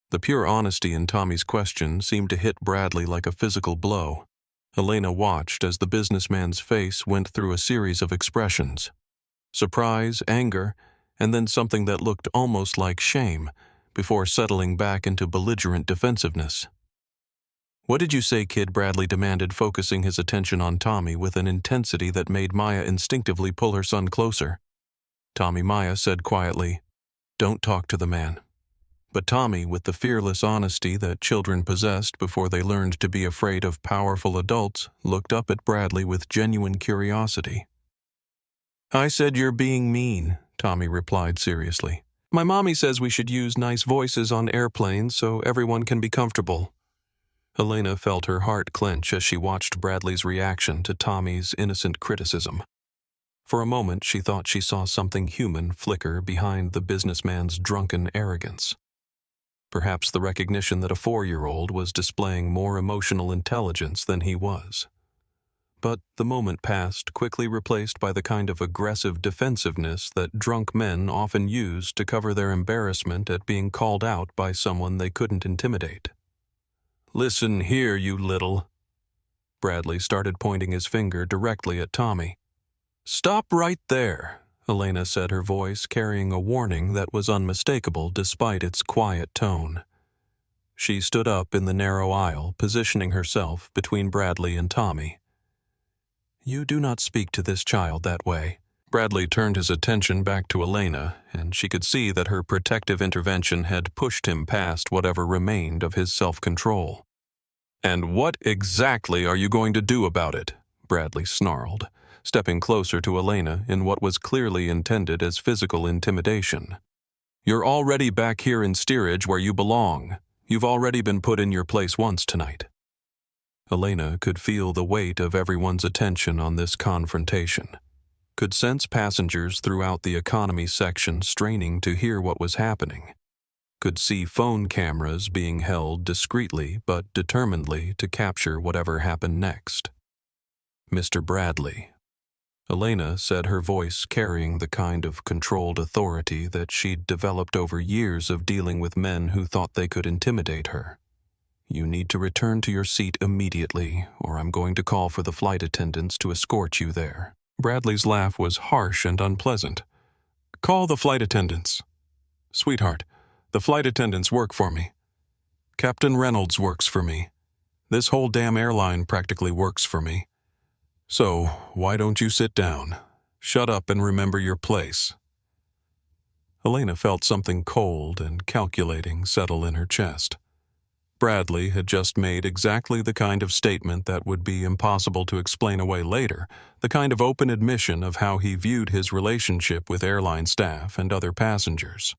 The pure honesty in Tommy's question seemed to hit Bradley like a physical blow. Elena watched as the businessman's face went through a series of expressions. Surprise, anger, and then something that looked almost like shame, before settling back into belligerent defensiveness. What did you say, kid? Bradley demanded, focusing his attention on Tommy with an intensity that made Maya instinctively pull her son closer. Tommy Maya said quietly, Don't talk to the man. But Tommy, with the fearless honesty that children possessed before they learned to be afraid of powerful adults, looked up at Bradley with genuine curiosity. I said you're being mean, Tommy replied seriously. My mommy says we should use nice voices on airplanes so everyone can be comfortable. Elena felt her heart clench as she watched Bradley's reaction to Tommy's innocent criticism. For a moment, she thought she saw something human flicker behind the businessman's drunken arrogance. Perhaps the recognition that a 4-year-old was displaying more emotional intelligence than he was. But the moment passed, quickly replaced by the kind of aggressive defensiveness that drunk men often use to cover their embarrassment at being called out by someone they couldn't intimidate. Listen here, you little. Bradley started pointing his finger directly at Tommy. Stop right there, Elena said, her voice carrying a warning that was unmistakable despite its quiet tone. She stood up in the narrow aisle, positioning herself between Bradley and Tommy. You do not speak to this child that way, Bradley turned his attention back to Elena, and she could see that her protective intervention had pushed him past whatever remained of his self-control. "And what exactly are you going to do about it?" Bradley snarled, stepping closer to Elena in what was clearly intended as physical intimidation. "You're already back here in steerage where you belong. You've already been put in your place once tonight." Elena could feel the weight of everyone's attention on this confrontation, could sense passengers throughout the economy section straining to hear what was happening, could see phone cameras being held discreetly but determinedly to capture whatever happened next. "Mr. Bradley," Elena said, her voice carrying the kind of controlled authority that she'd developed over years of dealing with men who thought they could intimidate her. "You need to return to your seat immediately, or I'm going to call for the flight attendants to escort you there." Bradley's laugh was harsh and unpleasant. "Call the flight attendants. Sweetheart, the flight attendants work for me. Captain Reynolds works for me. This whole damn airline practically works for me. So, why don't you sit down? Shut up and remember your place." Elena felt something cold and calculating settle in her chest. Bradley had just made exactly the kind of statement that would be impossible to explain away later, the kind of open admission of how he viewed his relationship with airline staff and other passengers.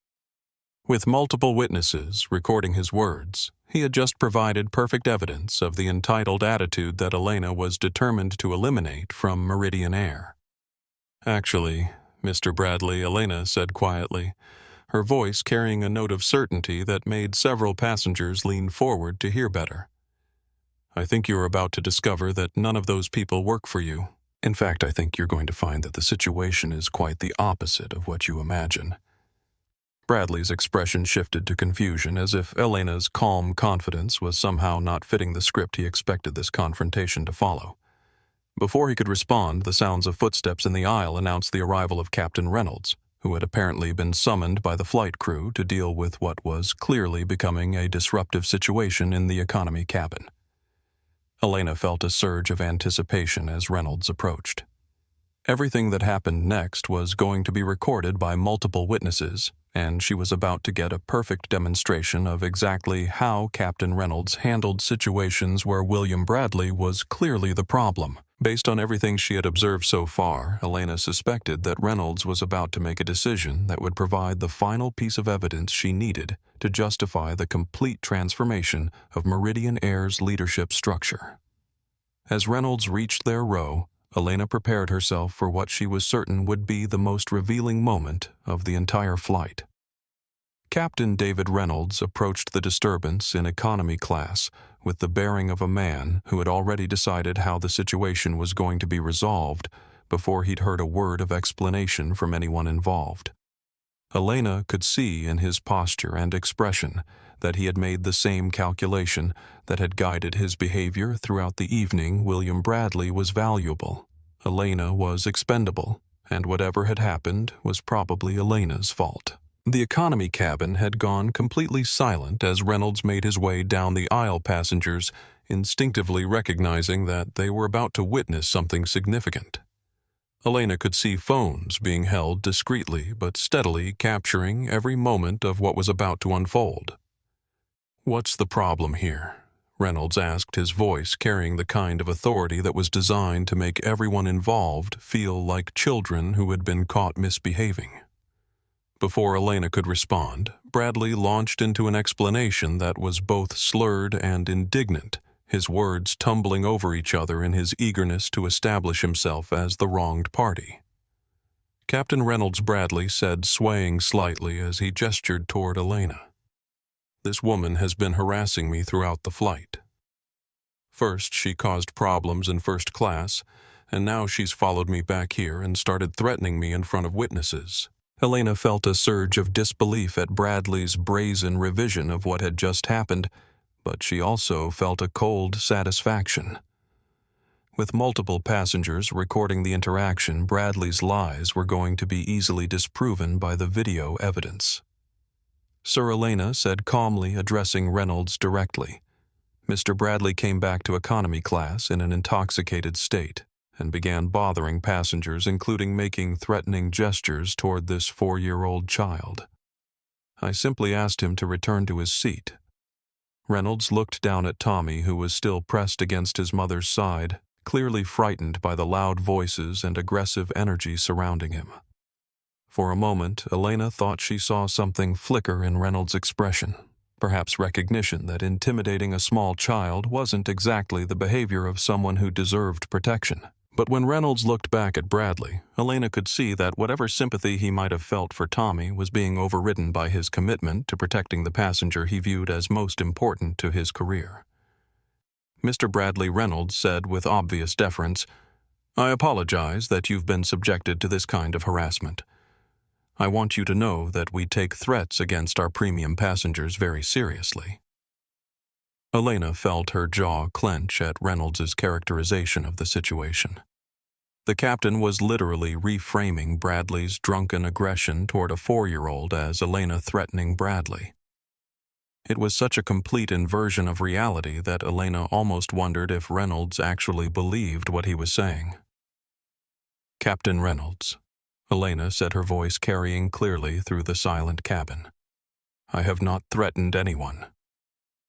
With multiple witnesses recording his words, he had just provided perfect evidence of the entitled attitude that Elena was determined to eliminate from Meridian Air. "Actually, Mr. Bradley," Elena said quietly, her voice carrying a note of certainty that made several passengers lean forward to hear better. "I think you're about to discover that none of those people work for you. In fact, I think you're going to find that the situation is quite the opposite of what you imagine." Bradley's expression shifted to confusion, as if Elena's calm confidence was somehow not fitting the script he expected this confrontation to follow. Before he could respond, the sounds of footsteps in the aisle announced the arrival of Captain Reynolds, who had apparently been summoned by the flight crew to deal with what was clearly becoming a disruptive situation in the economy cabin. Elena felt a surge of anticipation as Reynolds approached. Everything that happened next was going to be recorded by multiple witnesses, and she was about to get a perfect demonstration of exactly how Captain Reynolds handled situations where William Bradley was clearly the problem. Based on everything she had observed so far, Elena suspected that Reynolds was about to make a decision that would provide the final piece of evidence she needed to justify the complete transformation of Meridian Air's leadership structure. As Reynolds reached their row, Elena prepared herself for what she was certain would be the most revealing moment of the entire flight. Captain David Reynolds approached the disturbance in economy class with the bearing of a man who had already decided how the situation was going to be resolved before he'd heard a word of explanation from anyone involved. Elena could see in his posture and expression that he had made the same calculation that had guided his behavior throughout the evening. William Bradley was valuable, Elena was expendable, and whatever had happened was probably Elena's fault. The economy cabin had gone completely silent as Reynolds made his way down the aisle, passengers instinctively recognizing that they were about to witness something significant. Elena could see phones being held discreetly but steadily capturing every moment of what was about to unfold. "What's the problem here?" Reynolds asked, his voice carrying the kind of authority that was designed to make everyone involved feel like children who had been caught misbehaving. Before Elena could respond, Bradley launched into an explanation that was both slurred and indignant, his words tumbling over each other in his eagerness to establish himself as the wronged party. Captain Reynolds, Bradley said, swaying slightly as he gestured toward Elena. "This woman has been harassing me throughout the flight. First, she caused problems in first class, and now she's followed me back here and started threatening me in front of witnesses." Elena felt a surge of disbelief at Bradley's brazen revision of what had just happened, but she also felt a cold satisfaction. With multiple passengers recording the interaction, Bradley's lies were going to be easily disproven by the video evidence. Sir, Elena said calmly, addressing Reynolds directly. "Mr. Bradley came back to economy class in an intoxicated state. and began bothering passengers, including making threatening gestures toward this 4-year-old child. I simply asked him to return to his seat. Reynolds looked down at Tommy, who was still pressed against his mother's side, clearly frightened by the loud voices and aggressive energy surrounding him. For a moment, Elena thought she saw something flicker in Reynolds' expression, perhaps recognition that intimidating a small child wasn't exactly the behavior of someone who deserved protection. But when Reynolds looked back at Bradley, Elena could see that whatever sympathy he might have felt for Tommy was being overridden by his commitment to protecting the passenger he viewed as most important to his career. Mr. Bradley Reynolds said with obvious deference, "I apologize that you've been subjected to this kind of harassment. I want you to know that we take threats against our premium passengers very seriously." Elena felt her jaw clench at Reynolds' characterization of the situation. The captain was literally reframing Bradley's drunken aggression toward a 4-year-old as Elena threatening Bradley. It was such a complete inversion of reality that Elena almost wondered if Reynolds actually believed what he was saying. "Captain Reynolds," Elena said, her voice carrying clearly through the silent cabin, "I have not threatened anyone.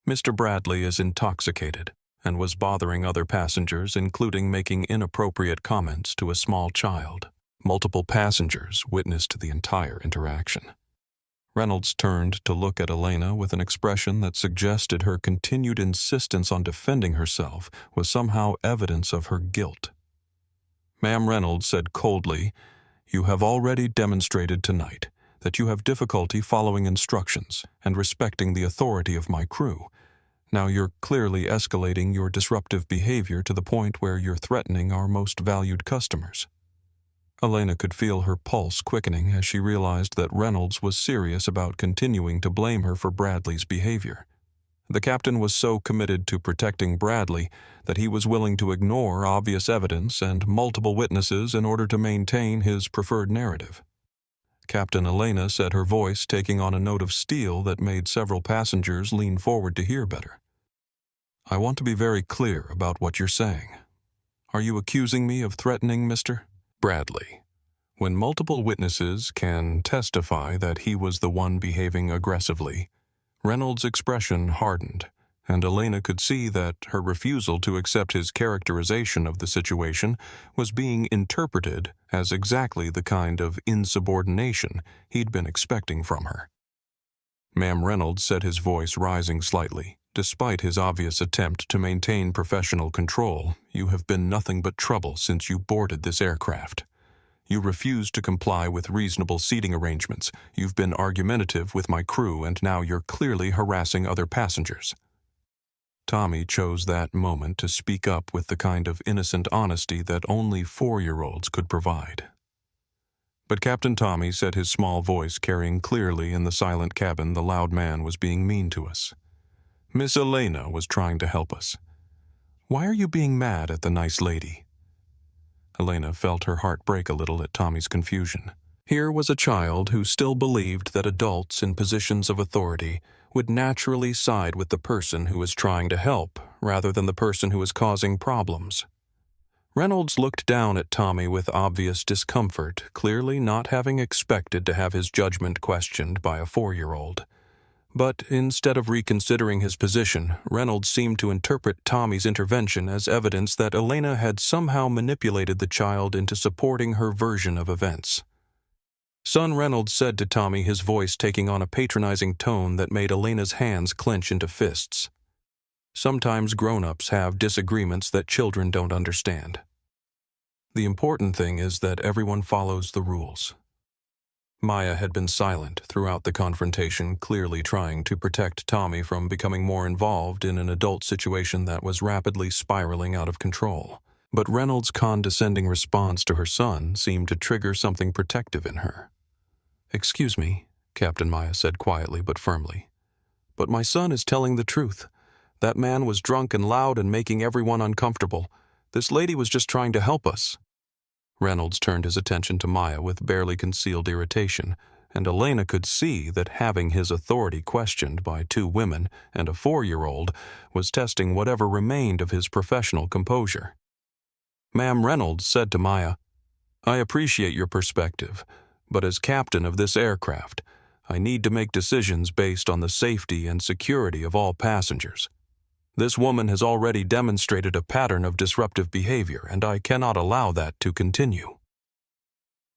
Mr. Bradley is intoxicated and was bothering other passengers, including making inappropriate comments to a small child. Multiple passengers witnessed the entire interaction." Reynolds turned to look at Elena with an expression that suggested her continued insistence on defending herself was somehow evidence of her guilt. "Ma'am," Reynolds said coldly, "you have already demonstrated tonight that you have difficulty following instructions and respecting the authority of my crew. Now you're clearly escalating your disruptive behavior to the point where you're threatening our most valued customers." Elena could feel her pulse quickening as she realized that Reynolds was serious about continuing to blame her for Bradley's behavior. The captain was so committed to protecting Bradley that he was willing to ignore obvious evidence and multiple witnesses in order to maintain his preferred narrative. Captain Elena said, her voice taking on a note of steel that made several passengers lean forward to hear better. "I want to be very clear about what you're saying. Are you accusing me of threatening Mr. Bradley? When multiple witnesses can testify that he was the one behaving aggressively?" Reynolds' expression hardened, and Elena could see that her refusal to accept his characterization of the situation was being interpreted as exactly the kind of insubordination he'd been expecting from her. "Ma'am," Reynolds said, his voice rising slightly, "despite his obvious attempt to maintain professional control, you have been nothing but trouble since you boarded this aircraft. You refused to comply with reasonable seating arrangements, you've been argumentative with my crew, and now you're clearly harassing other passengers." Tommy chose that moment to speak up with the kind of innocent honesty that only 4-year-olds could provide. But Captain Tommy said, his small voice carrying clearly in the silent cabin, the loud man was being mean to us. "Miss Elena was trying to help us. Why are you being mad at the nice lady?" Elena felt her heart break a little at Tommy's confusion. Here was a child who still believed that adults in positions of authority would naturally side with the person who was trying to help, rather than the person who was causing problems. Reynolds looked down at Tommy with obvious discomfort, clearly not having expected to have his judgment questioned by a 4-year-old. But instead of reconsidering his position, Reynolds seemed to interpret Tommy's intervention as evidence that Elena had somehow manipulated the child into supporting her version of events. "Son," Reynolds said to Tommy, his voice taking on a patronizing tone that made Elena's hands clench into fists. "Sometimes grown-ups have disagreements that children don't understand. The important thing is that everyone follows the rules." Maya had been silent throughout the confrontation, clearly trying to protect Tommy from becoming more involved in an adult situation that was rapidly spiraling out of control. But Reynolds' condescending response to her son seemed to trigger something protective in her. "Excuse me," Captain Maya said quietly but firmly, "but my son is telling the truth. That man was drunk and loud and making everyone uncomfortable. This lady was just trying to help us." Reynolds turned his attention to Maya with barely concealed irritation, and Elena could see that having his authority questioned by 2 women and a 4-year-old was testing whatever remained of his professional composure. Ma'am Reynolds said to Maya, "I appreciate your perspective, but as captain of this aircraft, I need to make decisions based on the safety and security of all passengers. This woman has already demonstrated a pattern of disruptive behavior, and I cannot allow that to continue."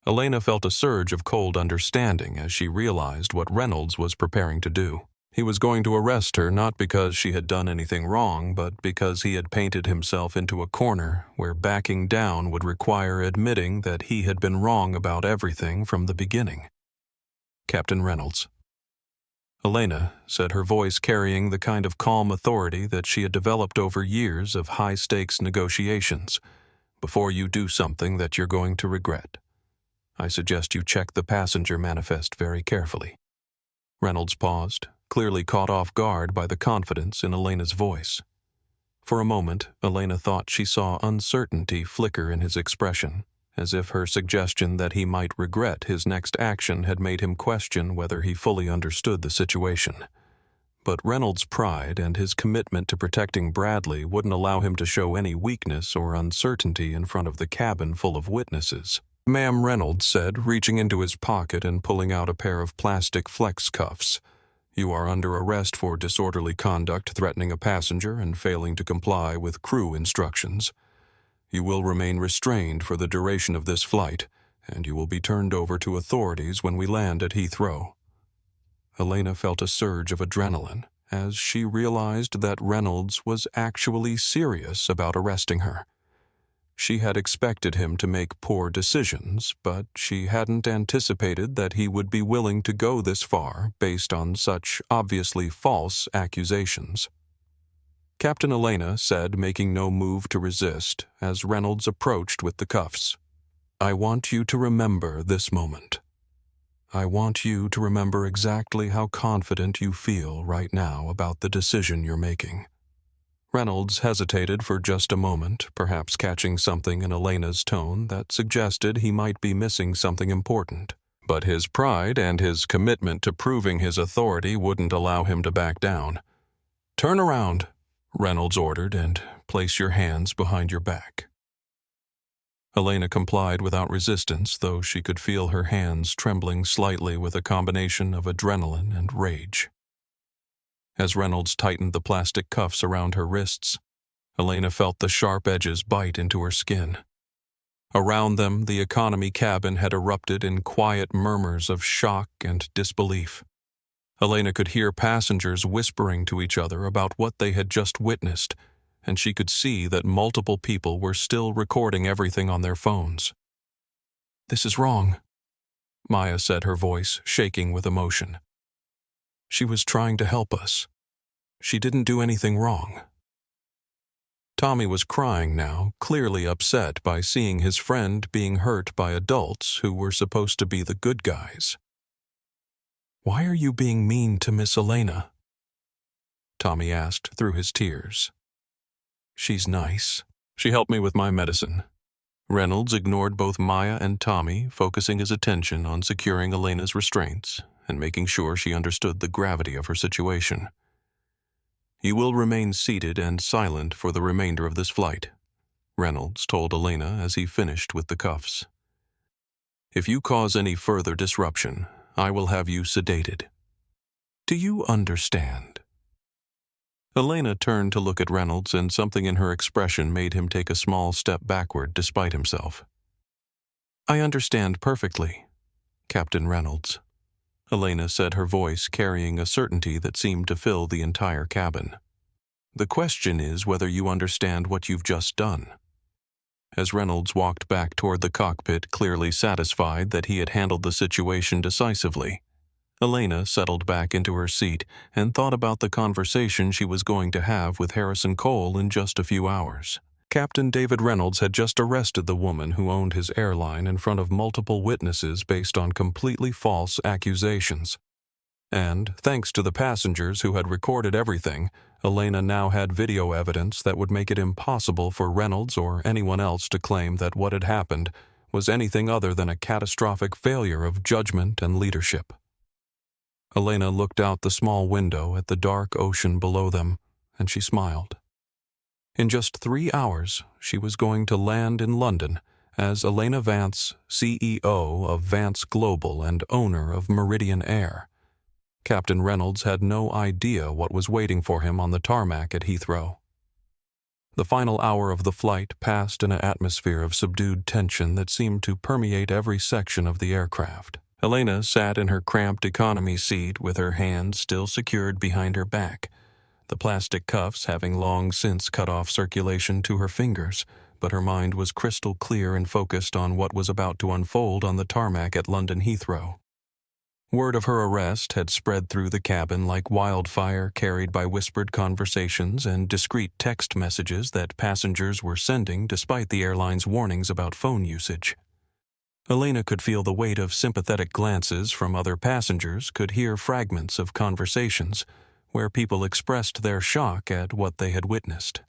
Elena felt a surge of cold understanding as she realized what Reynolds was preparing to do. He was going to arrest her not because she had done anything wrong, but because he had painted himself into a corner where backing down would require admitting that he had been wrong about everything from the beginning. "Captain Reynolds." Elena said, her voice carrying the kind of calm authority that she had developed over years of high-stakes negotiations. "Before you do something that you're going to regret, I suggest you check the passenger manifest very carefully." Reynolds paused, clearly caught off guard by the confidence in Elena's voice. For a moment, Elena thought she saw uncertainty flicker in his expression, as if her suggestion that he might regret his next action had made him question whether he fully understood the situation. But Reynolds' pride and his commitment to protecting Bradley wouldn't allow him to show any weakness or uncertainty in front of the cabin full of witnesses. "Ma'am," Reynolds said, reaching into his pocket and pulling out a pair of plastic flex cuffs, "you are under arrest for disorderly conduct, threatening a passenger, and failing to comply with crew instructions. You will remain restrained for the duration of this flight, and you will be turned over to authorities when we land at Heathrow." Elena felt a surge of adrenaline as she realized that Reynolds was actually serious about arresting her. She had expected him to make poor decisions, but she hadn't anticipated that he would be willing to go this far based on such obviously false accusations. Captain Elena said, making no move to resist, as Reynolds approached with the cuffs, "I want you to remember this moment. I want you to remember exactly how confident you feel right now about the decision you're making." Reynolds hesitated for just a moment, perhaps catching something in Elena's tone that suggested he might be missing something important. But his pride and his commitment to proving his authority wouldn't allow him to back down. "Turn around," Reynolds ordered, "and place your hands behind your back." Elena complied without resistance, though she could feel her hands trembling slightly with a combination of adrenaline and rage. As Reynolds tightened the plastic cuffs around her wrists, Elena felt the sharp edges bite into her skin. Around them, the economy cabin had erupted in quiet murmurs of shock and disbelief. Elena could hear passengers whispering to each other about what they had just witnessed, and she could see that multiple people were still recording everything on their phones. "This is wrong," Maya said, her voice shaking with emotion. "She was trying to help us. She didn't do anything wrong." Tommy was crying now, clearly upset by seeing his friend being hurt by adults who were supposed to be the good guys. "Why are you being mean to Miss Elena?" Tommy asked through his tears. "She's nice. She helped me with my medicine." Reynolds ignored both Maya and Tommy, focusing his attention on securing Elena's restraints and making sure she understood the gravity of her situation. "You will remain seated and silent for the remainder of this flight," Reynolds told Elena as he finished with the cuffs. "If you cause any further disruption, I will have you sedated. Do you understand?" Elena turned to look at Reynolds, and something in her expression made him take a small step backward despite himself. "I understand perfectly, Captain Reynolds," Elena said, her voice carrying a certainty that seemed to fill the entire cabin. "The question is whether you understand what you've just done." As Reynolds walked back toward the cockpit, clearly satisfied that he had handled the situation decisively, Elena settled back into her seat and thought about the conversation she was going to have with Harrison Cole in just a few hours. Captain David Reynolds had just arrested the woman who owned his airline in front of multiple witnesses based on completely false accusations. And, thanks to the passengers who had recorded everything, Elena now had video evidence that would make it impossible for Reynolds or anyone else to claim that what had happened was anything other than a catastrophic failure of judgment and leadership. Elena looked out the small window at the dark ocean below them, and she smiled. In just 3 hours, she was going to land in London as Elena Vance, CEO of Vance Global and owner of Meridian Air. Captain Reynolds had no idea what was waiting for him on the tarmac at Heathrow. The final hour of the flight passed in an atmosphere of subdued tension that seemed to permeate every section of the aircraft. Elena sat in her cramped economy seat with her hands still secured behind her back, the plastic cuffs having long since cut off circulation to her fingers, but her mind was crystal clear and focused on what was about to unfold on the tarmac at London Heathrow. Word of her arrest had spread through the cabin like wildfire, carried by whispered conversations and discreet text messages that passengers were sending despite the airline's warnings about phone usage. Elena could feel the weight of sympathetic glances from other passengers, could hear fragments of conversations where people expressed their shock at what they had witnessed.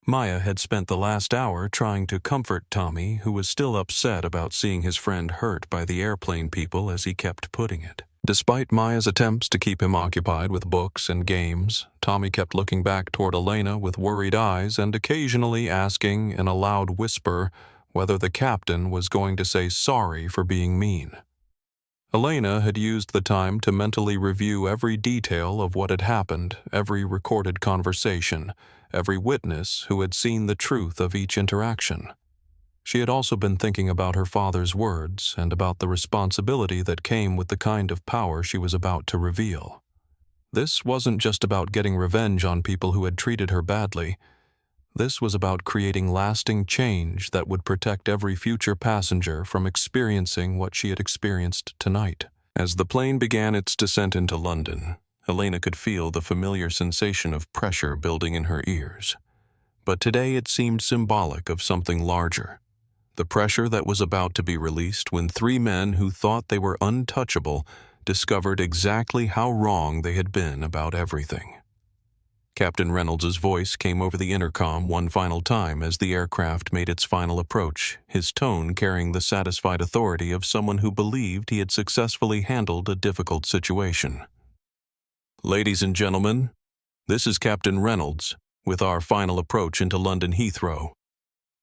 Maya had spent the last hour trying to comfort Tommy, who was still upset about seeing his friend hurt by the airplane people, as he kept putting it. Despite Maya's attempts to keep him occupied with books and games, Tommy kept looking back toward Elena with worried eyes and occasionally asking in a loud whisper whether the captain was going to say sorry for being mean. Elena had used the time to mentally review every detail of what had happened, every recorded conversation, every witness who had seen the truth of each interaction. She had also been thinking about her father's words and about the responsibility that came with the kind of power she was about to reveal. This wasn't just about getting revenge on people who had treated her badly. This was about creating lasting change that would protect every future passenger from experiencing what she had experienced tonight. As the plane began its descent into London, Elena could feel the familiar sensation of pressure building in her ears. But today it seemed symbolic of something larger. The pressure that was about to be released when 3 men who thought they were untouchable discovered exactly how wrong they had been about everything. Captain Reynolds' voice came over the intercom one final time as the aircraft made its final approach, his tone carrying the satisfied authority of someone who believed he had successfully handled a difficult situation. "Ladies and gentlemen, this is Captain Reynolds with our final approach into London Heathrow.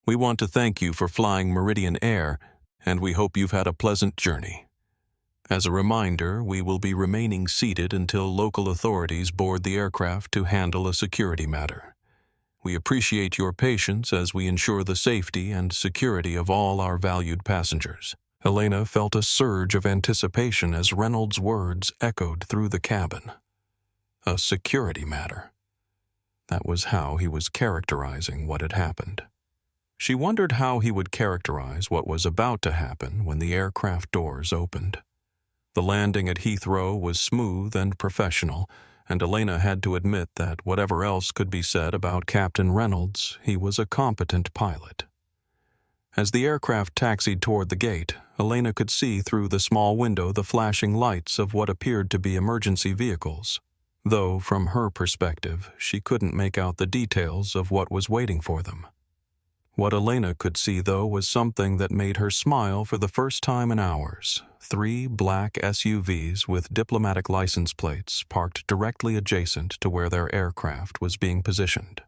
We want to thank you for flying Meridian Air, and we hope you've had a pleasant journey. As a reminder, we will be remaining seated until local authorities board the aircraft to handle a security matter. We appreciate your patience as we ensure the safety and security of all our valued passengers." Elena felt a surge of anticipation as Reynolds' words echoed through the cabin. A security matter. That was how he was characterizing what had happened. She wondered how he would characterize what was about to happen when the aircraft doors opened. The landing at Heathrow was smooth and professional, and Elena had to admit that whatever else could be said about Captain Reynolds, he was a competent pilot. As the aircraft taxied toward the gate, Elena could see through the small window the flashing lights of what appeared to be emergency vehicles, though from her perspective, she couldn't make out the details of what was waiting for them. What Elena could see, though, was something that made her smile for the first time in hours. 3 black SUVs with diplomatic license plates parked directly adjacent to where their aircraft was being positioned.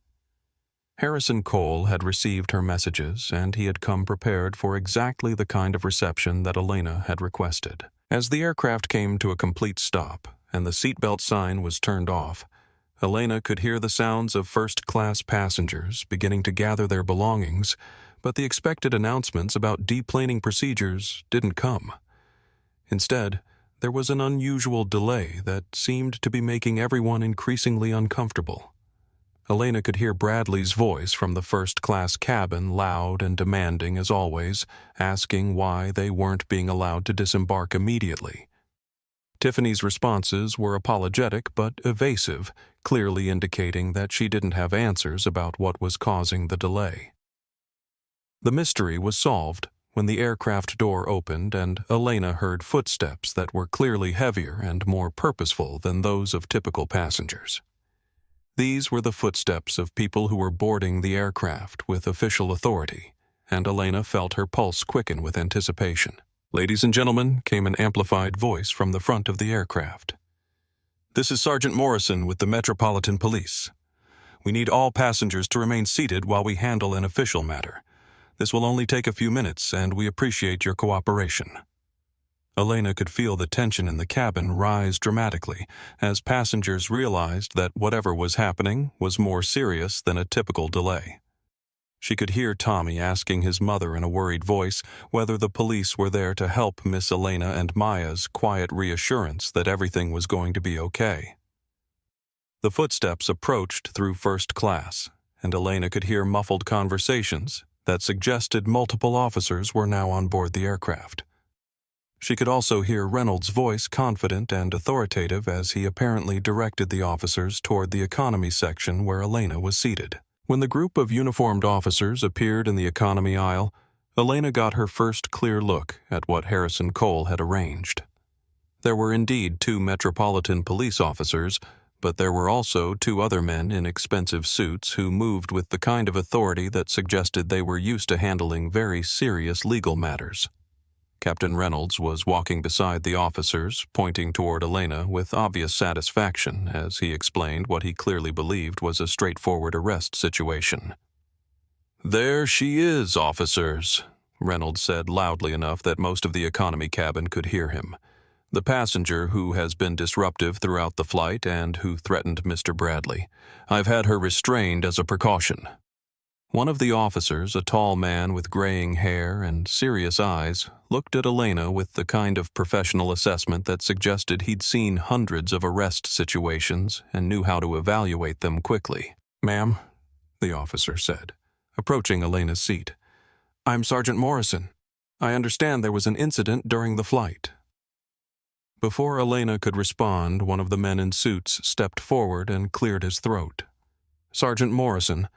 Harrison Cole had received her messages, and he had come prepared for exactly the kind of reception that Elena had requested. As the aircraft came to a complete stop and the seatbelt sign was turned off, Elena could hear the sounds of first-class passengers beginning to gather their belongings, but the expected announcements about deplaning procedures didn't come. Instead, there was an unusual delay that seemed to be making everyone increasingly uncomfortable. Elena could hear Bradley's voice from the first-class cabin, loud and demanding as always, asking why they weren't being allowed to disembark immediately. Tiffany's responses were apologetic but evasive, clearly indicating that she didn't have answers about what was causing the delay. The mystery was solved when the aircraft door opened and Elena heard footsteps that were clearly heavier and more purposeful than those of typical passengers. These were the footsteps of people who were boarding the aircraft with official authority, and Elena felt her pulse quicken with anticipation. "Ladies and gentlemen," came an amplified voice from the front of the aircraft. "This is Sergeant Morrison with the Metropolitan Police. We need all passengers to remain seated while we handle an official matter. This will only take a few minutes, and we appreciate your cooperation." Elena could feel the tension in the cabin rise dramatically as passengers realized that whatever was happening was more serious than a typical delay. She could hear Tommy asking his mother in a worried voice whether the police were there to help Miss Elena, and Maya's quiet reassurance that everything was going to be okay. The footsteps approached through first class, and Elena could hear muffled conversations that suggested multiple officers were now on board the aircraft. She could also hear Reynolds' voice, confident and authoritative, as he apparently directed the officers toward the economy section where Elena was seated. When the group of uniformed officers appeared in the economy aisle, Elena got her first clear look at what Harrison Cole had arranged. There were indeed 2 Metropolitan Police officers, but there were also 2 other men in expensive suits who moved with the kind of authority that suggested they were used to handling very serious legal matters. Captain Reynolds was walking beside the officers, pointing toward Elena with obvious satisfaction as he explained what he clearly believed was a straightforward arrest situation. "There she is, officers," Reynolds said loudly enough that most of the economy cabin could hear him. "The passenger who has been disruptive throughout the flight and who threatened Mr. Bradley. I've had her restrained as a precaution." One of the officers, a tall man with graying hair and serious eyes, looked at Elena with the kind of professional assessment that suggested he'd seen hundreds of arrest situations and knew how to evaluate them quickly. "Ma'am," the officer said, approaching Elena's seat, "I'm Sergeant Morrison. I understand there was an incident during the flight." Before Elena could respond, one of the men in suits stepped forward and cleared his throat. "Sergeant Morrison,"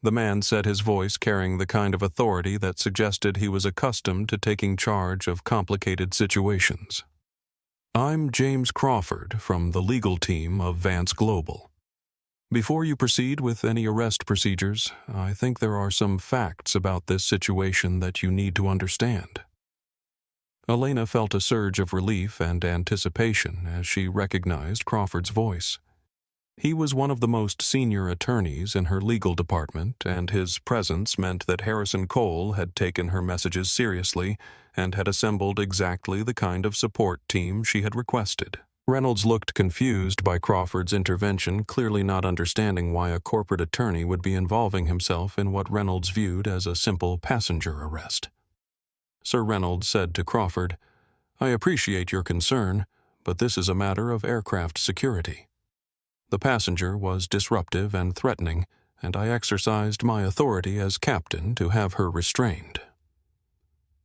the man said, his voice carrying the kind of authority that suggested he was accustomed to taking charge of complicated situations. "I'm James Crawford from the legal team of Vance Global. Before you proceed with any arrest procedures, I think there are some facts about this situation that you need to understand." Elena felt a surge of relief and anticipation as she recognized Crawford's voice. He was one of the most senior attorneys in her legal department, and his presence meant that Harrison Cole had taken her messages seriously and had assembled exactly the kind of support team she had requested. Reynolds looked confused by Crawford's intervention, clearly not understanding why a corporate attorney would be involving himself in what Reynolds viewed as a simple passenger arrest. Sir Reynolds said to Crawford, "I appreciate your concern, but this is a matter of aircraft security. The passenger was disruptive and threatening, and I exercised my authority as captain to have her restrained."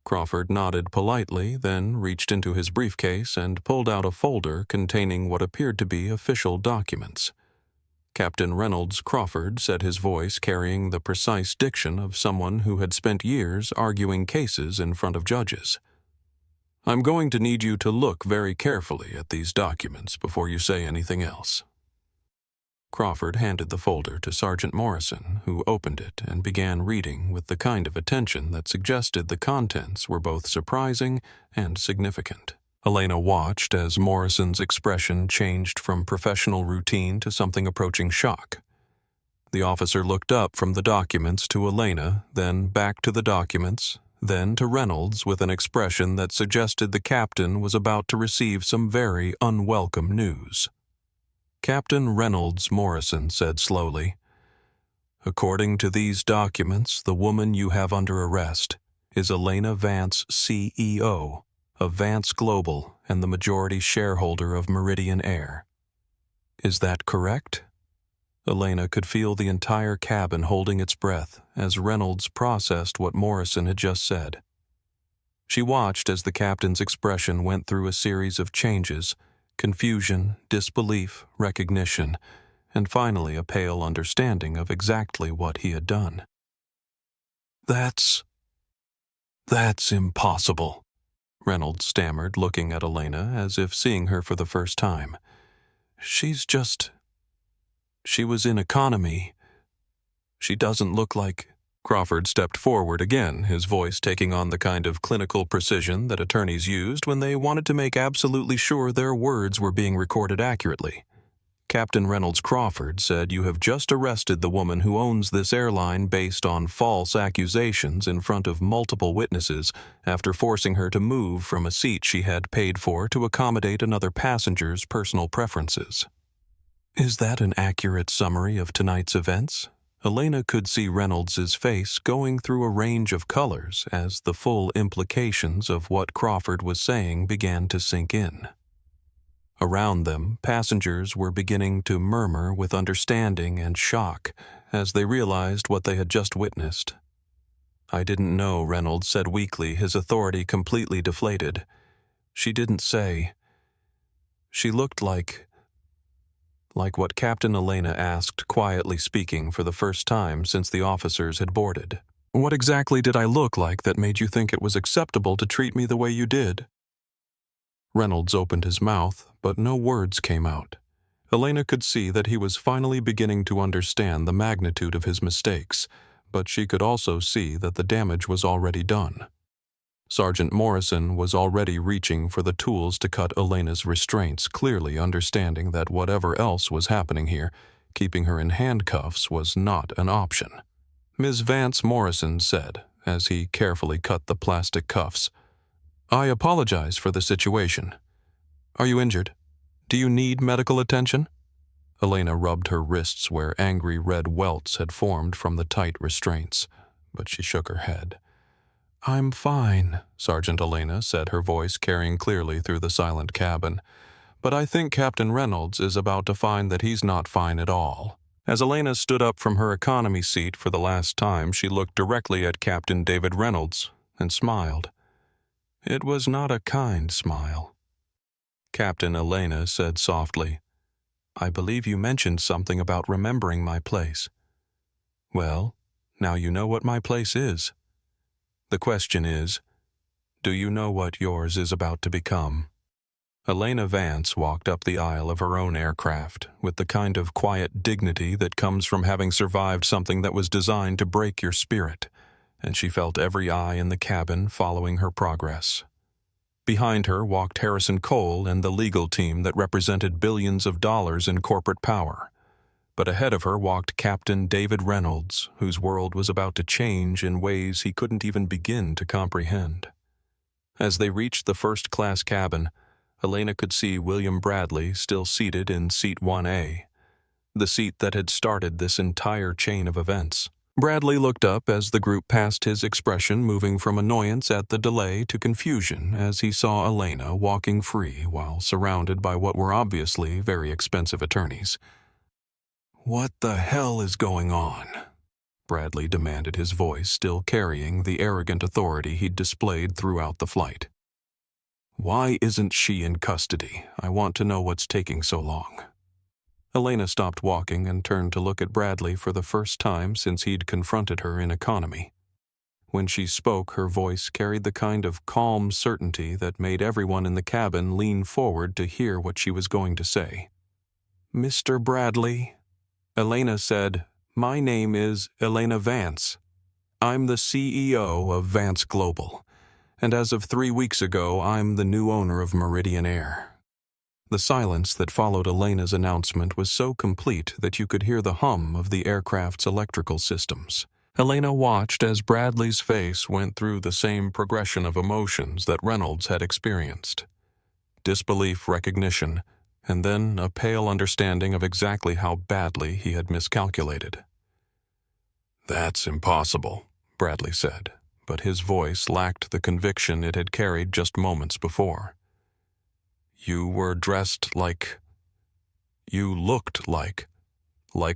Crawford nodded politely, then reached into his briefcase and pulled out a folder containing what appeared to be official documents. Captain Reynolds Crawford said, his voice carrying the precise diction of someone who had spent years arguing cases in front of judges. "I'm going to need you to look very carefully at these documents before you say anything else." Crawford handed the folder to Sergeant Morrison, who opened it and began reading with the kind of attention that suggested the contents were both surprising and significant. Elena watched as Morrison's expression changed from professional routine to something approaching shock. The officer looked up from the documents to Elena, then back to the documents, then to Reynolds with an expression that suggested the captain was about to receive some very unwelcome news. "Captain Reynolds," Morrison said slowly, "according to these documents, the woman you have under arrest is Elena Vance, CEO of Vance Global and the majority shareholder of Meridian Air. Is that correct?" Elena could feel the entire cabin holding its breath as Reynolds processed what Morrison had just said. She watched as the captain's expression went through a series of changes: confusion, disbelief, recognition, and finally a pale understanding of exactly what he had done. That's impossible," Reynolds stammered, looking at Elena as if seeing her for the first time. She was in economy. She doesn't look like..." Crawford stepped forward again, his voice taking on the kind of clinical precision that attorneys used when they wanted to make absolutely sure their words were being recorded accurately. Captain Reynolds Crawford said you have just arrested the woman who owns this airline based on false accusations in front of multiple witnesses after forcing her to move from a seat she had paid for to accommodate another passenger's personal preferences. Is that an accurate summary of tonight's events? Elena could see Reynolds's face going through a range of colors as the full implications of what Crawford was saying began to sink in. Around them, passengers were beginning to murmur with understanding and shock as they realized what they had just witnessed. I didn't know, Reynolds said weakly, his authority completely deflated. She didn't say. She looked like what Captain Elena asked, quietly speaking for the first time since the officers had boarded. What exactly did I look like that made you think it was acceptable to treat me the way you did? Reynolds opened his mouth, but no words came out. Elena could see that he was finally beginning to understand the magnitude of his mistakes, but she could also see that the damage was already done. Sergeant Morrison was already reaching for the tools to cut Elena's restraints, clearly understanding that whatever else was happening here, keeping her in handcuffs was not an option. Ms. Vance Morrison said, as he carefully cut the plastic cuffs, "I apologize for the situation. Are you injured? Do you need medical attention?" Elena rubbed her wrists where angry red welts had formed from the tight restraints, but she shook her head. "I'm fine," Sergeant Elena said, her voice carrying clearly through the silent cabin. "But I think Captain Reynolds is about to find that he's not fine at all." As Elena stood up from her economy seat for the last time, she looked directly at Captain David Reynolds and smiled. It was not a kind smile. Captain Elena said softly, "I believe you mentioned something about remembering my place. Well, now you know what my place is. The question is, do you know what yours is about to become?" Elena Vance walked up the aisle of her own aircraft with the kind of quiet dignity that comes from having survived something that was designed to break your spirit, and she felt every eye in the cabin following her progress. Behind her walked Harrison Cole and the legal team that represented billions of dollars in corporate power. But ahead of her walked Captain David Reynolds, whose world was about to change in ways he couldn't even begin to comprehend. As they reached the first-class cabin, Elena could see William Bradley still seated in seat 1A, the seat that had started this entire chain of events. Bradley looked up as the group passed his expression, moving from annoyance at the delay to confusion as he saw Elena walking free while surrounded by what were obviously very expensive attorneys. "What the hell is going on?" Bradley demanded, his voice still carrying the arrogant authority he'd displayed throughout the flight. "Why isn't she in custody? I want to know what's taking so long." Elena stopped walking and turned to look at Bradley for the first time since he'd confronted her in economy. When she spoke, her voice carried the kind of calm certainty that made everyone in the cabin lean forward to hear what she was going to say. "Mr. Bradley," Elena said, "my name is Elena Vance. I'm the CEO of Vance Global, and as of 3 weeks ago, I'm the new owner of Meridian Air." The silence that followed Elena's announcement was so complete that you could hear the hum of the aircraft's electrical systems. Elena watched as Bradley's face went through the same progression of emotions that Reynolds had experienced. Disbelief, recognition, and then a pale understanding of exactly how badly he had miscalculated. "That's impossible," Bradley said, but his voice lacked the conviction it had carried just moments before. "You were dressed like... You looked like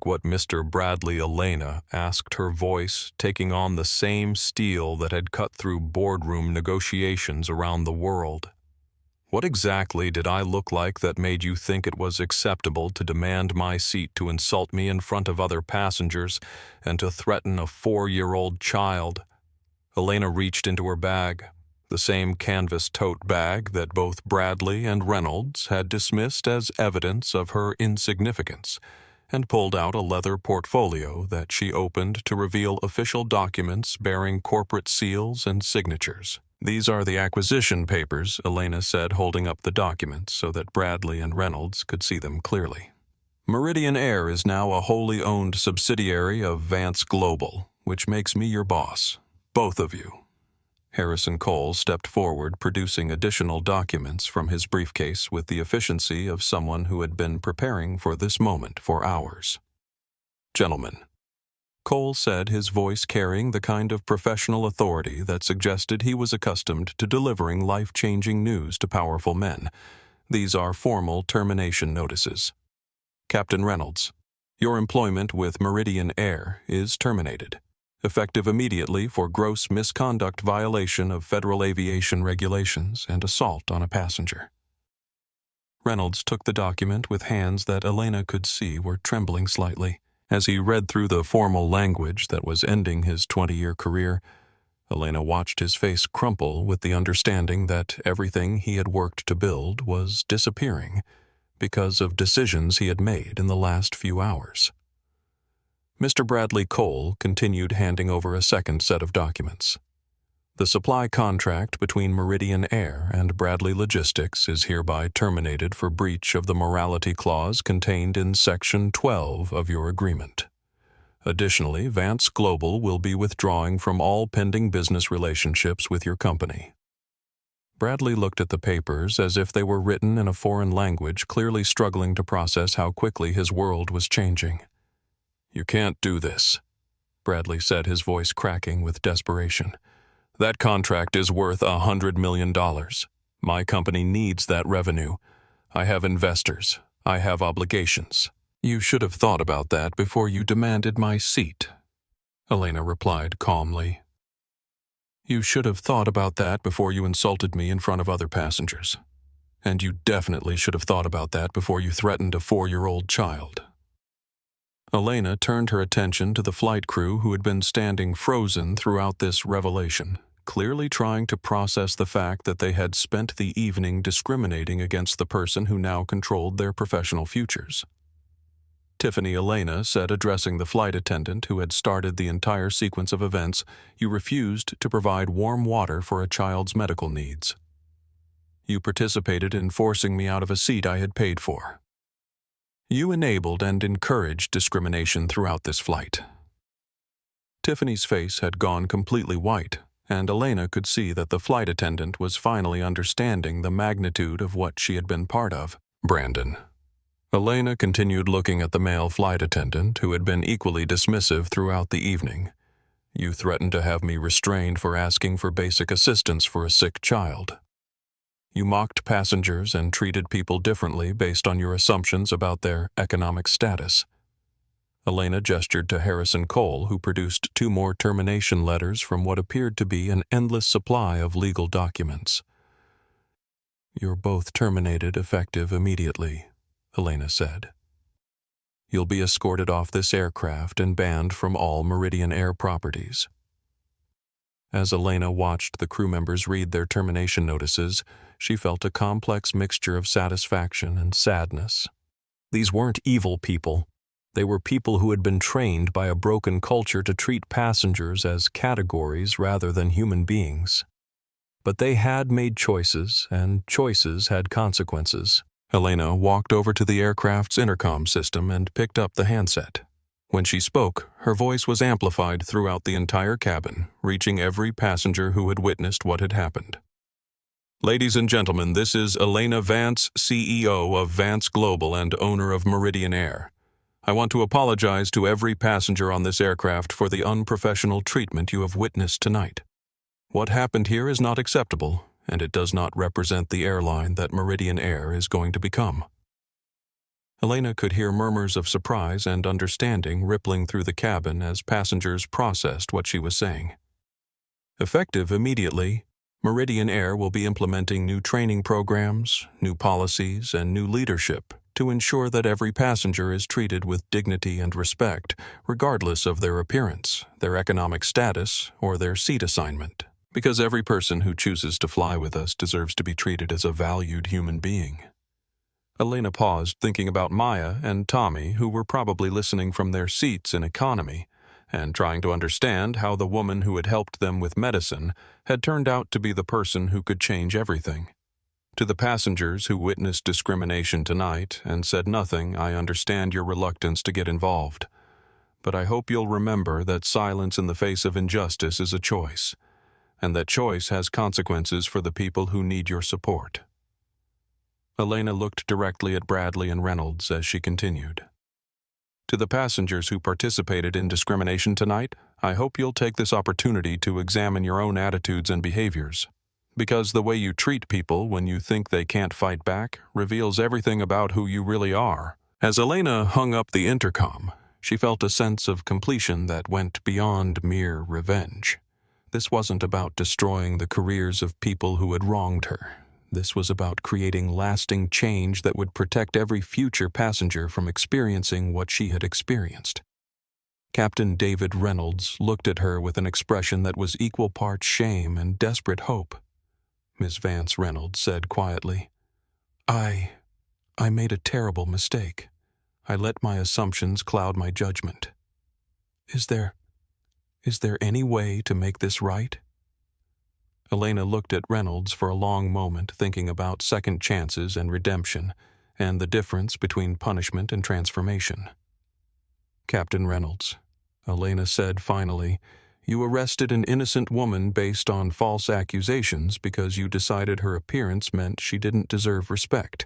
what Mr. Bradley." Elena asked, her voice taking on the same steel that had cut through boardroom negotiations around the world. "What exactly did I look like that made you think it was acceptable to demand my seat, to insult me in front of other passengers, and to threaten a 4-year-old child?" Elena reached into her bag, the same canvas tote bag that both Bradley and Reynolds had dismissed as evidence of her insignificance, and pulled out a leather portfolio that she opened to reveal official documents bearing corporate seals and signatures. "These are the acquisition papers," Elena said, holding up the documents so that Bradley and Reynolds could see them clearly. Meridian Air is now a wholly owned subsidiary of Vance Global, which makes me your boss. Both of you." Harrison Cole stepped forward, producing additional documents from his briefcase with the efficiency of someone who had been preparing for this moment for hours. "Gentlemen," Cole said, his voice carrying the kind of professional authority that suggested he was accustomed to delivering life-changing news to powerful men, "these are formal termination notices. Captain Reynolds, your employment with Meridian Air is terminated, effective immediately for gross misconduct, violation of federal aviation regulations, and assault on a passenger." Reynolds took the document with hands that Elena could see were trembling slightly. As he read through the formal language that was ending his 20-year career, Elena watched his face crumple with the understanding that everything he had worked to build was disappearing because of decisions he had made in the last few hours. Mr. Bradley Cole continued handing over a second set of documents. "The supply contract between Meridian Air and Bradley Logistics is hereby terminated for breach of the morality clause contained in Section 12 of your agreement. Additionally, Vance Global will be withdrawing from all pending business relationships with your company." Bradley looked at the papers as if they were written in a foreign language, clearly struggling to process how quickly his world was changing. "You can't do this," Bradley said, his voice cracking with desperation. "That contract is worth $100 million. My company needs that revenue. I have investors. I have obligations." "You should have thought about that before you demanded my seat," Elena replied calmly. "You should have thought about that before you insulted me in front of other passengers. And you definitely should have thought about that before you threatened a 4-year-old child." Elena turned her attention to the flight crew who had been standing frozen throughout this revelation, clearly trying to process the fact that they had spent the evening discriminating against the person who now controlled their professional futures. "Tiffany," Elena said, addressing the flight attendant who had started the entire sequence of events, "you refused to provide warm water for a child's medical needs. You participated in forcing me out of a seat I had paid for. You enabled and encouraged discrimination throughout this flight." Tiffany's face had gone completely white, and Elena could see that the flight attendant was finally understanding the magnitude of what she had been part of. "Brandon." Elena continued looking at the male flight attendant, who had been equally dismissive throughout the evening. "You threatened to have me restrained for asking for basic assistance for a sick child. You mocked passengers and treated people differently based on your assumptions about their economic status." Elena gestured to Harrison Cole, who produced 2 more termination letters from what appeared to be an endless supply of legal documents. "You're both terminated effective immediately," Elena said. "You'll be escorted off this aircraft and banned from all Meridian Air properties." As Elena watched the crew members read their termination notices, she felt a complex mixture of satisfaction and sadness. These weren't evil people. They were people who had been trained by a broken culture to treat passengers as categories rather than human beings. But they had made choices, and choices had consequences. Elena walked over to the aircraft's intercom system and picked up the handset. When she spoke, her voice was amplified throughout the entire cabin, reaching every passenger who had witnessed what had happened. "Ladies and gentlemen, this is Elena Vance, CEO of Vance Global and owner of Meridian Air. I want to apologize to every passenger on this aircraft for the unprofessional treatment you have witnessed tonight. What happened here is not acceptable, and it does not represent the airline that Meridian Air is going to become." Elena could hear murmurs of surprise and understanding rippling through the cabin as passengers processed what she was saying. Effective immediately, Meridian Air will be implementing new training programs, new policies, and new leadership to ensure that every passenger is treated with dignity and respect, regardless of their appearance, their economic status, or their seat assignment. Because every person who chooses to fly with us deserves to be treated as a valued human being. Elena paused, thinking about Maya and Tommy, who were probably listening from their seats in economy, and trying to understand how the woman who had helped them with medicine had turned out to be the person who could change everything. To the passengers who witnessed discrimination tonight and said nothing, I understand your reluctance to get involved. But I hope you'll remember that silence in the face of injustice is a choice, and that choice has consequences for the people who need your support. Elena looked directly at Bradley and Reynolds as she continued. To the passengers who participated in discrimination tonight, I hope you'll take this opportunity to examine your own attitudes and behaviors, because the way you treat people when you think they can't fight back reveals everything about who you really are. As Elena hung up the intercom, she felt a sense of completion that went beyond mere revenge. This wasn't about destroying the careers of people who had wronged her. This was about creating lasting change that would protect every future passenger from experiencing what she had experienced. Captain David Reynolds looked at her with an expression that was equal parts shame and desperate hope. Miss Vance Reynolds said quietly, I made a terrible mistake. I let my assumptions cloud my judgment. Is there any way to make this right? Elena looked at Reynolds for a long moment, thinking about second chances and redemption, and the difference between punishment and transformation. Captain Reynolds, Elena said finally, you arrested an innocent woman based on false accusations because you decided her appearance meant she didn't deserve respect.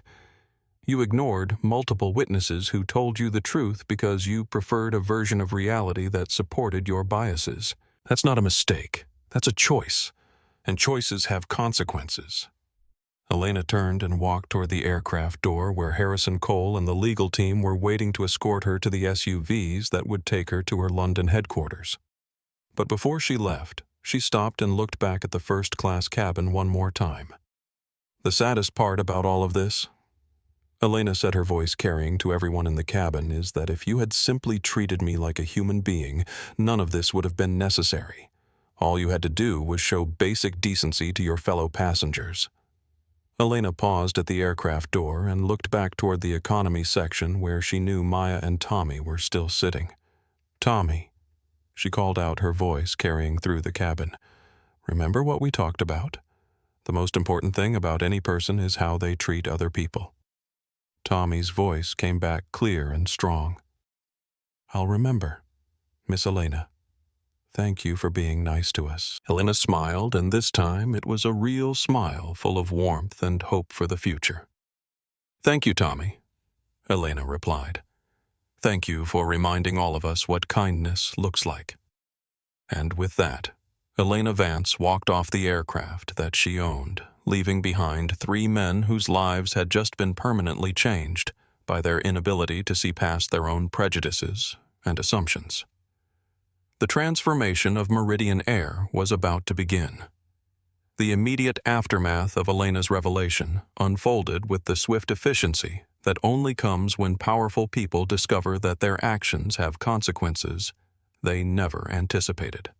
You ignored multiple witnesses who told you the truth because you preferred a version of reality that supported your biases. That's not a mistake. That's a choice. And choices have consequences. Elena turned and walked toward the aircraft door where Harrison Cole and the legal team were waiting to escort her to the SUVs that would take her to her London headquarters. But before she left, she stopped and looked back at the first-class cabin one more time. The saddest part about all of this, Elena said, her voice carrying to everyone in the cabin, is that if you had simply treated me like a human being, none of this would have been necessary. All you had to do was show basic decency to your fellow passengers. Elena paused at the aircraft door and looked back toward the economy section where she knew Maya and Tommy were still sitting. Tommy, she called out, her voice carrying through the cabin. Remember what we talked about? The most important thing about any person is how they treat other people. Tommy's voice came back clear and strong. I'll remember, Miss Elena. Thank you for being nice to us. Elena smiled, and this time it was a real smile full of warmth and hope for the future. Thank you, Tommy, Elena replied. Thank you for reminding all of us what kindness looks like. And with that, Elena Vance walked off the aircraft that she owned, leaving behind 3 men whose lives had just been permanently changed by their inability to see past their own prejudices and assumptions. The transformation of Meridian Air was about to begin. The immediate aftermath of Elena's revelation unfolded with the swift efficiency that only comes when powerful people discover that their actions have consequences they never anticipated.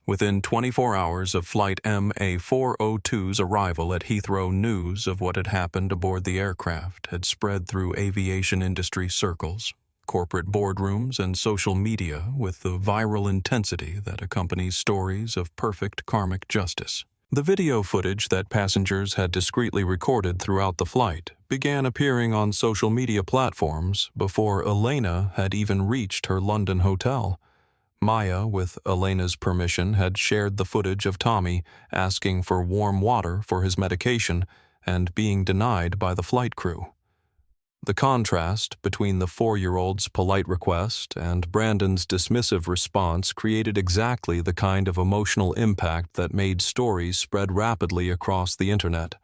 Within 24 hours of Flight MA402's arrival at Heathrow, news of what had happened aboard the aircraft had spread through aviation industry circles, corporate boardrooms, and social media with the viral intensity that accompanies stories of perfect karmic justice. The video footage that passengers had discreetly recorded throughout the flight began appearing on social media platforms before Elena had even reached her London hotel. Maya, with Elena's permission, had shared the footage of Tommy asking for warm water for his medication and being denied by the flight crew. The contrast between the 4-year-old's polite request and Brandon's dismissive response created exactly the kind of emotional impact that made stories spread rapidly across the internet.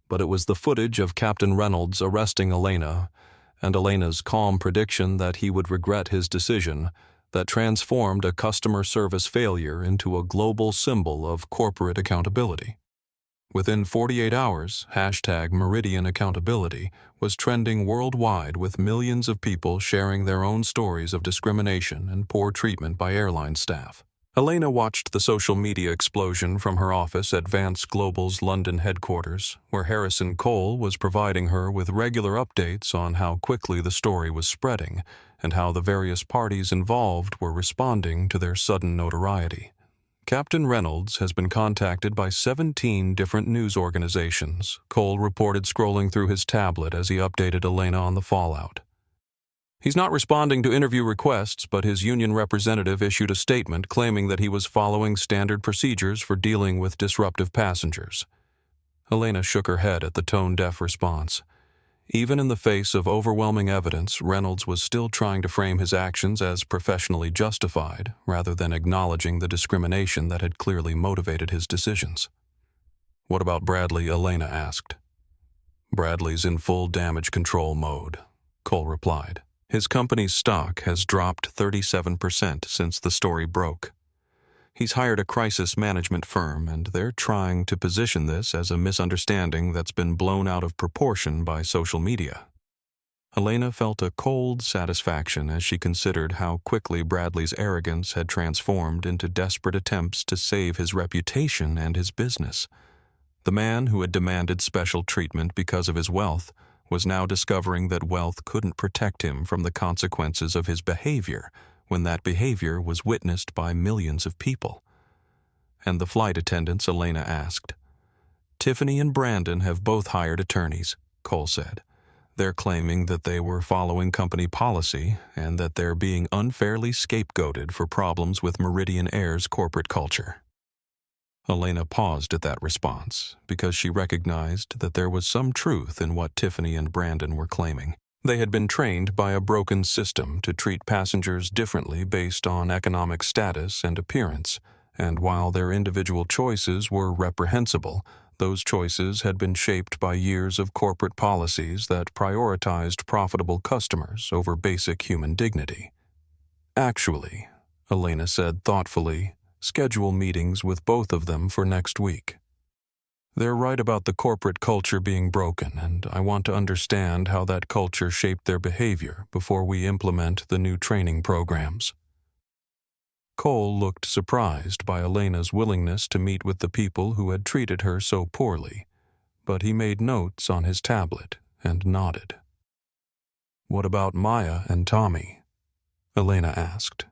But it was the footage of Captain Reynolds arresting Elena and Elena's calm prediction that he would regret his decision that transformed a customer service failure into a global symbol of corporate accountability. Within 48 hours, #MeridianAccountability was trending worldwide, with millions of people sharing their own stories of discrimination and poor treatment by airline staff. Elena watched the social media explosion from her office at Vance Global's London headquarters, where Harrison Cole was providing her with regular updates on how quickly the story was spreading and how the various parties involved were responding to their sudden notoriety. Captain Reynolds has been contacted by 17 different news organizations, Cole reported, scrolling through his tablet as he updated Elena on the fallout. He's not responding to interview requests, but his union representative issued a statement claiming that he was following standard procedures for dealing with disruptive passengers. Elena shook her head at the tone-deaf response. Even in the face of overwhelming evidence, Reynolds was still trying to frame his actions as professionally justified, rather than acknowledging the discrimination that had clearly motivated his decisions. "What about Bradley?" Elena asked. "Bradley's in full damage control mode," Cole replied. "His company's stock has dropped 37% since the story broke. He's hired a crisis management firm, and they're trying to position this as a misunderstanding that's been blown out of proportion by social media." Elena felt a cold satisfaction as she considered how quickly Bradley's arrogance had transformed into desperate attempts to save his reputation and his business. The man who had demanded special treatment because of his wealth was now discovering that wealth couldn't protect him from the consequences of his behavior when that behavior was witnessed by millions of people. "And the flight attendants?" Elena asked. "Tiffany and Brandon have both hired attorneys," Cole said. "They're claiming that they were following company policy and that they're being unfairly scapegoated for problems with Meridian Air's corporate culture." Elena paused at that response because she recognized that there was some truth in what Tiffany and Brandon were claiming. They had been trained by a broken system to treat passengers differently based on economic status and appearance, and while their individual choices were reprehensible, those choices had been shaped by years of corporate policies that prioritized profitable customers over basic human dignity. "Actually," Elena said thoughtfully, "schedule meetings with both of them for next week. They're right about the corporate culture being broken, and I want to understand how that culture shaped their behavior before we implement the new training programs." Cole looked surprised by Elena's willingness to meet with the people who had treated her so poorly, but he made notes on his tablet and nodded. "What about Maya and Tommy?" Elena asked.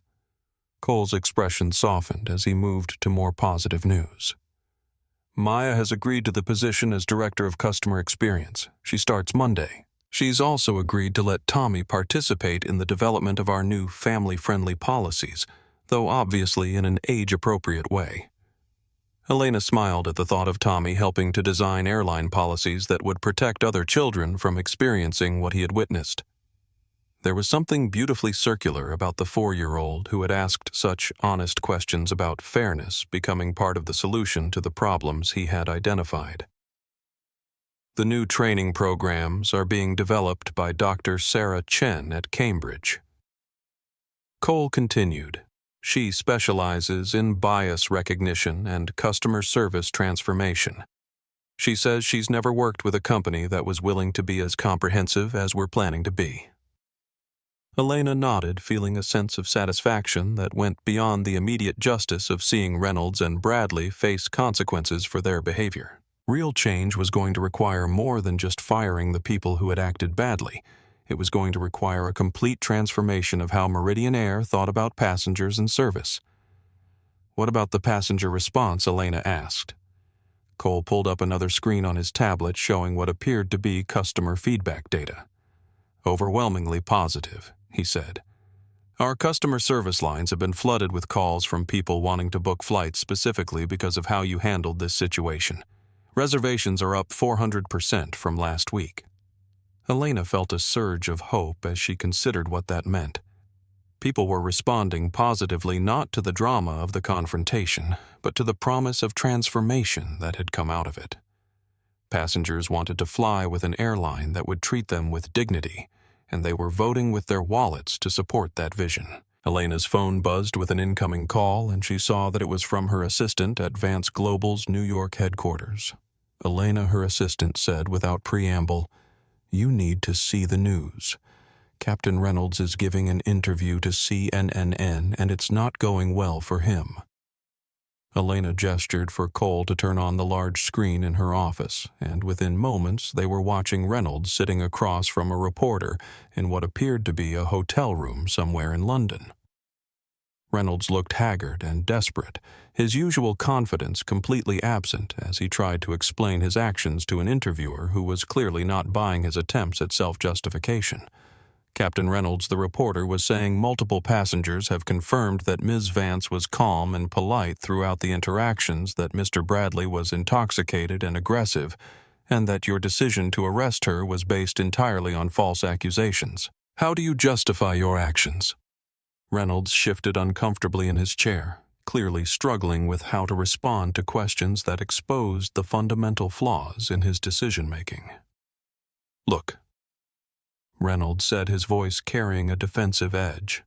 Cole's expression softened as he moved to more positive news. "Maya has agreed to the position as Director of Customer Experience. She starts Monday. She's also agreed to let Tommy participate in the development of our new family-friendly policies, though obviously in an age-appropriate way." Elena smiled at the thought of Tommy helping to design airline policies that would protect other children from experiencing what he had witnessed. There was something beautifully circular about the 4-year-old who had asked such honest questions about fairness becoming part of the solution to the problems he had identified. "The new training programs are being developed by Dr. Sarah Chen at Cambridge." Cole continued. "She specializes in bias recognition and customer service transformation. She says she's never worked with a company that was willing to be as comprehensive as we're planning to be." Elena nodded, feeling a sense of satisfaction that went beyond the immediate justice of seeing Reynolds and Bradley face consequences for their behavior. Real change was going to require more than just firing the people who had acted badly. It was going to require a complete transformation of how Meridian Air thought about passengers and service. "What about the passenger response?" Elena asked. Cole pulled up another screen on his tablet showing what appeared to be customer feedback data. "Overwhelmingly positive," he said. "Our customer service lines have been flooded with calls from people wanting to book flights specifically because of how you handled this situation. Reservations are up 400% from last week." Elena felt a surge of hope as she considered what that meant. People were responding positively not to the drama of the confrontation, but to the promise of transformation that had come out of it. Passengers wanted to fly with an airline that would treat them with dignity, and they were voting with their wallets to support that vision. Elena's phone buzzed with an incoming call, and she saw that it was from her assistant at Vance Global's New York headquarters. Elena, her assistant, said without preamble, "You need to see the news. Captain Reynolds is giving an interview to CNN, and it's not going well for him." Elena gestured for Cole to turn on the large screen in her office, and within moments they were watching Reynolds sitting across from a reporter in what appeared to be a hotel room somewhere in London. Reynolds looked haggard and desperate, his usual confidence completely absent as he tried to explain his actions to an interviewer who was clearly not buying his attempts at self-justification. Captain Reynolds, the reporter, was saying multiple passengers have confirmed that Ms. Vance was calm and polite throughout the interactions, that Mr. Bradley was intoxicated and aggressive, and that your decision to arrest her was based entirely on false accusations. How do you justify your actions? Reynolds shifted uncomfortably in his chair, clearly struggling with how to respond to questions that exposed the fundamental flaws in his decision-making. Look, Reynolds said, his voice carrying a defensive edge.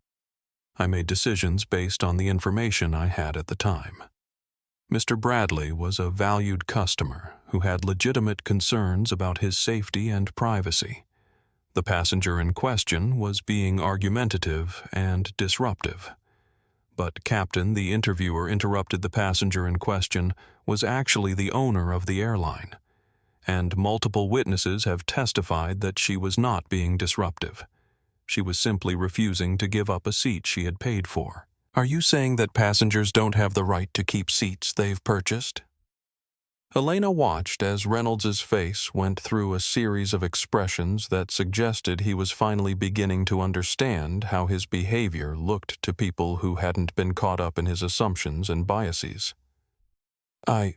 I made decisions based on the information I had at the time. Mr. Bradley was a valued customer who had legitimate concerns about his safety and privacy. The passenger in question was being argumentative and disruptive. But Captain, the interviewer, interrupted the passenger in question, was actually the owner of the airline, and multiple witnesses have testified that she was not being disruptive. She was simply refusing to give up a seat she had paid for. Are you saying that passengers don't have the right to keep seats they've purchased? Elena watched as Reynolds's face went through a series of expressions that suggested he was finally beginning to understand how his behavior looked to people who hadn't been caught up in his assumptions and biases. I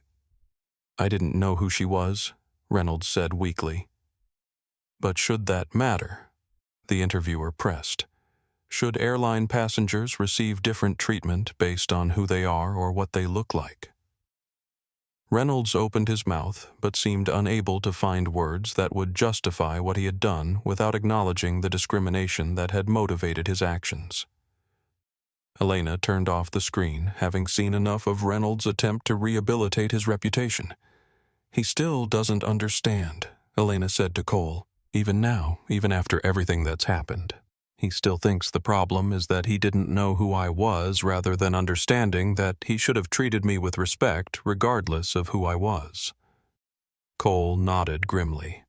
didn't know who she was, Reynolds said weakly. But should that matter? The interviewer pressed. Should airline passengers receive different treatment based on who they are or what they look like? Reynolds opened his mouth but seemed unable to find words that would justify what he had done without acknowledging the discrimination that had motivated his actions. Elena turned off the screen, having seen enough of Reynolds' attempt to rehabilitate his reputation. He still doesn't understand, Elena said to Cole. Even now, even after everything that's happened, he still thinks the problem is that he didn't know who I was rather than understanding that he should have treated me with respect regardless of who I was. Cole nodded grimly.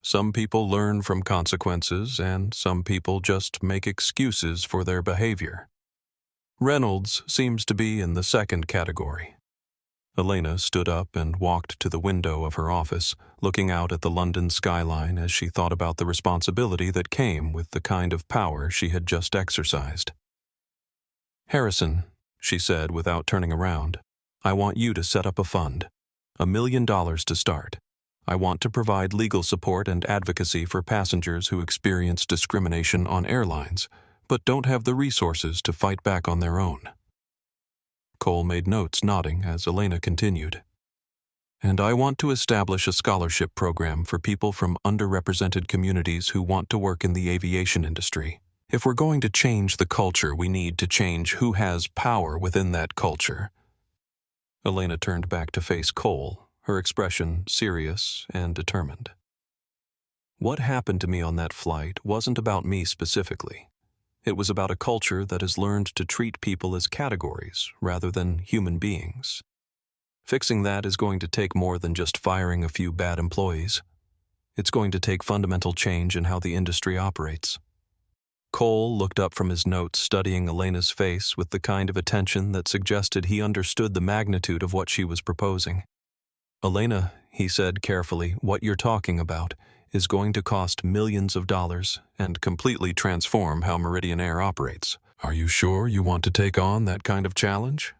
Some people learn from consequences and some people just make excuses for their behavior. Reynolds seems to be in the second category. Elena stood up and walked to the window of her office, looking out at the London skyline as she thought about the responsibility that came with the kind of power she had just exercised. Harrison, she said without turning around, I want you to set up a fund. $1 million to start. I want to provide legal support and advocacy for passengers who experience discrimination on airlines, but don't have the resources to fight back on their own. Cole made notes, nodding as Elena continued. And I want to establish a scholarship program for people from underrepresented communities who want to work in the aviation industry. If we're going to change the culture, we need to change who has power within that culture. Elena turned back to face Cole, her expression serious and determined. What happened to me on that flight wasn't about me specifically. It was about a culture that has learned to treat people as categories rather than human beings. Fixing that is going to take more than just firing a few bad employees. It's going to take fundamental change in how the industry operates. Cole looked up from his notes, studying Elena's face with the kind of attention that suggested he understood the magnitude of what she was proposing. Elena, he said carefully, what you're talking about is going to cost millions of dollars and completely transform how Meridian Air operates. Are you sure you want to take on that kind of challenge?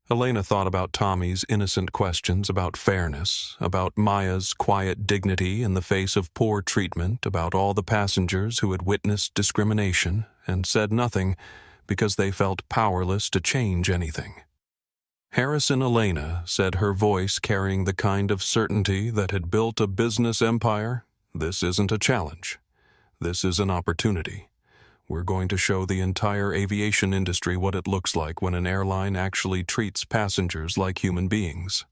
Elena thought about Tommy's innocent questions about fairness, about Maya's quiet dignity in the face of poor treatment, about all the passengers who had witnessed discrimination and said nothing because they felt powerless to change anything. Harrison Elena said, her voice carrying the kind of certainty that had built a business empire, this isn't a challenge. This is an opportunity. We're going to show the entire aviation industry what it looks like when an airline actually treats passengers like human beings.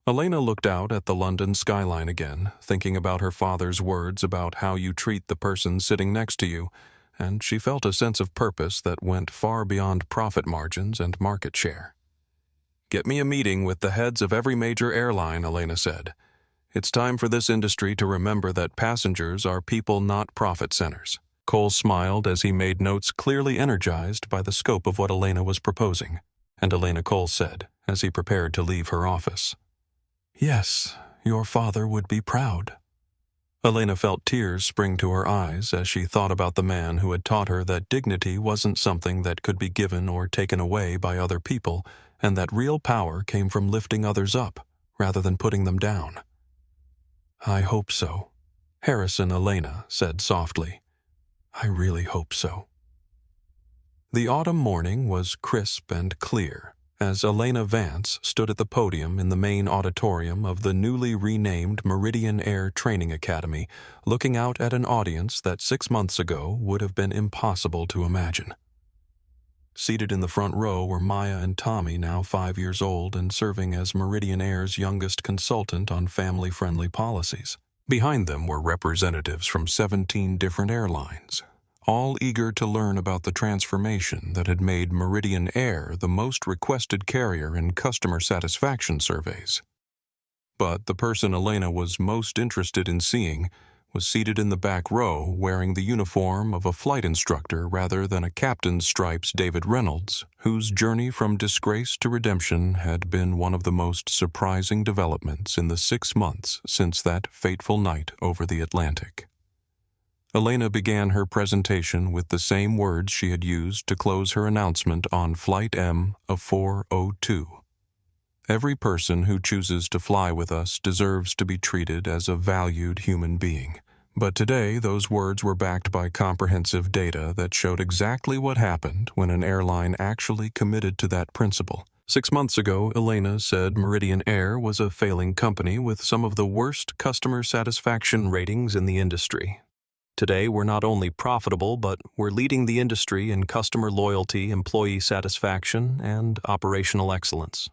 Elena looked out at the London skyline again, thinking about her father's words about how you treat the person sitting next to you, and she felt a sense of purpose that went far beyond profit margins and market share. Get me a meeting with the heads of every major airline, Elena said. It's time for this industry to remember that passengers are people, not profit centers. Cole smiled as he made notes, clearly energized by the scope of what Elena was proposing, and Elena Cole said, as he prepared to leave her office, "Yes, your father would be proud." Elena felt tears spring to her eyes as she thought about the man who had taught her that dignity wasn't something that could be given or taken away by other people, and that real power came from lifting others up, rather than putting them down. "I hope so," Harrison Elena said softly. "I really hope so." The autumn morning was crisp and clear as Elena Vance stood at the podium in the main auditorium of the newly renamed Meridian Air Training Academy, looking out at an audience that 6 months ago would have been impossible to imagine. Seated in the front row were Maya and Tommy, now 5 years old and serving as Meridian Air's youngest consultant on family-friendly policies. Behind them were representatives from 17 different airlines, all eager to learn about the transformation that had made Meridian Air the most requested carrier in customer satisfaction surveys. But the person Elena was most interested in seeing was seated in the back row wearing the uniform of a flight instructor rather than a captain's stripes David Reynolds, whose journey from disgrace to redemption had been one of the most surprising developments in the 6 months since that fateful night over the Atlantic. Elena began her presentation with the same words she had used to close her announcement on Flight M of 402. "Every person who chooses to fly with us deserves to be treated as a valued human being." But today, those words were backed by comprehensive data that showed exactly what happened when an airline actually committed to that principle. 6 months ago, Elena said Meridian Air was a failing company with some of the worst customer satisfaction ratings in the industry. Today, we're not only profitable, but we're leading the industry in customer loyalty, employee satisfaction, and operational excellence.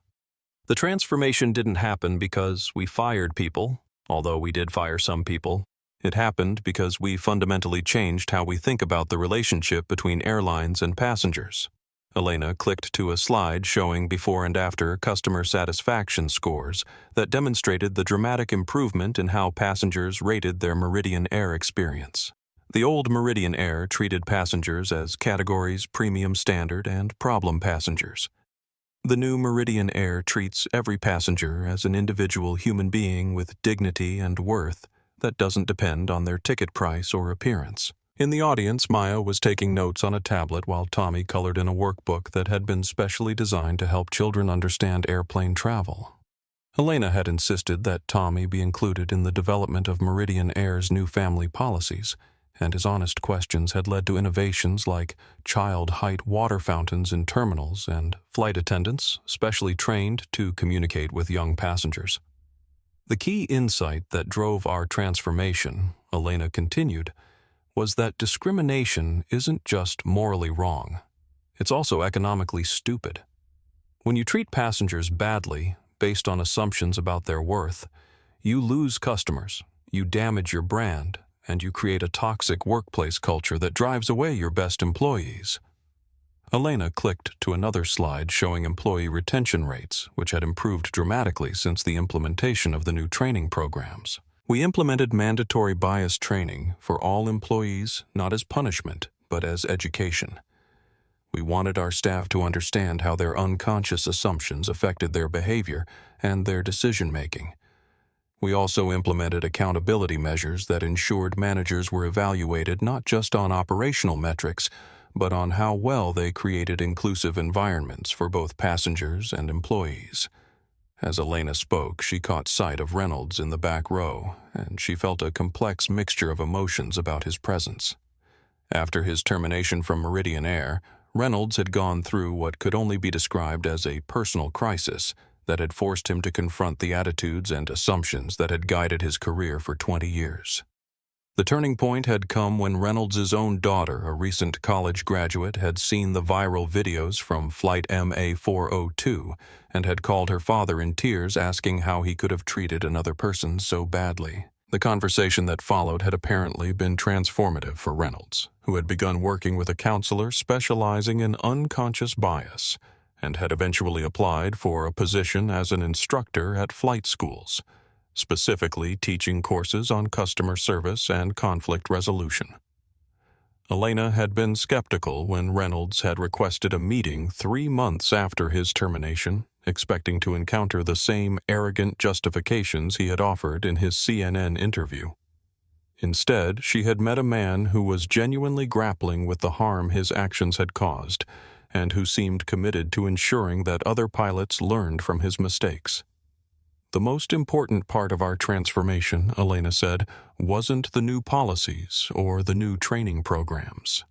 The transformation didn't happen because we fired people, although we did fire some people. It happened because we fundamentally changed how we think about the relationship between airlines and passengers. Elena clicked to a slide showing before and after customer satisfaction scores that demonstrated the dramatic improvement in how passengers rated their Meridian Air experience. The old Meridian Air treated passengers as categories premium standard and problem passengers. The new Meridian Air treats every passenger as an individual human being with dignity and worth that doesn't depend on their ticket price or appearance. In the audience, Maya was taking notes on a tablet while Tommy colored in a workbook that had been specially designed to help children understand airplane travel. Elena had insisted that Tommy be included in the development of Meridian Air's new family policies, and his honest questions had led to innovations like child-height water fountains in terminals and flight attendants specially trained to communicate with young passengers. The key insight that drove our transformation, Elena continued, was that discrimination isn't just morally wrong. It's also economically stupid. When you treat passengers badly, based on assumptions about their worth, you lose customers, you damage your brand, and you create a toxic workplace culture that drives away your best employees. Elena clicked to another slide showing employee retention rates, which had improved dramatically since the implementation of the new training programs. We implemented mandatory bias training for all employees, not as punishment, but as education. We wanted our staff to understand how their unconscious assumptions affected their behavior and their decision-making. We also implemented accountability measures that ensured managers were evaluated not just on operational metrics, but on how well they created inclusive environments for both passengers and employees. As Elena spoke, she caught sight of Reynolds in the back row, and she felt a complex mixture of emotions about his presence. After his termination from Meridian Air, Reynolds had gone through what could only be described as a personal crisis that had forced him to confront the attitudes and assumptions that had guided his career for 20 years. The turning point had come when Reynolds' own daughter, a recent college graduate, had seen the viral videos from Flight MA402 and had called her father in tears asking how he could have treated another person so badly. The conversation that followed had apparently been transformative for Reynolds, who had begun working with a counselor specializing in unconscious bias and had eventually applied for a position as an instructor at flight schools, specifically teaching courses on customer service and conflict resolution. Elena had been skeptical when Reynolds had requested a meeting 3 months after his termination, expecting to encounter the same arrogant justifications he had offered in his CNN interview. Instead, she had met a man who was genuinely grappling with the harm his actions had caused, and who seemed committed to ensuring that other pilots learned from his mistakes. The most important part of our transformation, Elena said, wasn't the new policies or the new training programs.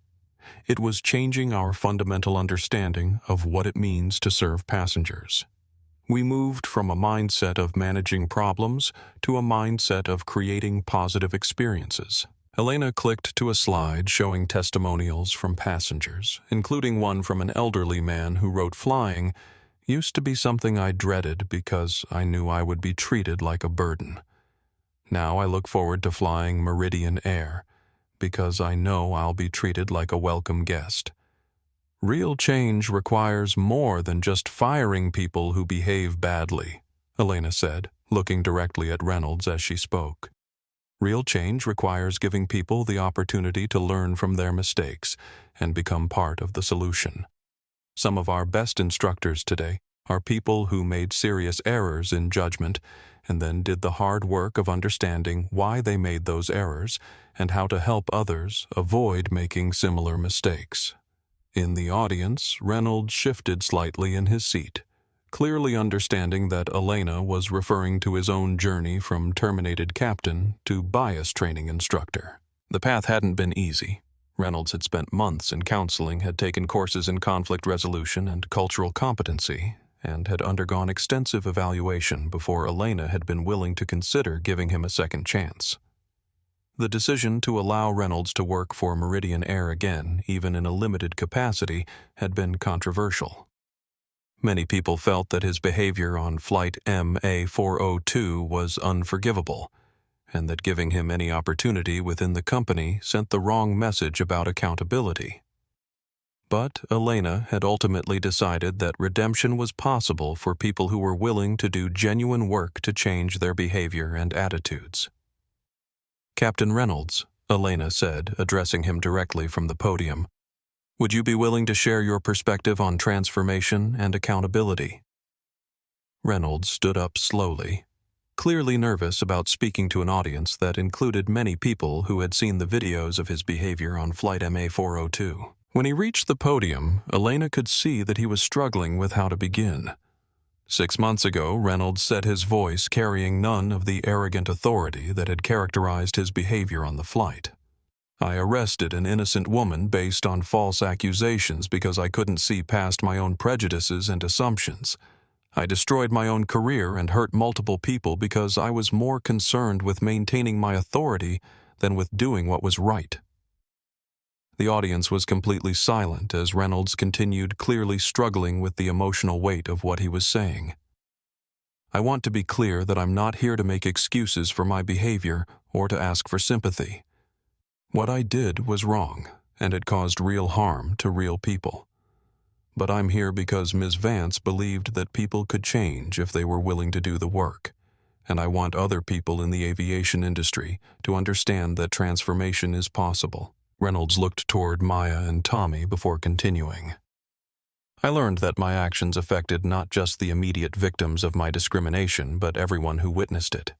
It was changing our fundamental understanding of what it means to serve passengers. We moved from a mindset of managing problems to a mindset of creating positive experiences. Elena clicked to a slide showing testimonials from passengers, including one from an elderly man who wrote, "Flying used to be something I dreaded because I knew I would be treated like a burden. Now I look forward to flying Meridian Air because I know I'll be treated like a welcome guest." Real change requires more than just firing people who behave badly, Elena said, looking directly at Reynolds as she spoke. Real change requires giving people the opportunity to learn from their mistakes and become part of the solution. Some of our best instructors today are people who made serious errors in judgment and then did the hard work of understanding why they made those errors and how to help others avoid making similar mistakes. In the audience, Reynolds shifted slightly in his seat, clearly understanding that Elena was referring to his own journey from terminated captain to bias training instructor. The path hadn't been easy. Reynolds had spent months in counseling, had taken courses in conflict resolution and cultural competency, and had undergone extensive evaluation before Elena had been willing to consider giving him a second chance. The decision to allow Reynolds to work for Meridian Air again, even in a limited capacity, had been controversial. Many people felt that his behavior on Flight MA402 was unforgivable, and that giving him any opportunity within the company sent the wrong message about accountability. But Elena had ultimately decided that redemption was possible for people who were willing to do genuine work to change their behavior and attitudes. "Captain Reynolds," Elena said, addressing him directly from the podium, "would you be willing to share your perspective on transformation and accountability?" Reynolds stood up slowly, clearly nervous about speaking to an audience that included many people who had seen the videos of his behavior on Flight MA402. When he reached the podium, Elena could see that he was struggling with how to begin. 6 months ago, Reynolds set his voice carrying none of the arrogant authority that had characterized his behavior on the flight. "I arrested an innocent woman based on false accusations because I couldn't see past my own prejudices and assumptions. I destroyed my own career and hurt multiple people because I was more concerned with maintaining my authority than with doing what was right." The audience was completely silent as Reynolds continued, clearly struggling with the emotional weight of what he was saying. "I want to be clear that I'm not here to make excuses for my behavior or to ask for sympathy. What I did was wrong, and it caused real harm to real people. But I'm here because Ms. Vance believed that people could change if they were willing to do the work, and I want other people in the aviation industry to understand that transformation is possible." Reynolds looked toward Maya and Tommy before continuing. "I learned that my actions affected not just the immediate victims of my discrimination, but everyone who witnessed it.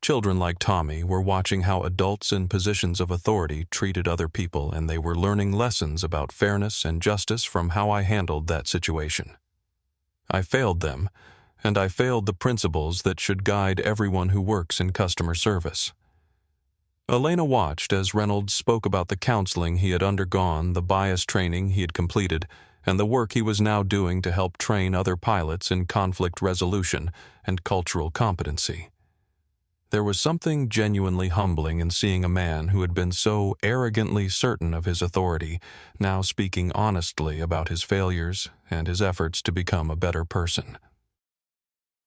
Children like Tommy were watching how adults in positions of authority treated other people, and they were learning lessons about fairness and justice from how I handled that situation. I failed them, and I failed the principles that should guide everyone who works in customer service." Elena watched as Reynolds spoke about the counseling he had undergone, the bias training he had completed, and the work he was now doing to help train other pilots in conflict resolution and cultural competency. There was something genuinely humbling in seeing a man who had been so arrogantly certain of his authority now speaking honestly about his failures and his efforts to become a better person.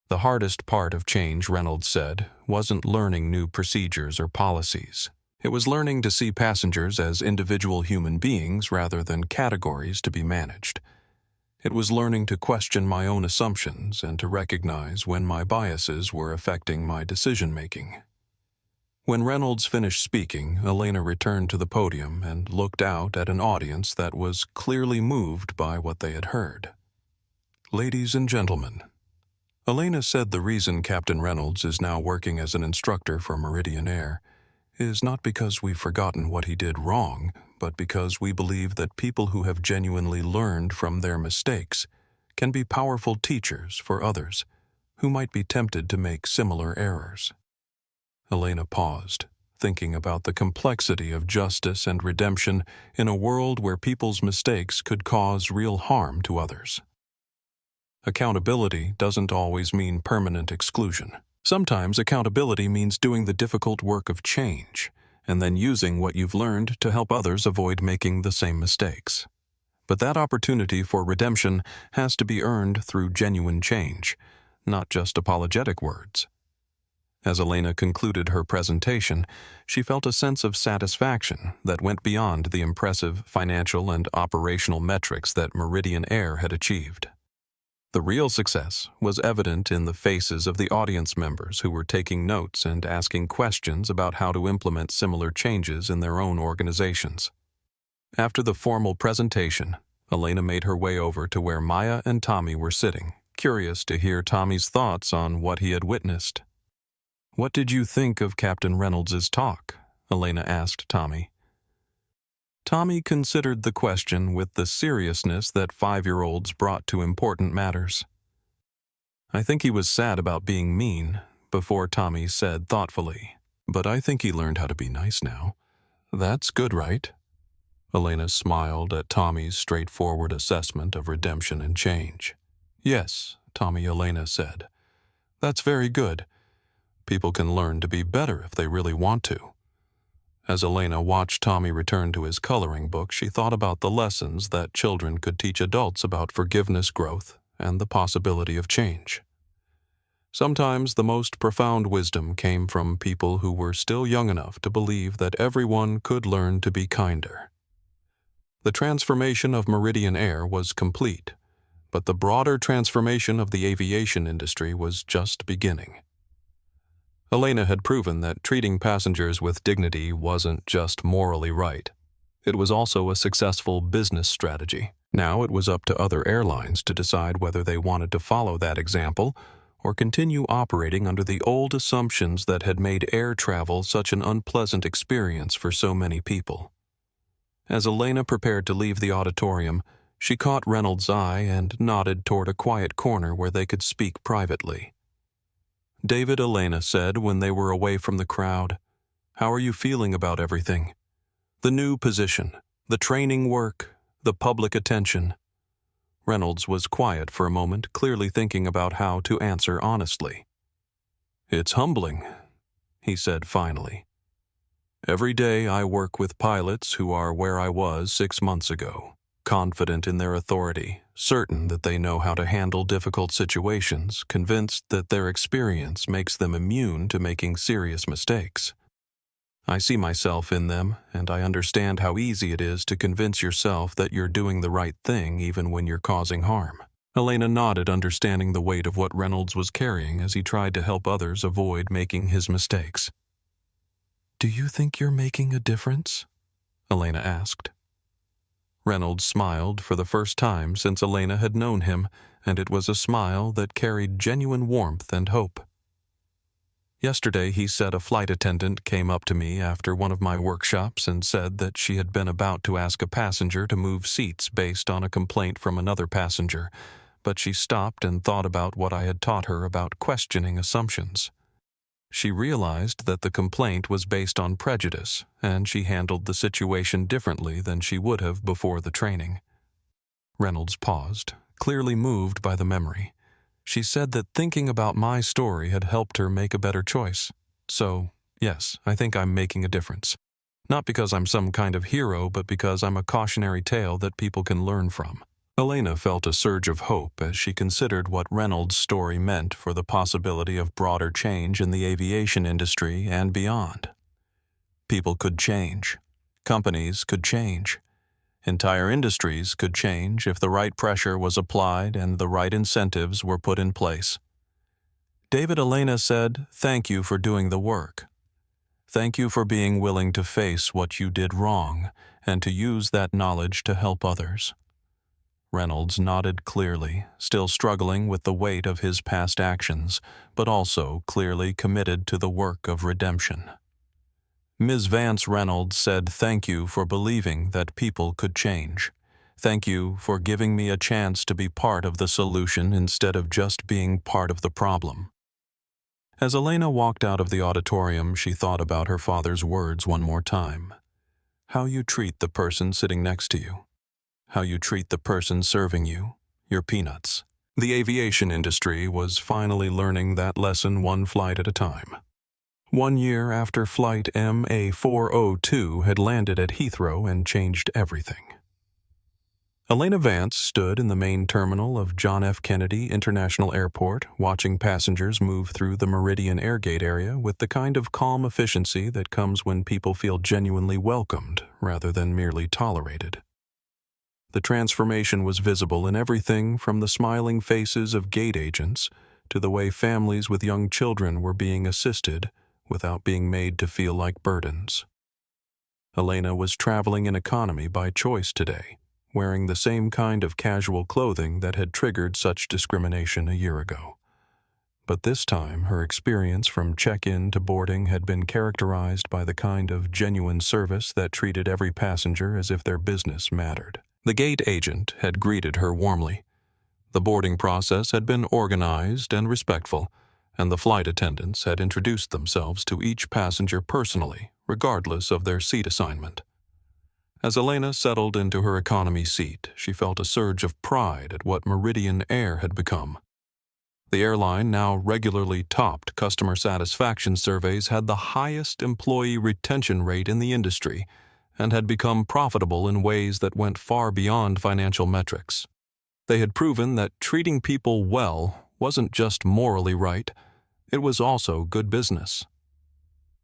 The hardest part of change, Reynolds said, wasn't learning new procedures or policies. It was learning to see passengers as individual human beings rather than categories to be managed. It was learning to question my own assumptions and to recognize when my biases were affecting my decision-making. When Reynolds finished speaking, Elena returned to the podium and looked out at an audience that was clearly moved by what they had heard. Ladies and gentlemen, Elena said the reason Captain Reynolds is now working as an instructor for Meridian Air is not because we've forgotten what he did wrong, but because we believe that people who have genuinely learned from their mistakes can be powerful teachers for others who might be tempted to make similar errors. Elena paused, thinking about the complexity of justice and redemption in a world where people's mistakes could cause real harm to others. Accountability doesn't always mean permanent exclusion. Sometimes accountability means doing the difficult work of change, and then using what you've learned to help others avoid making the same mistakes. But that opportunity for redemption has to be earned through genuine change, not just apologetic words. As Elena concluded her presentation, she felt a sense of satisfaction that went beyond the impressive financial and operational metrics that Meridian Air had achieved. The real success was evident in the faces of the audience members who were taking notes and asking questions about how to implement similar changes in their own organizations. After the formal presentation, Elena made her way over to where Maya and Tommy were sitting, curious to hear Tommy's thoughts on what he had witnessed. "What did you think of Captain Reynolds' talk?" Elena asked Tommy. Tommy considered the question with the seriousness that 5-year-olds brought to important matters. "I think he was sad about being mean," before Tommy said thoughtfully. "But I think he learned how to be nice now. That's good, right?" Elena smiled at Tommy's straightforward assessment of redemption and change. "Yes," Tommy Elena said. "That's very good. People can learn to be better if they really want to." As Elena watched Tommy return to his coloring book, she thought about the lessons that children could teach adults about forgiveness, growth, and the possibility of change. Sometimes the most profound wisdom came from people who were still young enough to believe that everyone could learn to be kinder. The transformation of Meridian Air was complete, but the broader transformation of the aviation industry was just beginning. Elena had proven that treating passengers with dignity wasn't just morally right. It was also a successful business strategy. Now it was up to other airlines to decide whether they wanted to follow that example or continue operating under the old assumptions that had made air travel such an unpleasant experience for so many people. As Elena prepared to leave the auditorium, she caught Reynolds' eye and nodded toward a quiet corner where they could speak privately. "David," Elena said when they were away from the crowd, "how are you feeling about everything? The new position, the training work, the public attention." Reynolds was quiet for a moment, clearly thinking about how to answer honestly. "It's humbling," he said finally. "Every day I work with pilots who are where I was 6 months ago, confident in their authority, certain that they know how to handle difficult situations, convinced that their experience makes them immune to making serious mistakes. I see myself in them, and I understand how easy it is to convince yourself that you're doing the right thing even when you're causing harm." Elena nodded, understanding the weight of what Reynolds was carrying as he tried to help others avoid making his mistakes. "Do you think you're making a difference?" Elena asked. Reynolds smiled for the first time since Elena had known him, and it was a smile that carried genuine warmth and hope. "Yesterday," he said, "a flight attendant came up to me after one of my workshops and said that she had been about to ask a passenger to move seats based on a complaint from another passenger, but she stopped and thought about what I had taught her about questioning assumptions. She realized that the complaint was based on prejudice, and she handled the situation differently than she would have before the training." Reynolds paused, clearly moved by the memory. "She said that thinking about my story had helped her make a better choice. So, yes, I think I'm making a difference. Not because I'm some kind of hero, but because I'm a cautionary tale that people can learn from." Elena felt a surge of hope as she considered what Reynolds' story meant for the possibility of broader change in the aviation industry and beyond. People could change. Companies could change. Entire industries could change if the right pressure was applied and the right incentives were put in place. "David," Elena said, "thank you for doing the work. Thank you for being willing to face what you did wrong and to use that knowledge to help others." Reynolds nodded clearly, still struggling with the weight of his past actions, but also clearly committed to the work of redemption. Ms. Vance Reynolds said, "Thank you for believing that people could change. Thank you for giving me a chance to be part of the solution instead of just being part of the problem." As Elena walked out of the auditorium, she thought about her father's words one more time. How you treat the person sitting next to you. How you treat the person serving you, your peanuts. The aviation industry was finally learning that lesson one flight at a time. 1 year after Flight MA402 had landed at Heathrow and changed everything. Elena Vance stood in the main terminal of John F. Kennedy International Airport, watching passengers move through the Meridian Airgate area with the kind of calm efficiency that comes when people feel genuinely welcomed rather than merely tolerated. The transformation was visible in everything from the smiling faces of gate agents to the way families with young children were being assisted without being made to feel like burdens. Elena was traveling in economy by choice today, wearing the same kind of casual clothing that had triggered such discrimination a year ago. But this time, her experience from check-in to boarding had been characterized by the kind of genuine service that treated every passenger as if their business mattered. The gate agent had greeted her warmly. The boarding process had been organized and respectful, and the flight attendants had introduced themselves to each passenger personally, regardless of their seat assignment. As Elena settled into her economy seat, she felt a surge of pride at what Meridian Air had become. The airline now regularly topped customer satisfaction surveys, had the highest employee retention rate in the industry, and had become profitable in ways that went far beyond financial metrics. They had proven that treating people well wasn't just morally right, it was also good business.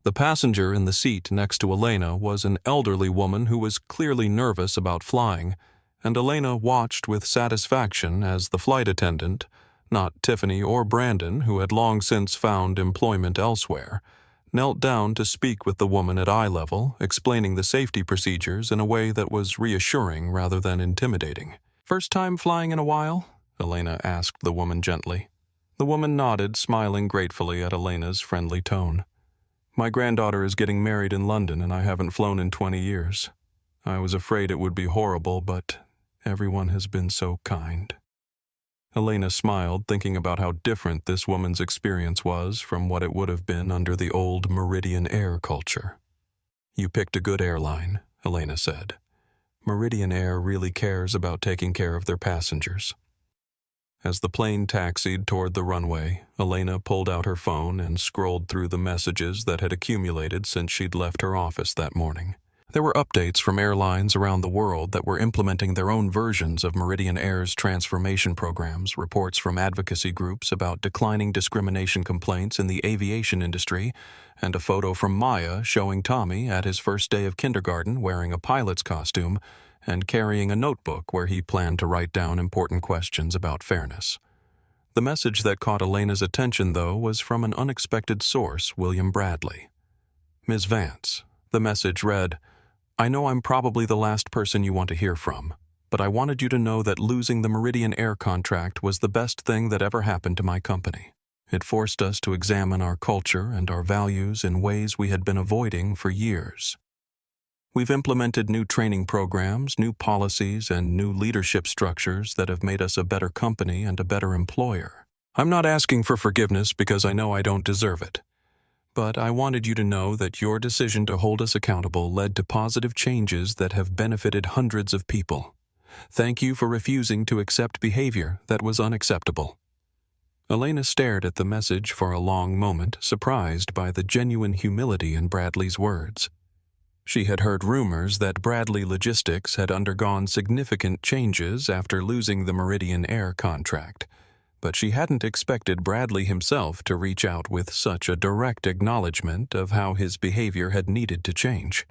The passenger in the seat next to Elena was an elderly woman who was clearly nervous about flying, and Elena watched with satisfaction as the flight attendant, not Tiffany or Brandon, who had long since found employment elsewhere, knelt down to speak with the woman at eye level, explaining the safety procedures in a way that was reassuring rather than intimidating. "First time flying in a while?" Elena asked the woman gently. The woman nodded, smiling gratefully at Elena's friendly tone. "My granddaughter is getting married in London and I haven't flown in 20 years. I was afraid it would be horrible, but everyone has been so kind." Elena smiled, thinking about how different this woman's experience was from what it would have been under the old Meridian Air culture. "You picked a good airline," Elena said. "Meridian Air really cares about taking care of their passengers." As the plane taxied toward the runway, Elena pulled out her phone and scrolled through the messages that had accumulated since she'd left her office that morning. There were updates from airlines around the world that were implementing their own versions of Meridian Air's transformation programs, reports from advocacy groups about declining discrimination complaints in the aviation industry, and a photo from Maya showing Tommy at his first day of kindergarten wearing a pilot's costume and carrying a notebook where he planned to write down important questions about fairness. The message that caught Elena's attention, though, was from an unexpected source, William Bradley. "Ms. Vance," the message read, "I know I'm probably the last person you want to hear from, but I wanted you to know that losing the Meridian Air contract was the best thing that ever happened to my company. It forced us to examine our culture and our values in ways we had been avoiding for years. We've implemented new training programs, new policies, and new leadership structures that have made us a better company and a better employer. I'm not asking for forgiveness because I know I don't deserve it. But I wanted you to know that your decision to hold us accountable led to positive changes that have benefited hundreds of people. Thank you for refusing to accept behavior that was unacceptable." Elena stared at the message for a long moment, surprised by the genuine humility in Bradley's words. She had heard rumors that Bradley Logistics had undergone significant changes after losing the Meridian Air contract, but she hadn't expected Bradley himself to reach out with such a direct acknowledgement of how his behavior had needed to change.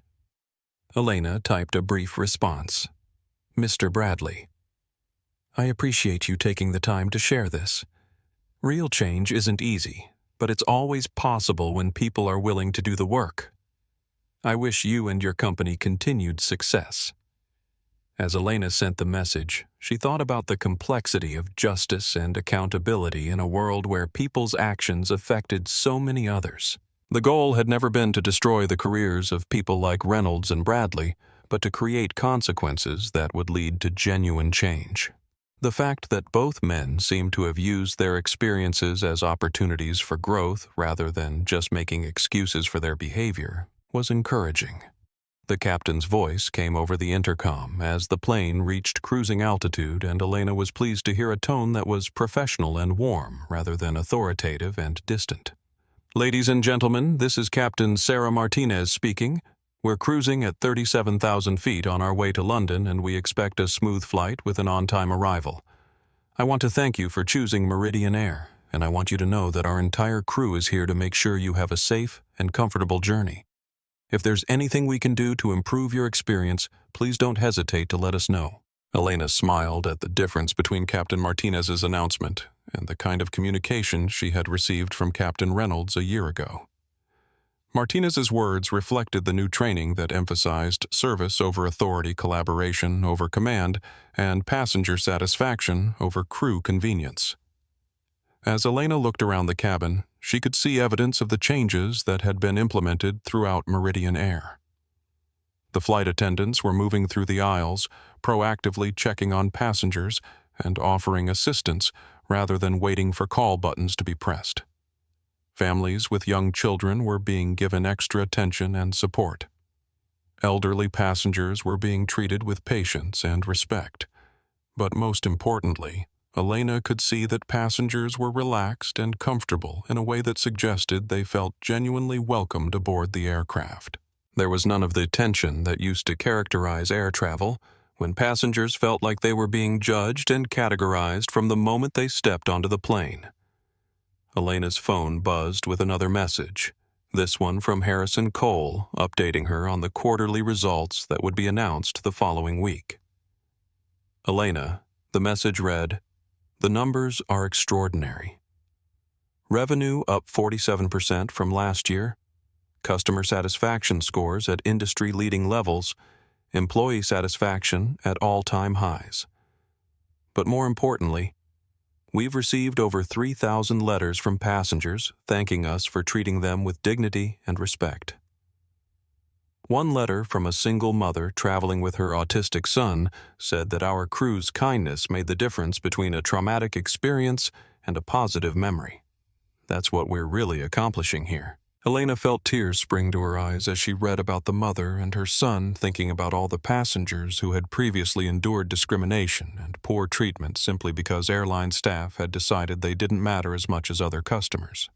Elena typed a brief response. "Mr. Bradley, I appreciate you taking the time to share this. Real change isn't easy, but it's always possible when people are willing to do the work. I wish you and your company continued success." As Elena sent the message, she thought about the complexity of justice and accountability in a world where people's actions affected so many others. The goal had never been to destroy the careers of people like Reynolds and Bradley, but to create consequences that would lead to genuine change. The fact that both men seemed to have used their experiences as opportunities for growth rather than just making excuses for their behavior was encouraging. The captain's voice came over the intercom as the plane reached cruising altitude, and Elena was pleased to hear a tone that was professional and warm rather than authoritative and distant. "Ladies and gentlemen, this is Captain Sarah Martinez speaking. We're cruising at 37,000 feet on our way to London, and we expect a smooth flight with an on-time arrival. I want to thank you for choosing Meridian Air, and I want you to know that our entire crew is here to make sure you have a safe and comfortable journey. If there's anything we can do to improve your experience, please don't hesitate to let us know." Elena smiled at the difference between Captain Martinez's announcement and the kind of communication she had received from Captain Reynolds a year ago. Martinez's words reflected the new training that emphasized service over authority, collaboration over command, and passenger satisfaction over crew convenience. As Elena looked around the cabin, she could see evidence of the changes that had been implemented throughout Meridian Air. The flight attendants were moving through the aisles, proactively checking on passengers and offering assistance rather than waiting for call buttons to be pressed. Families with young children were being given extra attention and support. Elderly passengers were being treated with patience and respect. But most importantly, Elena could see that passengers were relaxed and comfortable in a way that suggested they felt genuinely welcomed aboard the aircraft. There was none of the tension that used to characterize air travel, when passengers felt like they were being judged and categorized from the moment they stepped onto the plane. Elena's phone buzzed with another message, this one from Harrison Cole, updating her on the quarterly results that would be announced the following week. "Elena," the message read, "the numbers are extraordinary. Revenue up 47% from last year, customer satisfaction scores at industry-leading levels, employee satisfaction at all-time highs. But more importantly, we've received over 3,000 letters from passengers thanking us for treating them with dignity and respect." One letter from a single mother traveling with her autistic son said that our crew's kindness made the difference between a traumatic experience and a positive memory. That's what we're really accomplishing here. Elena felt tears spring to her eyes as she read about the mother and her son thinking about all the passengers who had previously endured discrimination and poor treatment simply because airline staff had decided they didn't matter as much as other customers.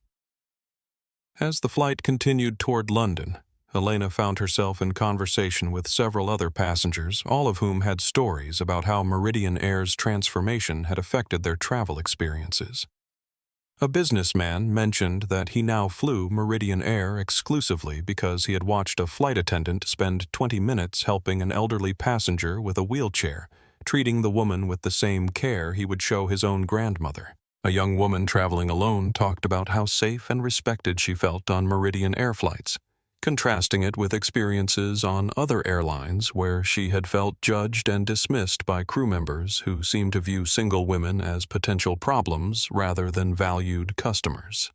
As the flight continued toward London, Elena found herself in conversation with several other passengers, all of whom had stories about how Meridian Air's transformation had affected their travel experiences. A businessman mentioned that he now flew Meridian Air exclusively because he had watched a flight attendant spend 20 minutes helping an elderly passenger with a wheelchair, treating the woman with the same care he would show his own grandmother. A young woman traveling alone talked about how safe and respected she felt on Meridian Air flights, contrasting it with experiences on other airlines where she had felt judged and dismissed by crew members who seemed to view single women as potential problems rather than valued customers.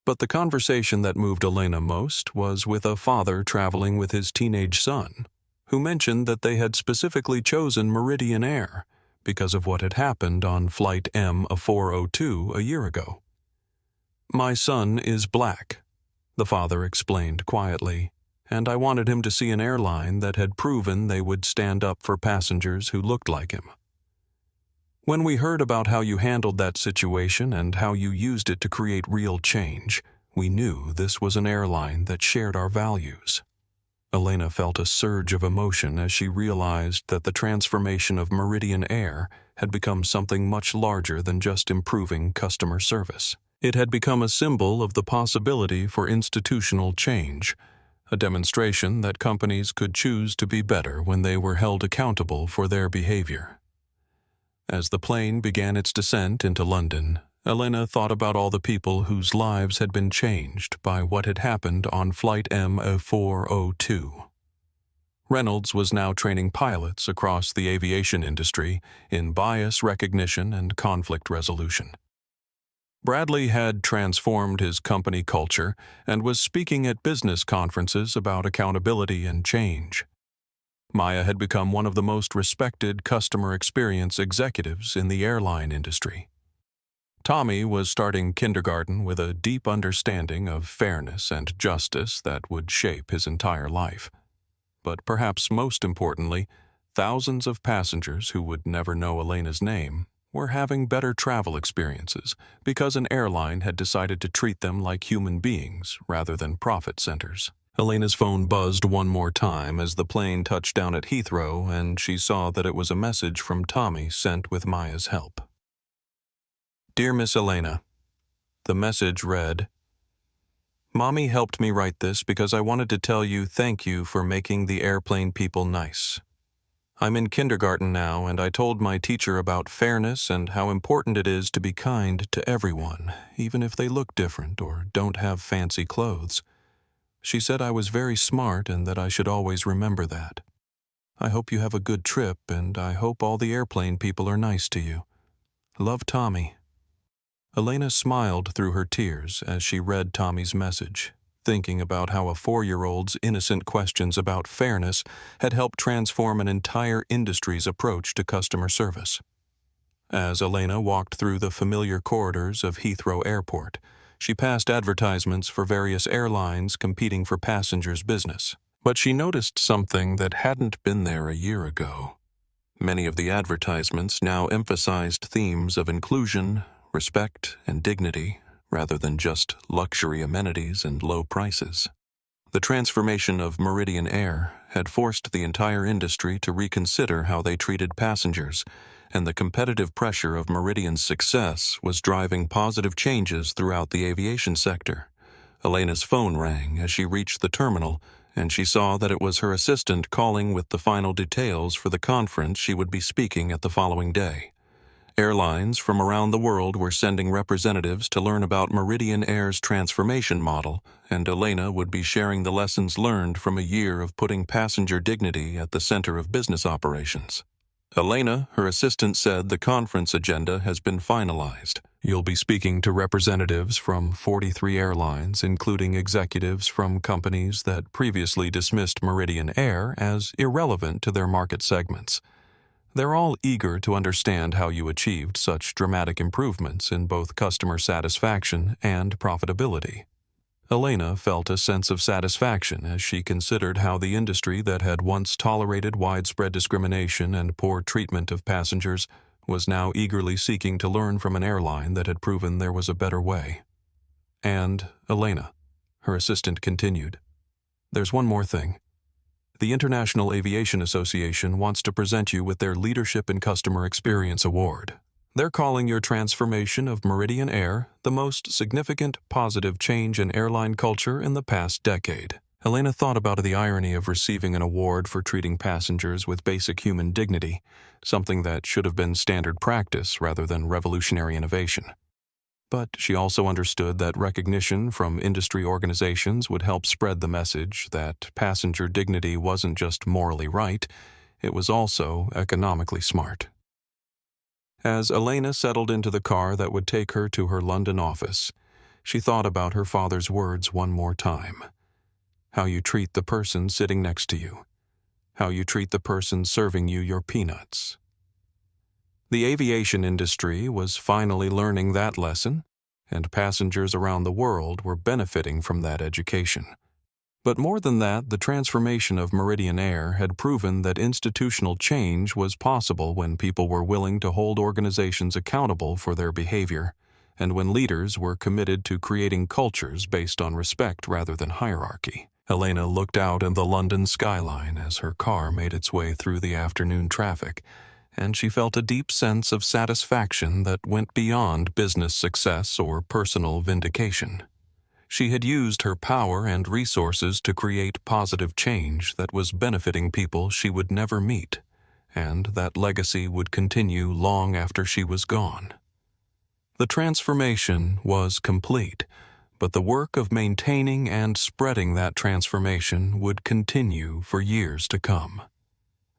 But the conversation that moved Elena most was with a father traveling with his teenage son, who mentioned that they had specifically chosen Meridian Air because of what had happened on Flight M402 a year ago. "My son is black," the father explained quietly, "and I wanted him to see an airline that had proven they would stand up for passengers who looked like him. When we heard about how you handled that situation and how you used it to create real change, we knew this was an airline that shared our values." Elena felt a surge of emotion as she realized that the transformation of Meridian Air had become something much larger than just improving customer service. It had become a symbol of the possibility for institutional change, a demonstration that companies could choose to be better when they were held accountable for their behavior. As the plane began its descent into London, Elena thought about all the people whose lives had been changed by what had happened on Flight M402. Reynolds was now training pilots across the aviation industry in bias recognition and conflict resolution. Bradley had transformed his company culture and was speaking at business conferences about accountability and change. Maya had become one of the most respected customer experience executives in the airline industry. Tommy was starting kindergarten with a deep understanding of fairness and justice that would shape his entire life. But perhaps most importantly, thousands of passengers who would never know Elena's name were having better travel experiences because an airline had decided to treat them like human beings rather than profit centers. Elena's phone buzzed one more time as the plane touched down at Heathrow, and she saw that it was a message from Tommy sent with Maya's help. Dear Miss Elena, the message read, Mommy helped me write this because I wanted to tell you thank you for making the airplane people nice. I'm in kindergarten now, and I told my teacher about fairness and how important it is to be kind to everyone, even if they look different or don't have fancy clothes. She said I was very smart and that I should always remember that. I hope you have a good trip, and I hope all the airplane people are nice to you. Love, Tommy. Elena smiled through her tears as she read Tommy's message, thinking about how a 4-year-old's innocent questions about fairness had helped transform an entire industry's approach to customer service. As Elena walked through the familiar corridors of Heathrow Airport, she passed advertisements for various airlines competing for passengers' business. But she noticed something that hadn't been there a year ago. Many of the advertisements now emphasized themes of inclusion, respect, and dignity, rather than just luxury amenities and low prices. The transformation of Meridian Air had forced the entire industry to reconsider how they treated passengers, and the competitive pressure of Meridian's success was driving positive changes throughout the aviation sector. Elena's phone rang as she reached the terminal, and she saw that it was her assistant calling with the final details for the conference she would be speaking at the following day. Airlines from around the world were sending representatives to learn about Meridian Air's transformation model, and Elena would be sharing the lessons learned from a year of putting passenger dignity at the center of business operations. Elena, her assistant, said the conference agenda has been finalized. You'll be speaking to representatives from 43 airlines, including executives from companies that previously dismissed Meridian Air as irrelevant to their market segments. They're all eager to understand how you achieved such dramatic improvements in both customer satisfaction and profitability. Elena felt a sense of satisfaction as she considered how the industry that had once tolerated widespread discrimination and poor treatment of passengers was now eagerly seeking to learn from an airline that had proven there was a better way. And Elena, her assistant, continued, There's one more thing. The International Aviation Association wants to present you with their Leadership in Customer Experience Award. They're calling your transformation of Meridian Air the most significant positive change in airline culture in the past decade. Elena thought about the irony of receiving an award for treating passengers with basic human dignity, something that should have been standard practice rather than revolutionary innovation. But she also understood that recognition from industry organizations would help spread the message that passenger dignity wasn't just morally right, it was also economically smart. As Elena settled into the car that would take her to her London office, she thought about her father's words one more time. How you treat the person sitting next to you. How you treat the person serving you your peanuts. The aviation industry was finally learning that lesson, and passengers around the world were benefiting from that education. But more than that, the transformation of Meridian Air had proven that institutional change was possible when people were willing to hold organizations accountable for their behavior, and when leaders were committed to creating cultures based on respect rather than hierarchy. Elena looked out at the London skyline as her car made its way through the afternoon traffic, and she felt a deep sense of satisfaction that went beyond business success or personal vindication. She had used her power and resources to create positive change that was benefiting people she would never meet, and that legacy would continue long after she was gone. The transformation was complete, but the work of maintaining and spreading that transformation would continue for years to come.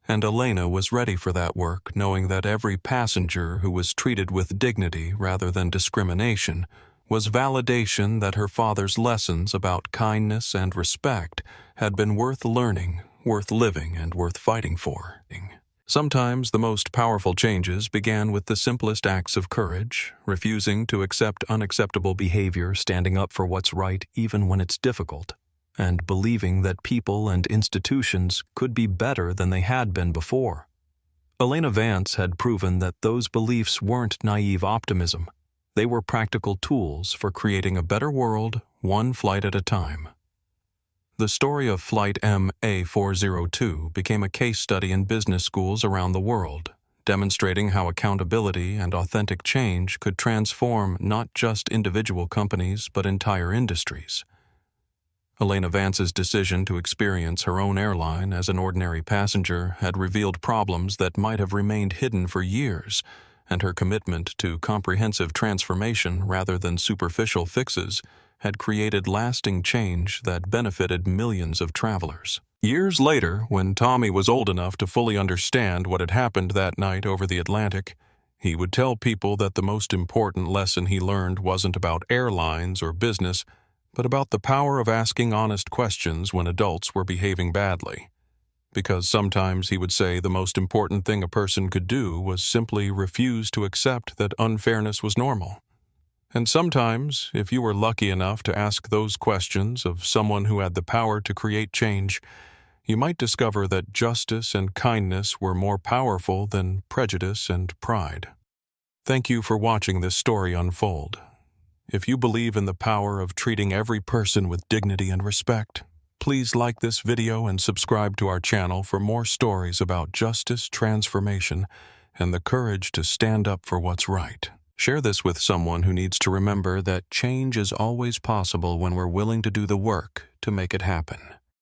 And Elena was ready for that work, knowing that every passenger who was treated with dignity rather than discrimination was validation that her father's lessons about kindness and respect had been worth learning, worth living, and worth fighting for. Sometimes the most powerful changes began with the simplest acts of courage, refusing to accept unacceptable behavior, standing up for what's right even when it's difficult, and believing that people and institutions could be better than they had been before. Elena Vance had proven that those beliefs weren't naive optimism. They were practical tools for creating a better world, one flight at a time. The story of Flight MA402 became a case study in business schools around the world, demonstrating how accountability and authentic change could transform not just individual companies but entire industries. Elena Vance's decision to experience her own airline as an ordinary passenger had revealed problems that might have remained hidden for years, and her commitment to comprehensive transformation rather than superficial fixes had created lasting change that benefited millions of travelers. Years later, when Tommy was old enough to fully understand what had happened that night over the Atlantic, he would tell people that the most important lesson he learned wasn't about airlines or business, but about the power of asking honest questions when adults were behaving badly. Because sometimes, he would say, the most important thing a person could do was simply refuse to accept that unfairness was normal. And sometimes, if you were lucky enough to ask those questions of someone who had the power to create change, you might discover that justice and kindness were more powerful than prejudice and pride. Thank you for watching this story unfold. If you believe in the power of treating every person with dignity and respect, please like this video and subscribe to our channel for more stories about justice, transformation, and the courage to stand up for what's right. Share this with someone who needs to remember that change is always possible when we're willing to do the work to make it happen.